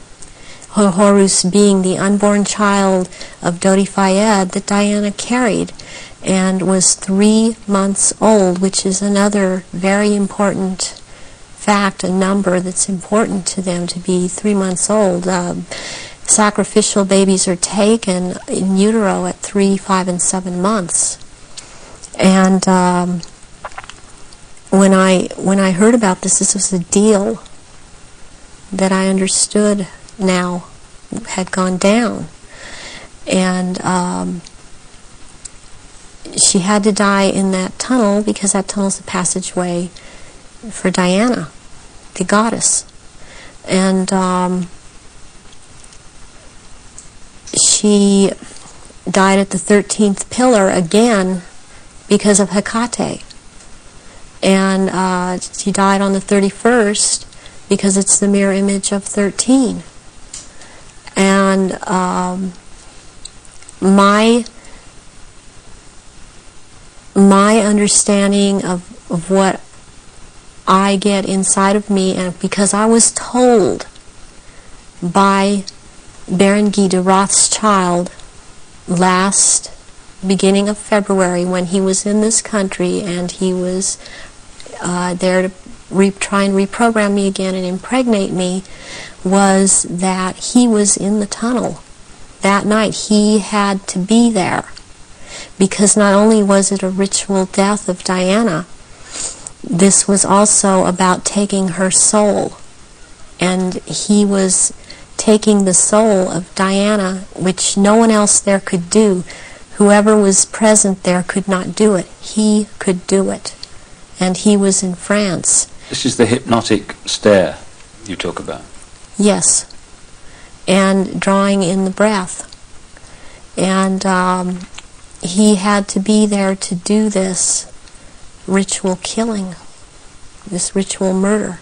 Horus being the unborn child of Dodi Fayed that Diana carried, and was 3 months old, which is another very important fact, a number that's important to them, to be 3 months old. Sacrificial babies are taken in utero at 3, 5, and 7 months. And when I heard about this was a deal that I understood now had gone down. And she had to die in that tunnel because that tunnel's the passageway for Diana, the goddess. And she died at the 13th pillar again because of Hecate. And she died on the 31st because it's the mirror image of 13. And my understanding of what I get inside of me, and because I was told by Baron Guy de Rothschild last beginning of February, when he was in this country and he was there to try and reprogram me again and impregnate me, was that he was in the tunnel that night. He had to be there, because not only was it a ritual death of Diana, this was also about taking her soul. And he was taking the soul of Diana, which no one else there could do. Whoever was present there could not do it. He could do it. And he was in France. This is the hypnotic stare you talk about. Yes. And drawing in the breath. And he had to be there to do this ritual killing, this ritual murder.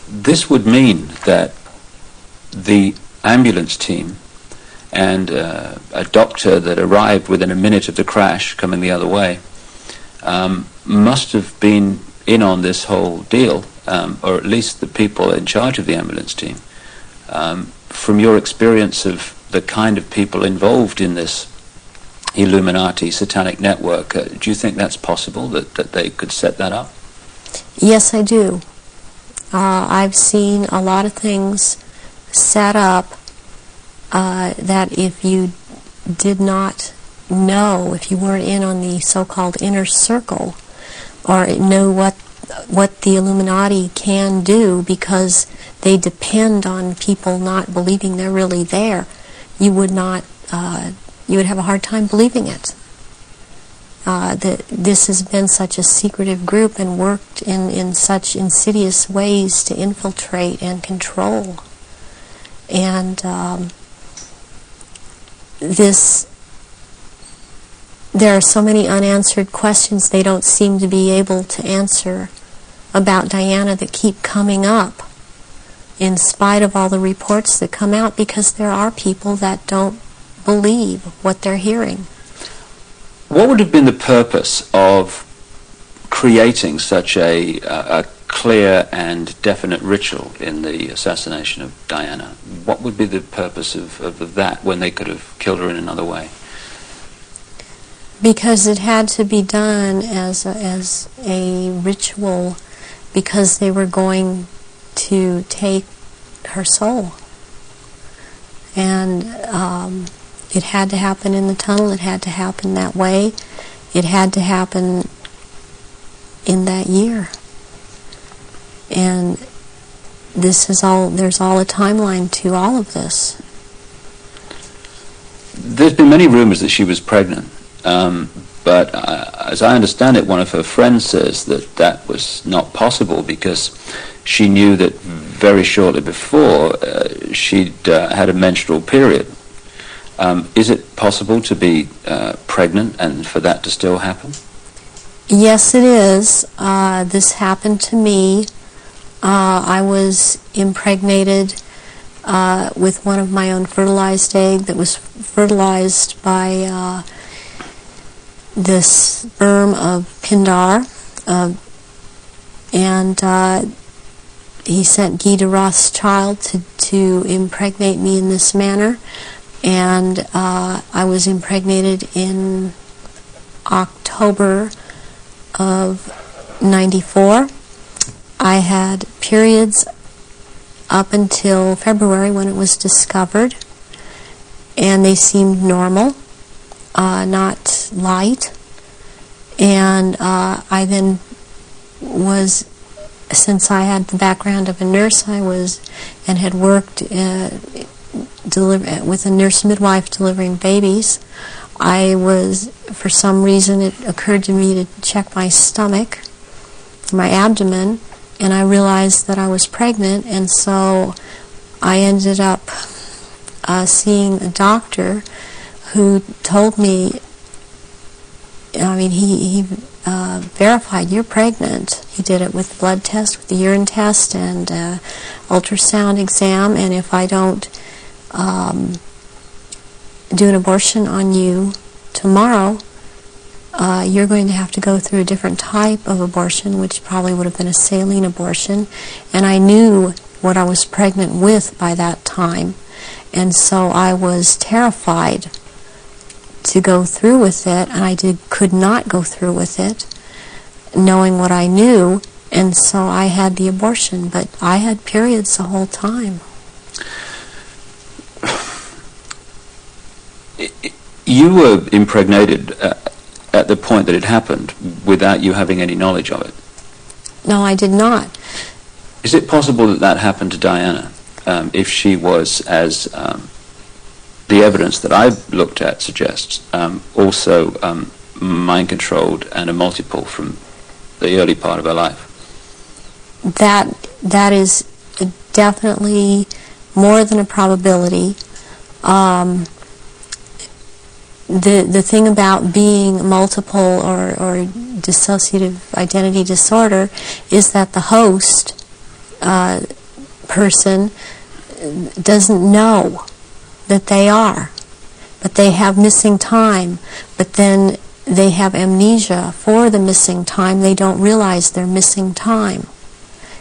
This would mean that the ambulance team and a doctor that arrived within a minute of the crash coming the other way must have been in on this whole deal, or at least the people in charge of the ambulance team. From your experience of the kind of people involved in this Illuminati satanic network, do you think that's possible, that they could set that up? Yes, I do. I've seen a lot of things set up that if you did not know, if you weren't in on the so-called inner circle, or know what the Illuminati can do, because they depend on people not believing they're really there, you would not, you would have a hard time believing it. That this has been such a secretive group and worked in such insidious ways to infiltrate and control. And there are so many unanswered questions they don't seem to be able to answer about Diana that keep coming up, in spite of all the reports that come out, because there are people that don't believe what they're hearing. What would have been the purpose of creating such a clear and definite ritual in the assassination of Diana? What would be the purpose of that when they could have killed her in another way? Because it had to be done as a ritual, because they were going to take her soul. And it had to happen in the tunnel. It had to happen that way. It had to happen in that year. And this is all, there's all a timeline to all of this. There's been many rumors that she was pregnant, but as I understand it, one of her friends says that that was not possible, because she knew that very shortly before she'd had a menstrual period. Is it possible to be pregnant and for that to still happen? Yes, it is. This happened to me. I was impregnated with one of my own fertilized egg that was fertilized by the sperm of Pindar, and he sent Guy de Rothschild to impregnate me in this manner. And I was impregnated in October of '94. I had periods up until February when it was discovered, and they seemed normal, not light. And I then was, since I had the background of a nurse, I was, and had worked with a nurse midwife delivering babies, I was, for some reason, it occurred to me to check my stomach, my abdomen, and I realized that I was pregnant, and so I ended up seeing a doctor who told me, I mean, he verified, you're pregnant. He did it with blood test, with the urine test, and ultrasound exam, and if I don't do an abortion on you tomorrow, you're going to have to go through a different type of abortion, which probably would have been a saline abortion. And I knew what I was pregnant with by that time, and so I was terrified to go through with it, and I could not go through with it, knowing what I knew, and so I had the abortion. But I had periods the whole time. You were impregnated at the point that it happened without you having any knowledge of it. No, I did not. Is it possible that that happened to Diana if she was, as the evidence that I've looked at suggests, also mind-controlled and a multiple from the early part of her life? That is definitely more than a probability. The thing about being multiple or dissociative identity disorder is that the host person doesn't know that they are, but they have missing time, but then they have amnesia for the missing time. They don't realize they're missing time.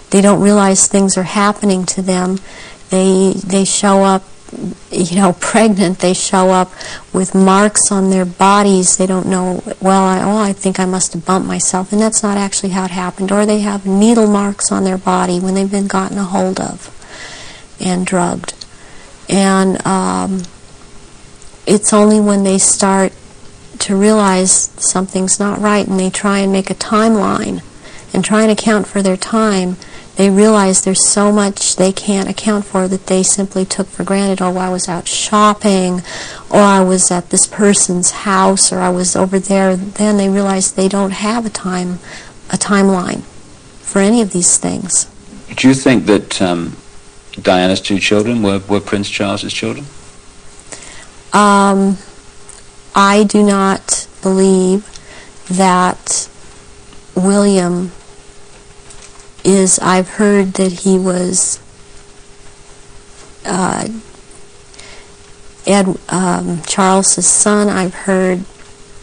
They don't realize things are happening to them. They show up, pregnant. They show up with marks on their bodies. They don't know, I think I must have bumped myself, and that's not actually how it happened. Or they have needle marks on their body when they've been gotten a hold of and drugged. And it's only when they start to realize something's not right and they try and make a timeline and try and account for their time, they realize there's so much they can't account for that they simply took for granted. Oh, I was out shopping, or I was at this person's house, or I was over there. Then they realize they don't have a timeline for any of these things. Do you think that Diana's two children were Prince Charles's children? I do not believe that William is. I've heard that he was Charles's son. I've heard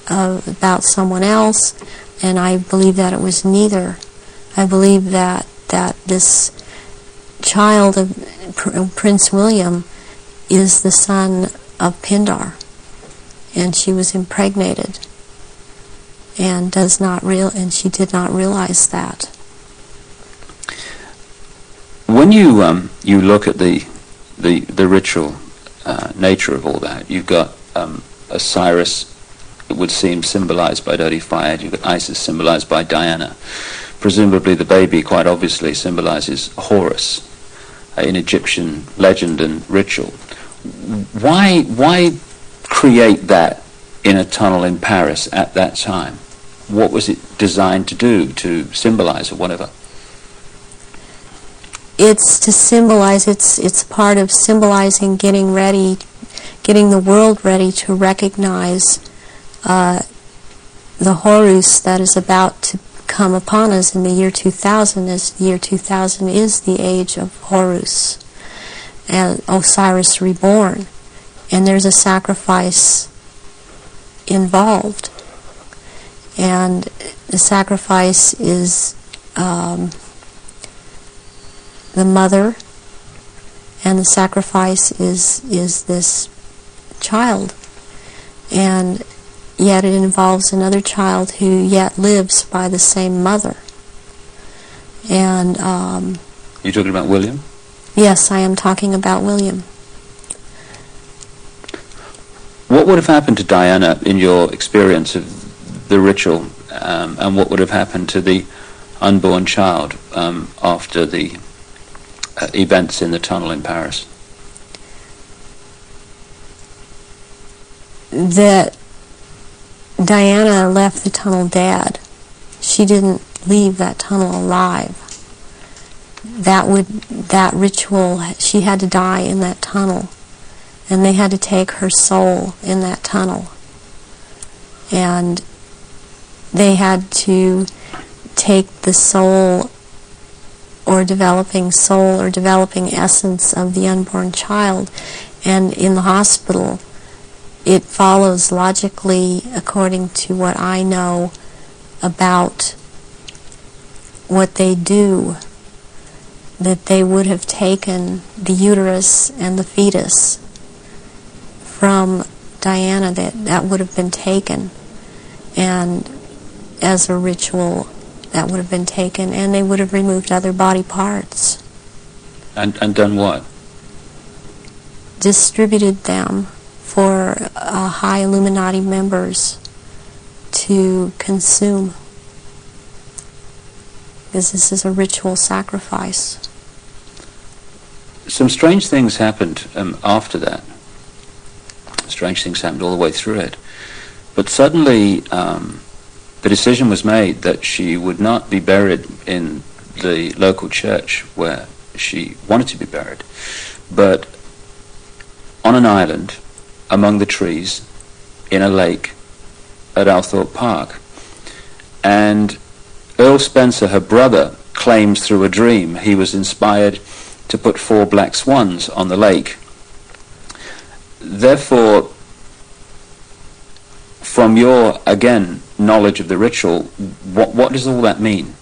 about someone else, and I believe that it was neither. I believe that this child of Prince William is the son of Pindar, and she was impregnated, and she did not realize that. When you look at the ritual nature of all that, you've got Osiris, it would seem, symbolized by dirty fire. You've got Isis, symbolized by Diana. Presumably the baby, quite obviously, symbolizes Horus in Egyptian legend and ritual. Why create that in a tunnel in Paris at that time? What was it designed to do, to symbolize or whatever? It's to symbolize, it's part of symbolizing getting the world ready to recognize the Horus that is about to come upon us in the year 2000, as the year 2000 is the age of Horus and Osiris reborn. And there's a sacrifice involved. And the sacrifice is the mother, and the sacrifice is this child. And yet it involves another child who yet lives by the same mother. And you're talking about William? Yes, I am talking about William. What would have happened to Diana in your experience of the ritual, and what would have happened to the unborn child after the events in the tunnel in Paris? That Diana left the tunnel dead. She didn't leave that tunnel alive. That ritual, she had to die in that tunnel, and they had to take her soul in that tunnel, and they had to take the soul or developing essence of the unborn child. And in the hospital, it follows logically, according to what I know about what they do, that they would have taken the uterus and the fetus from Diana, that would have been taken, and as a ritual, that would have been taken, and they would have removed other body parts. And done what? Distributed them for high Illuminati members to consume, because this is a ritual sacrifice. Some strange things happened after that. Strange things happened all the way through it. But suddenly the decision was made that she would not be buried in the local church where she wanted to be buried, but on an island among the trees in a lake at Althorpe Park. And Earl Spencer, her brother, claims through a dream he was inspired to put 4 black swans on the lake. Therefore, from your, again, knowledge of the ritual, what does all that mean?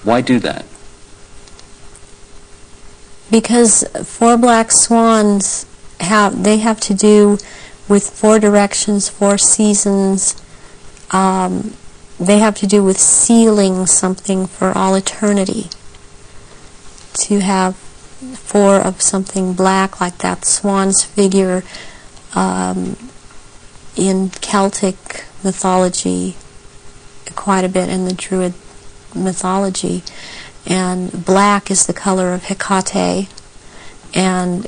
Why do that? Because 4 black swans have to do with 4 directions, 4 seasons. They have to do with sealing something for all eternity. To have 4 of something black, like that swan's figure in Celtic mythology, quite a bit in the Druid mythology, and black is the color of Hecate, and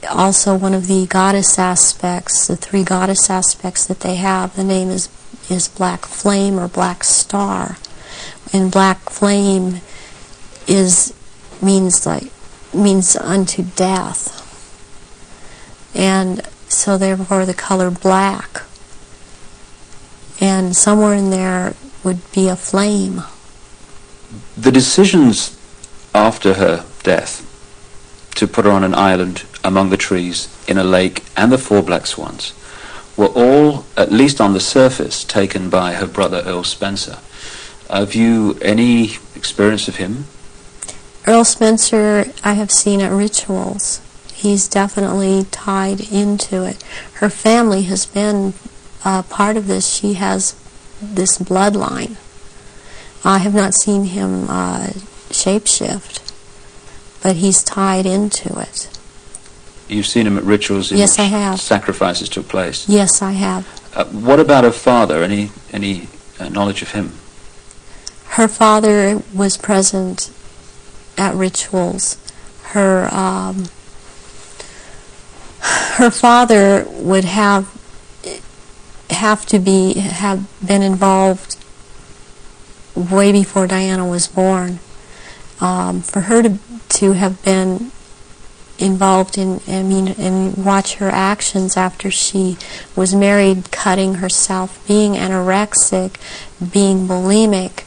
also one of the goddess aspects, the 3 goddess aspects that they have, the name is Black Flame or Black Star, and Black Flame means unto death, and so therefore the color black, and somewhere in there would be a flame. The decisions after her death to put her on an island among the trees in a lake and the 4 black swans were all, at least on the surface, taken by her brother Earl Spencer. Have you any experience of him? Earl Spencer I have seen at rituals. He's definitely tied into it. Her family has been part of this. She has this bloodline. I have not seen him shapeshift, but he's tied into it. You've seen him at rituals in yes, which I have. Sacrifices took place? Yes, I have. What about her father? Any knowledge of him? Her father was present at rituals. Her father would have been involved way before Diana was born. For her to have been involved and watch her actions after she was married, cutting herself, being anorexic, being bulimic,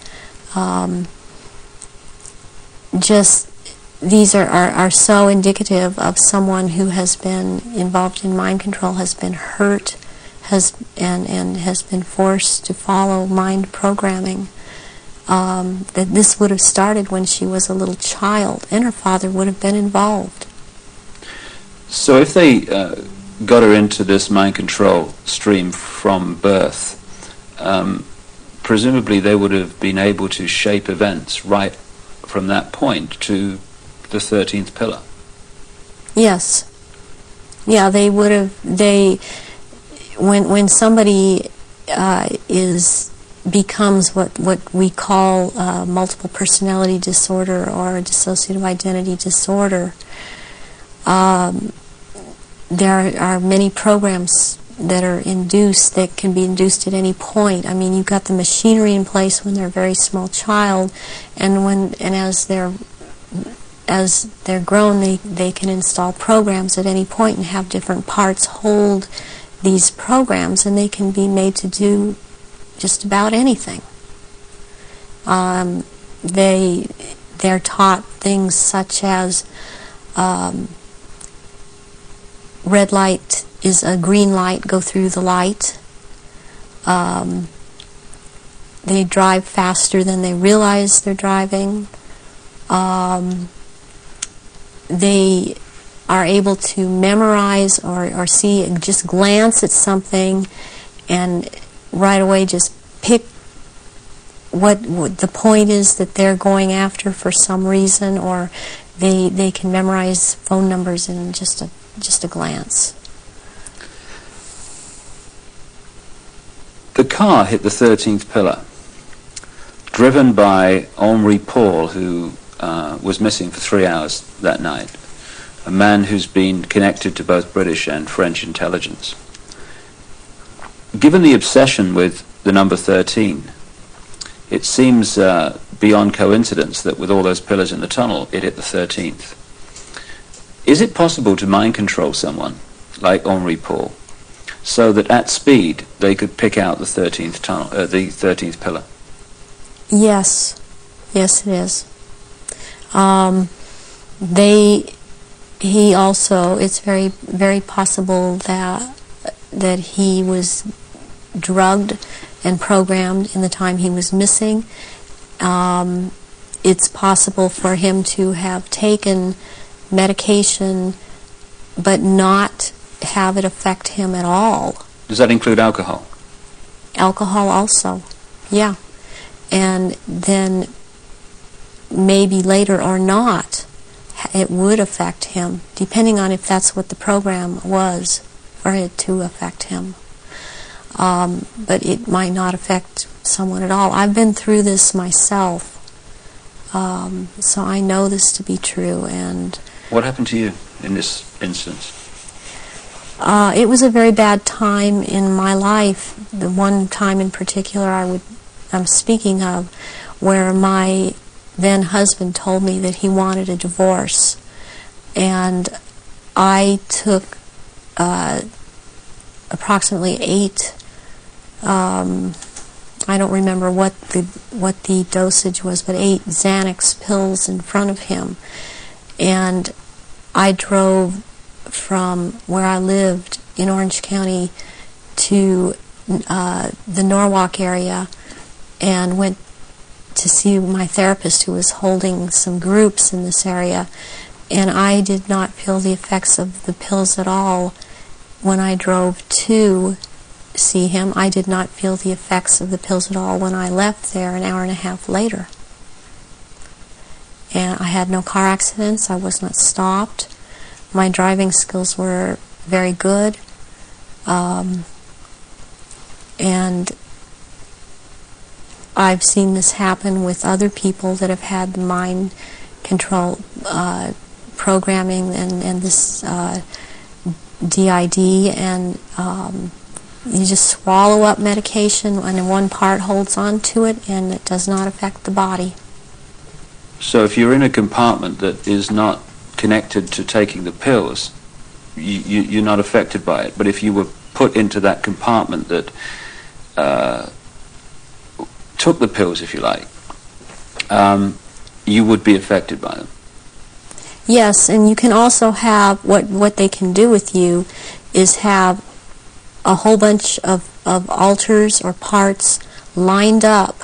these are so indicative of someone who has been involved in mind control, has been hurt, has been forced to follow mind programming. That this would have started when she was a little child, and her father would have been involved. So if they got her into this mind control stream from birth, presumably they would have been able to shape events right from that point to the 13th pillar. Yes. Yeah, they would have. When somebody becomes what we call multiple personality disorder or dissociative identity disorder, there are many programs that are induced, that can be induced at any point. I mean, you've got the machinery in place when they're a very small child, and as they're grown, they can install programs at any point and have different parts hold these programs, and they can be made to do just about anything. They're taught things such as red light is a green light, go through the light. They drive faster than they realize they're driving. They are able to memorize or see, just glance at something and right away just pick what the point is that they're going after for some reason, or they can memorize phone numbers in just a glance. The car hit the 13th pillar, driven by Henri Paul, who was missing for 3 hours that night, a man who's been connected to both British and French intelligence. Given the obsession with the number 13, it seems beyond coincidence that with all those pillars in the tunnel, it hit the 13th. Is it possible to mind control someone like Henri Paul so that at speed they could pick out the 13th tunnel, the 13th pillar? Yes, it is. He also, it's very, very possible that he was drugged and programmed in the time he was missing. It's possible for him to have taken medication but not have it affect him at all. Does that include alcohol? Alcohol also, yeah. And then maybe later or not, it would affect him, depending on if that's what the program was for it to affect him. But it might not affect someone at all. I've been through this myself, so I know this to be true. And what happened to you in this instance? It was a very bad time in my life. The one time in particular I'm speaking of, where my then husband told me that he wanted a divorce, and I took approximately 8. I don't remember what the dosage was, but 8 Xanax pills in front of him, and I drove from where I lived in Orange County to the Norwalk area and went to see my therapist, who was holding some groups in this area, and I did not feel the effects of the pills at all when I drove to see him. I did not feel the effects of the pills at all when I left there an hour and a half later. And I had no car accidents. I was not stopped. My driving skills were very good. And I've seen this happen with other people that have had the mind control programming and this DID, and you just swallow up medication and one part holds on to it and it does not affect the body. So if you're in a compartment that is not connected to taking the pills, you're not affected by it. But if you were put into that compartment that took the pills, if you like, you would be affected by them. Yes, and you can also have, what they can do with you is have a whole bunch of alters or parts lined up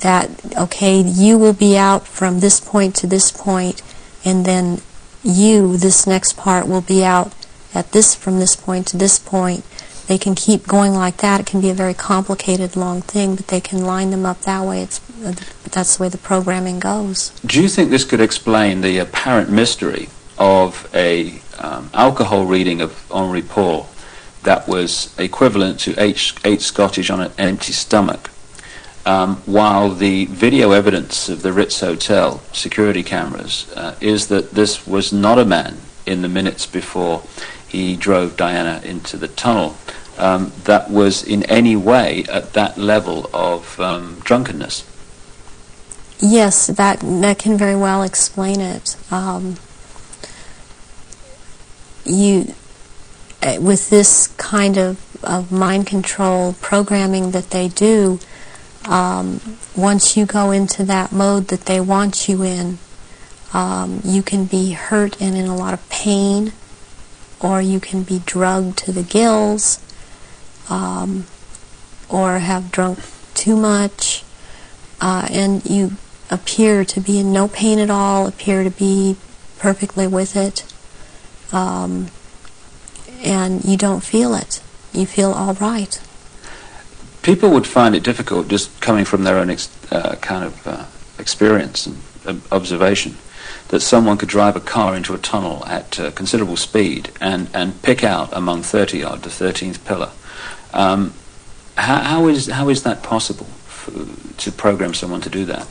that, okay, you will be out from this point to this point, and then this next part, will be out at from this point to this point. They can keep going like that. It can be a very complicated, long thing, but they can line them up that way. That's the way the programming goes. Do you think this could explain the apparent mystery of a alcohol reading of Henri Paul that was equivalent to 8 Scottish on an empty stomach, while the video evidence of the Ritz Hotel security cameras is that this was not a man in the minutes before he drove Diana into the tunnel that was in any way at that level of drunkenness? Yes, that can very well explain it. With this kind of mind control programming that they do, once you go into that mode that they want you in, you can be hurt and in a lot of pain, or you can be drugged to the gills, or have drunk too much, and you appear to be in no pain at all, appear to be perfectly with it. and you don't feel it. You feel all right. People would find it difficult, just coming from their own experience and observation, that someone could drive a car into a tunnel at considerable speed and pick out among 30-odd the 13th pillar. How is that possible to program someone to do that?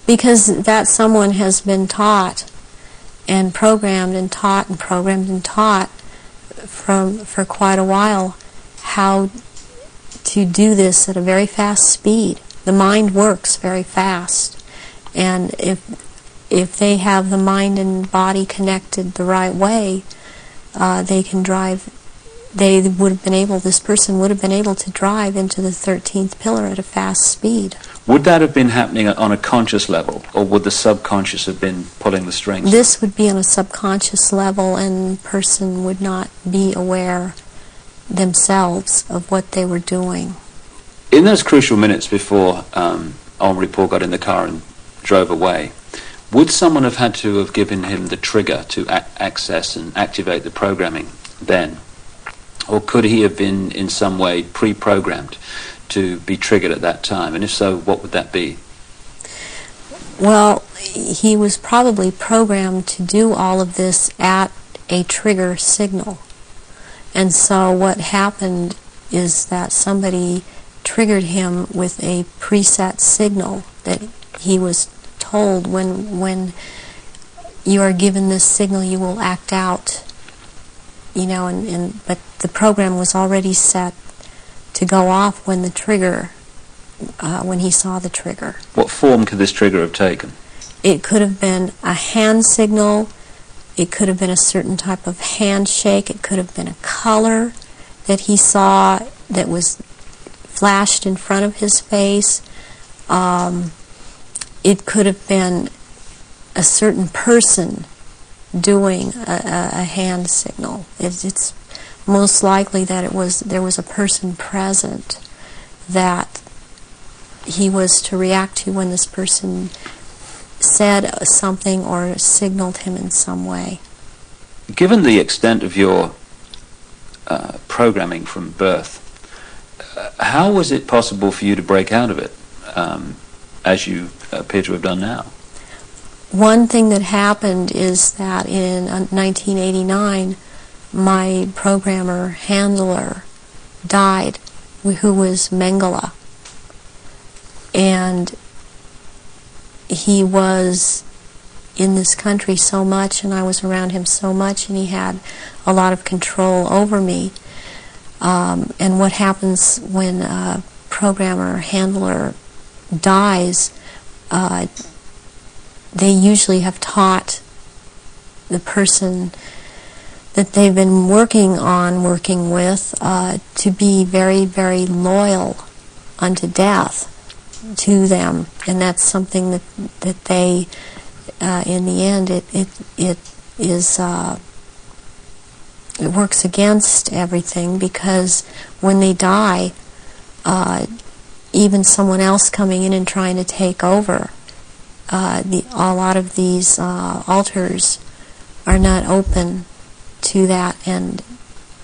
Because that someone has been taught and programmed and taught and programmed and taught for quite a while how to do this at a very fast speed. The mind works very fast, and if they have the mind and body connected the right way, they can drive. This person would have been able to drive into the 13th pillar at a fast speed. Would that have been happening on a conscious level, or would the subconscious have been pulling the strings? This would be on a subconscious level, and the person would not be aware themselves of what they were doing. In those crucial minutes before Henri Paul got in the car and drove away, would someone have had to have given him the trigger to access and activate the programming then? Or could he have been in some way pre-programmed to be triggered at that time? And if so, what would that be? Well, he was probably programmed to do all of this at a trigger signal. And so what happened is that somebody triggered him with a preset signal that he was told, when you are given this signal, you will act out. But the program was already set to go off when the trigger, when he saw the trigger. What form could this trigger have taken? It could have been a hand signal. It could have been a certain type of handshake. It could have been a color that he saw that was flashed in front of his face. It could have been a certain person doing a hand signal. It's most likely that there was a person present that he was to react to when this person said something or signaled him in some way. Given the extent of your programming from birth, how was it possible for you to break out of it, as you appear to have done now? One thing that happened is that in 1989, my programmer handler died, who was Mengele. And he was in this country so much, and I was around him so much, and he had a lot of control over me. And what happens when a programmer handler dies, they usually have taught the person that they've been working with, to be very, very loyal unto death to them. And that's something that they, in the end, it works against everything, because when they die, even someone else coming in and trying to take over, a lot of these altars are not open to that and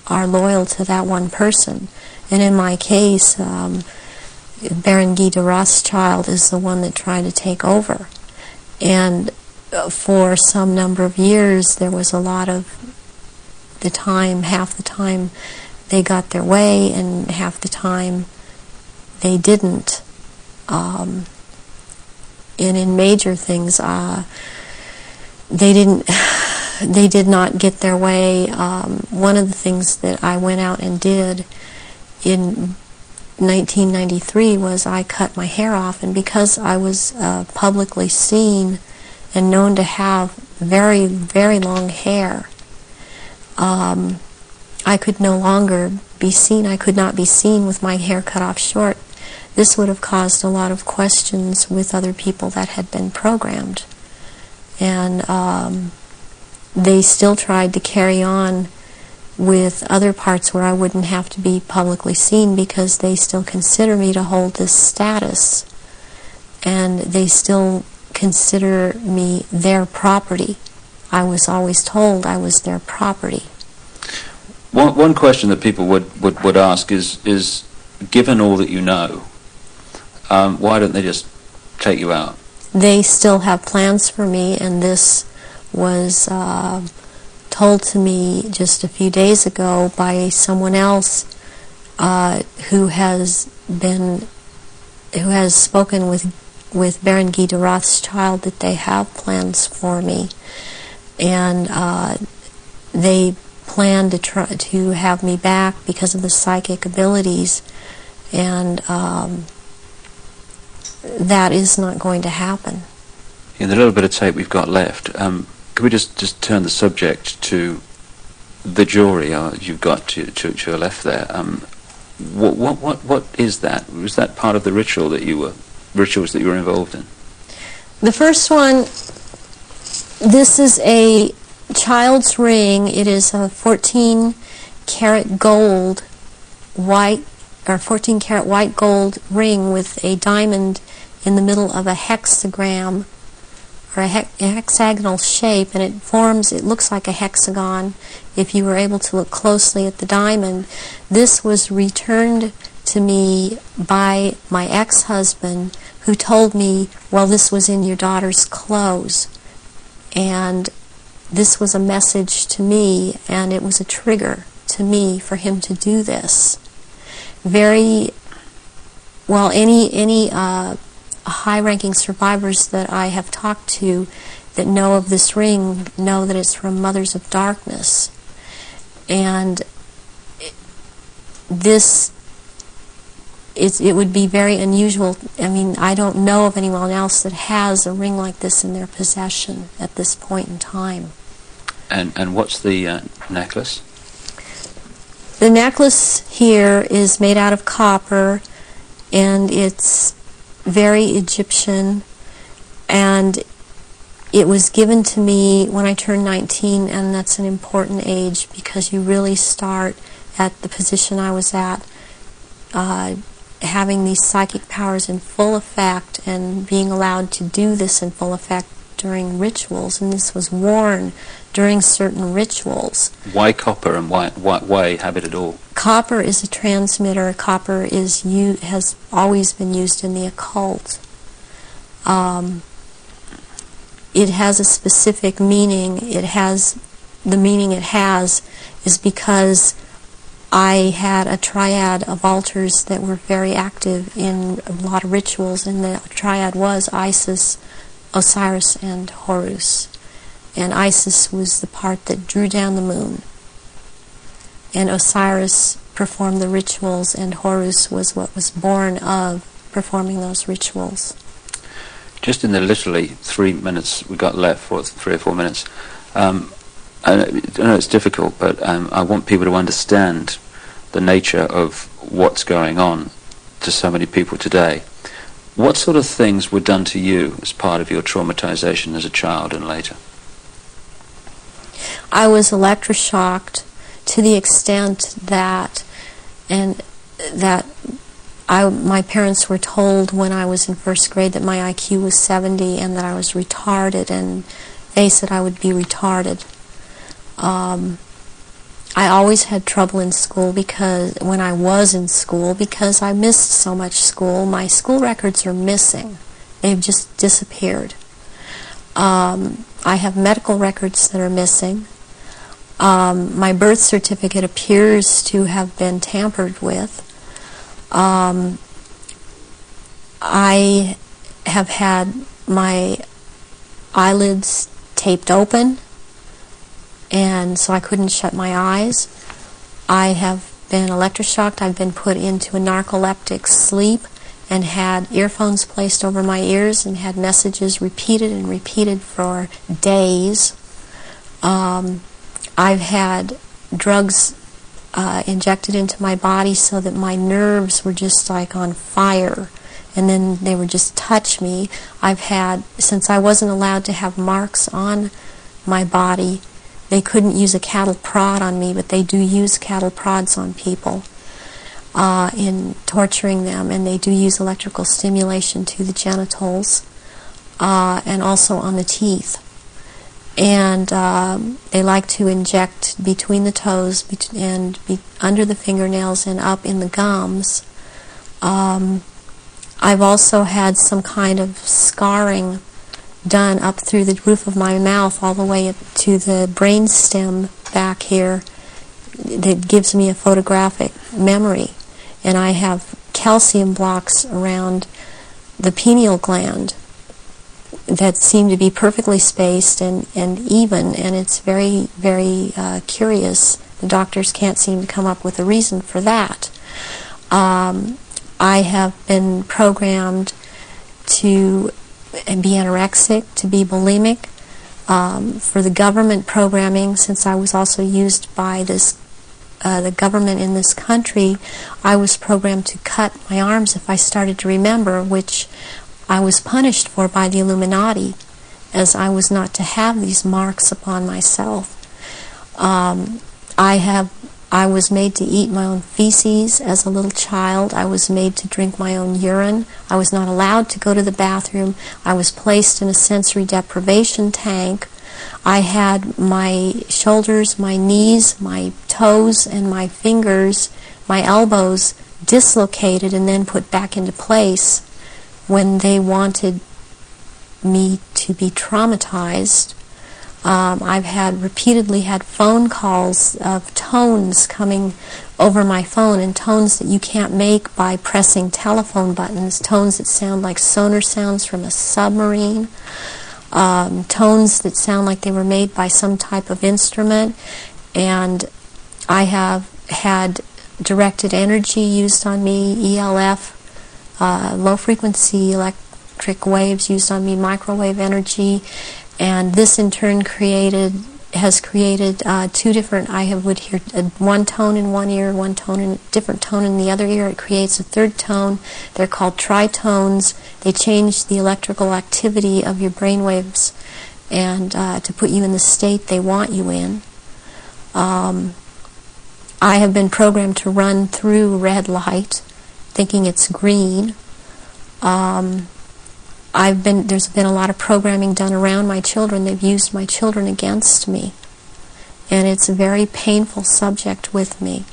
are loyal to that one person. And in my case, Baron Guy de Rothschild is the one that tried to take over. And for some number of years, there was a lot of the time, half the time they got their way, and half the time they didn't. And in major things, they did not get their way. One of the things that I went out and did in 1993 was I cut my hair off, and because I was publicly seen and known to have very, very long hair, I could no longer be seen. I could not be seen with my hair cut off short. This would have caused a lot of questions with other people that had been programmed. And they still tried to carry on with other parts where I wouldn't have to be publicly seen, because they still consider me to hold this status. And they still consider me their property. I was always told I was their property. One question that people would ask is, given all that you know, why don't they just take you out? They still have plans for me, and this was told to me just a few days ago by someone else who has spoken with Baron Guy de Rothschild that they have plans for me, and they plan to try to have me back because of the psychic abilities, and that is not going to happen. In the little bit of tape we've got left, could we just turn the subject to the jury you've got to your left there? What is that? Was that part of the rituals that you were involved in? The first one, this is a child's ring. It is a 14-karat gold white, or 14-karat white gold ring with a diamond in the middle of a hexagram, or a hexagonal shape, and it looks like a hexagon if you were able to look closely at the diamond. This was returned to me by my ex-husband, who told me, well, this was in your daughter's clothes. And this was a message to me, and it was a trigger to me for him to do this. Very well, any high-ranking survivors that I have talked to that know of this ring know that it's from Mothers of Darkness. And it would be very unusual. I mean, I don't know of anyone else that has a ring like this in their possession at this point in time. And what's the necklace? The necklace here is made out of copper, and it's very Egyptian, and it was given to me when I turned 19, and that's an important age because you really start at the position I was at, having these psychic powers in full effect and being allowed to do this in full effect during rituals, and this was worn during certain rituals. Why copper, and why have it at all? Copper is a transmitter. Copper has always been used in the occult. It has a specific meaning. The meaning it has is because I had a triad of altars that were very active in a lot of rituals, and the triad was Isis, Osiris, and Horus. And Isis was the part that drew down the moon, and Osiris performed the rituals, and Horus was what was born of performing those rituals. Just in the literally 3 minutes we got left, for 3 or 4 minutes, I know it's difficult, but I want people to understand the nature of what's going on to so many people today. What sort of things were done to you as part of your traumatization as a child and later? I was electroshocked to the extent that my parents were told when I was in first grade that my IQ was 70 and that I was retarded, and they said I would be retarded. I always had trouble in school because I missed so much school. My school records are missing. They've just disappeared. I have medical records that are missing. My birth certificate appears to have been tampered with. I have had my eyelids taped open, and so I couldn't shut my eyes. I have been electroshocked. I've been put into a narcoleptic sleep and had earphones placed over my ears and had messages repeated and repeated for days. I've had drugs injected into my body so that my nerves were just like on fire, and then they would just touch me. Since I wasn't allowed to have marks on my body, they couldn't use a cattle prod on me, but they do use cattle prods on people in torturing them, and they do use electrical stimulation to the genitals and also on the teeth. and they like to inject between the toes and under the fingernails and up in the gums. I've also had some kind of scarring done up through the roof of my mouth all the way up to the brain stem back here that gives me a photographic memory. And I have calcium blocks around the pineal gland that seem to be perfectly spaced and even, and it's very, very curious. The doctors can't seem to come up with a reason for that. I have been programmed to be anorexic, to be bulimic. For the government programming, since I was also used by the government in this country, I was programmed to cut my arms if I started to remember, which I was punished for by the Illuminati, as I was not to have these marks upon myself. I was made to eat my own feces as a little child. I was made to drink my own urine. I was not allowed to go to the bathroom. I was placed in a sensory deprivation tank. I had my shoulders, my knees, my toes, and my fingers, my elbows dislocated and then put back into place when they wanted me to be traumatized. I've repeatedly had phone calls of tones coming over my phone, and tones that you can't make by pressing telephone buttons, tones that sound like sonar sounds from a submarine, tones that sound like they were made by some type of instrument. And I have had directed energy used on me, ELF, low frequency electric waves used on me, microwave energy. And this in turn has created two different, would hear one tone in one ear, one tone in a different tone in the other ear. It creates a third tone. They're called tritones. They change the electrical activity of your brain waves and to put you in the state they want you in. I have been programmed to run through red light, thinking it's green. There's been a lot of programming done around my children. They've used my children against me. And it's a very painful subject with me.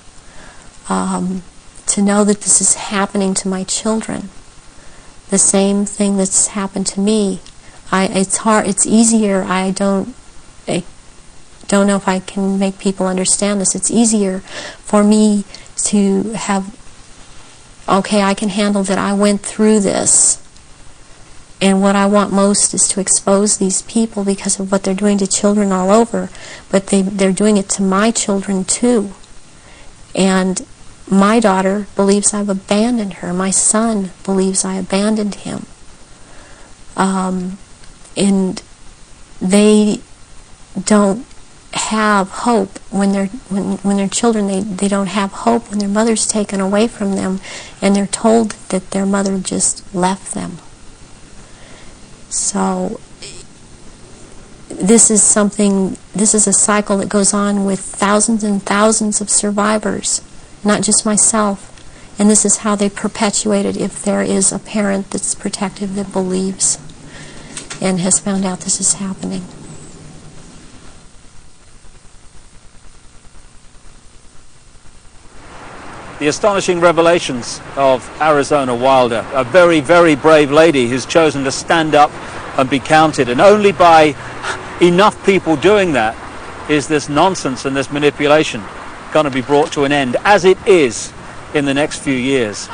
To know that this is happening to my children. The same thing that's happened to me. It's hard, it's easier, I don't know if I can make people understand this. It's easier for me to have, okay, I can handle that I went through this. And what I want most is to expose these people because of what they're doing to children all over. But they're doing it to my children too. And my daughter believes I've abandoned her. My son believes I abandoned him. And they don't have hope when they're children. They don't have hope when their mother's taken away from them and they're told that their mother just left them. So this is a cycle that goes on with thousands and thousands of survivors, not just myself. And this is how they perpetuate it if there is a parent that's protective that believes and has found out this is happening. The astonishing revelations of Arizona Wilder, a very, very brave lady who's chosen to stand up and be counted. And only by enough people doing that is this nonsense and this manipulation going to be brought to an end, as it is in the next few years.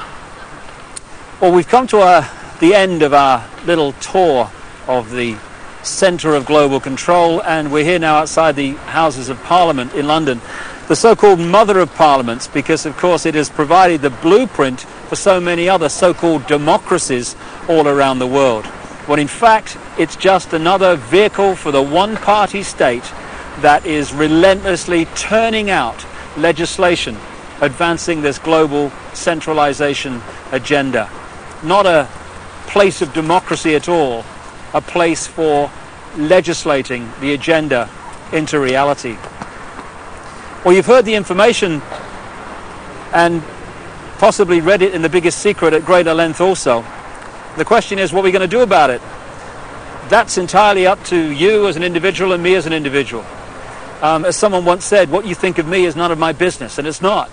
Well, we've come to the end of our little tour of the centre of global control, and we're here now outside the Houses of Parliament in London, the so-called mother of parliaments, because of course it has provided the blueprint for so many other so-called democracies all around the world. When in fact it's just another vehicle for the one-party state that is relentlessly turning out legislation advancing this global centralization agenda. Not a place of democracy at all, a place for legislating the agenda into reality. Well, you've heard the information and possibly read it in The Biggest Secret at greater length also. The question is, what are we going to do about it? that's entirely up to you as an individual and me as an individual. As someone once said, what you think of me is none of my business, and it's not.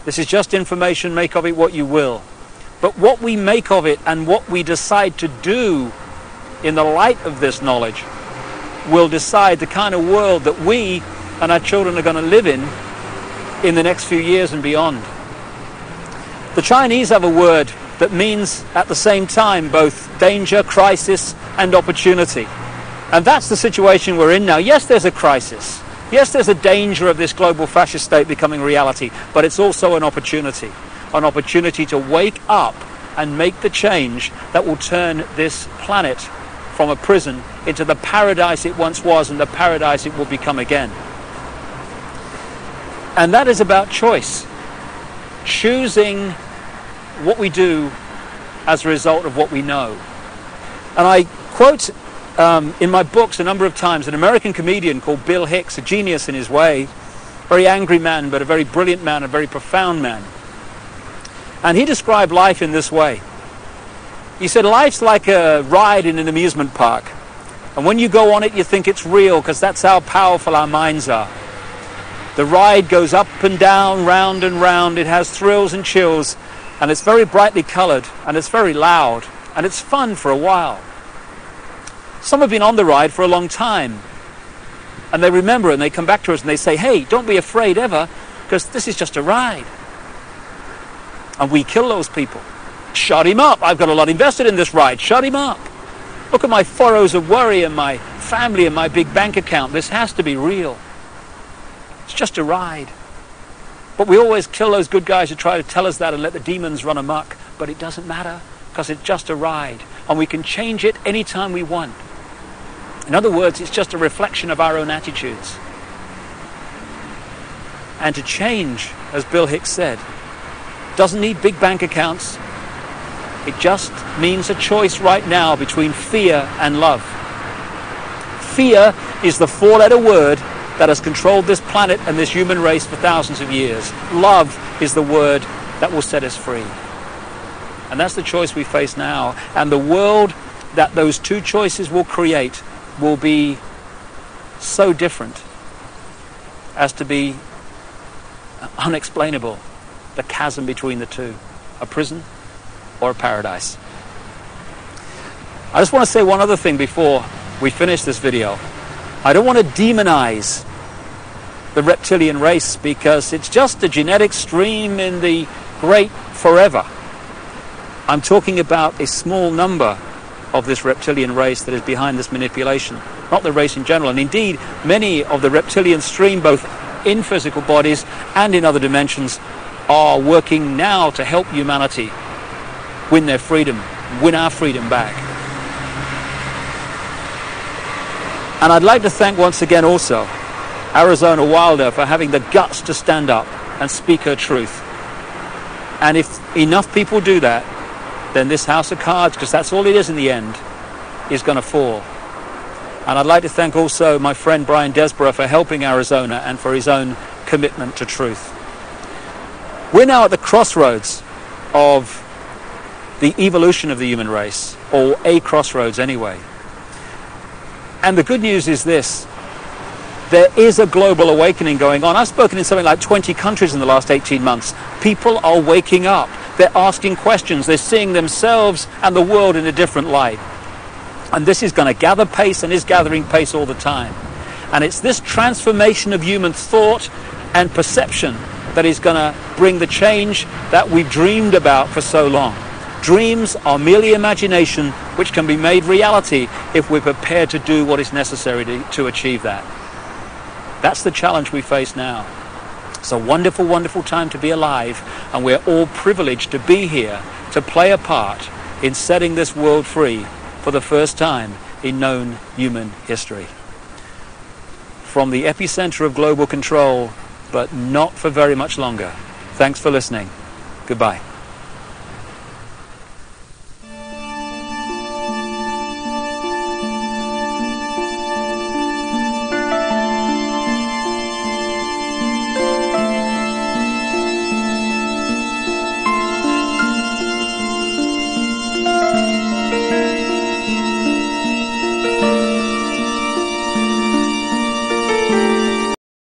This is just information, make of it what you will. But what we make of it and what we decide to do in the light of this knowledge will decide the kind of world that we and our children are going to live in the next few years and beyond. The Chinese have a word that means at the same time both danger, crisis, and opportunity. And that's the situation we're in now. Yes, there's a crisis. Yes, there's a danger of this global fascist state becoming reality, but it's also an opportunity to wake up and make the change that will turn this planet from a prison into the paradise it once was and the paradise it will become again. And that is about choice. Choosing what we do as a result of what we know. And I quote in my books a number of times an American comedian called Bill Hicks, a genius in his way, very angry man, but a very brilliant man, a very profound man. And he described life in this way. He said, life's like a ride in an amusement park. And when you go on it, you think it's real, because that's how powerful our minds are. The ride goes up and down, round and round. It has thrills and chills, and it's very brightly colored, and it's very loud, and it's fun for a while. Some have been on the ride for a long time, and they remember, and they come back to us and they say, hey, don't be afraid ever, because this is just a ride. And we kill those people. Shut him up. I've got a lot invested in this ride. Shut him up. Look at my furrows of worry and my family and my big bank account. This has to be real. It's just a ride. But we always kill those good guys who try to tell us that and let the demons run amok. But it doesn't matter, because it's just a ride. And we can change it anytime we want. In other words, it's just a reflection of our own attitudes. And to change, as Bill Hicks said, doesn't need big bank accounts. It just means a choice right now between fear and love. Fear is the four-letter word that has controlled this planet and this human race for thousands of years. Love is the word that will set us free. And that's the choice we face now. And the world that those two choices will create will be so different as to be unexplainable. The chasm between the two, a prison or a paradise. I just want to say one other thing before we finish this video. I don't want to demonize the reptilian race, because it's just a genetic stream in the great forever. I'm talking about a small number of this reptilian race that is behind this manipulation, not the race in general. And indeed, many of the reptilian stream, both in physical bodies and in other dimensions, are working now to help humanity win their freedom, win our freedom back. And I'd like to thank once again also Arizona Wilder for having the guts to stand up and speak her truth. And if enough people do that, then this house of cards, because that's all it is in the end, is going to fall. And I'd like to thank also my friend Brian Desborough for helping Arizona and for his own commitment to truth. We're now at the crossroads of the evolution of the human race, or a crossroads anyway. And the good news is this: there is a global awakening going on. I've spoken in something like 20 countries in the last 18 months. People are waking up. They're asking questions. They're seeing themselves and the world in a different light. And this is going to gather pace and is gathering pace all the time. And it's this transformation of human thought and perception that is going to bring the change that we've dreamed about for so long. Dreams are merely imagination, which can be made reality if we're prepared to do what is necessary to achieve that. That's the challenge we face now. It's a wonderful, wonderful time to be alive, and we're all privileged to be here to play a part in setting this world free for the first time in known human history. From the epicenter of global control, but not for very much longer. Thanks for listening. Goodbye.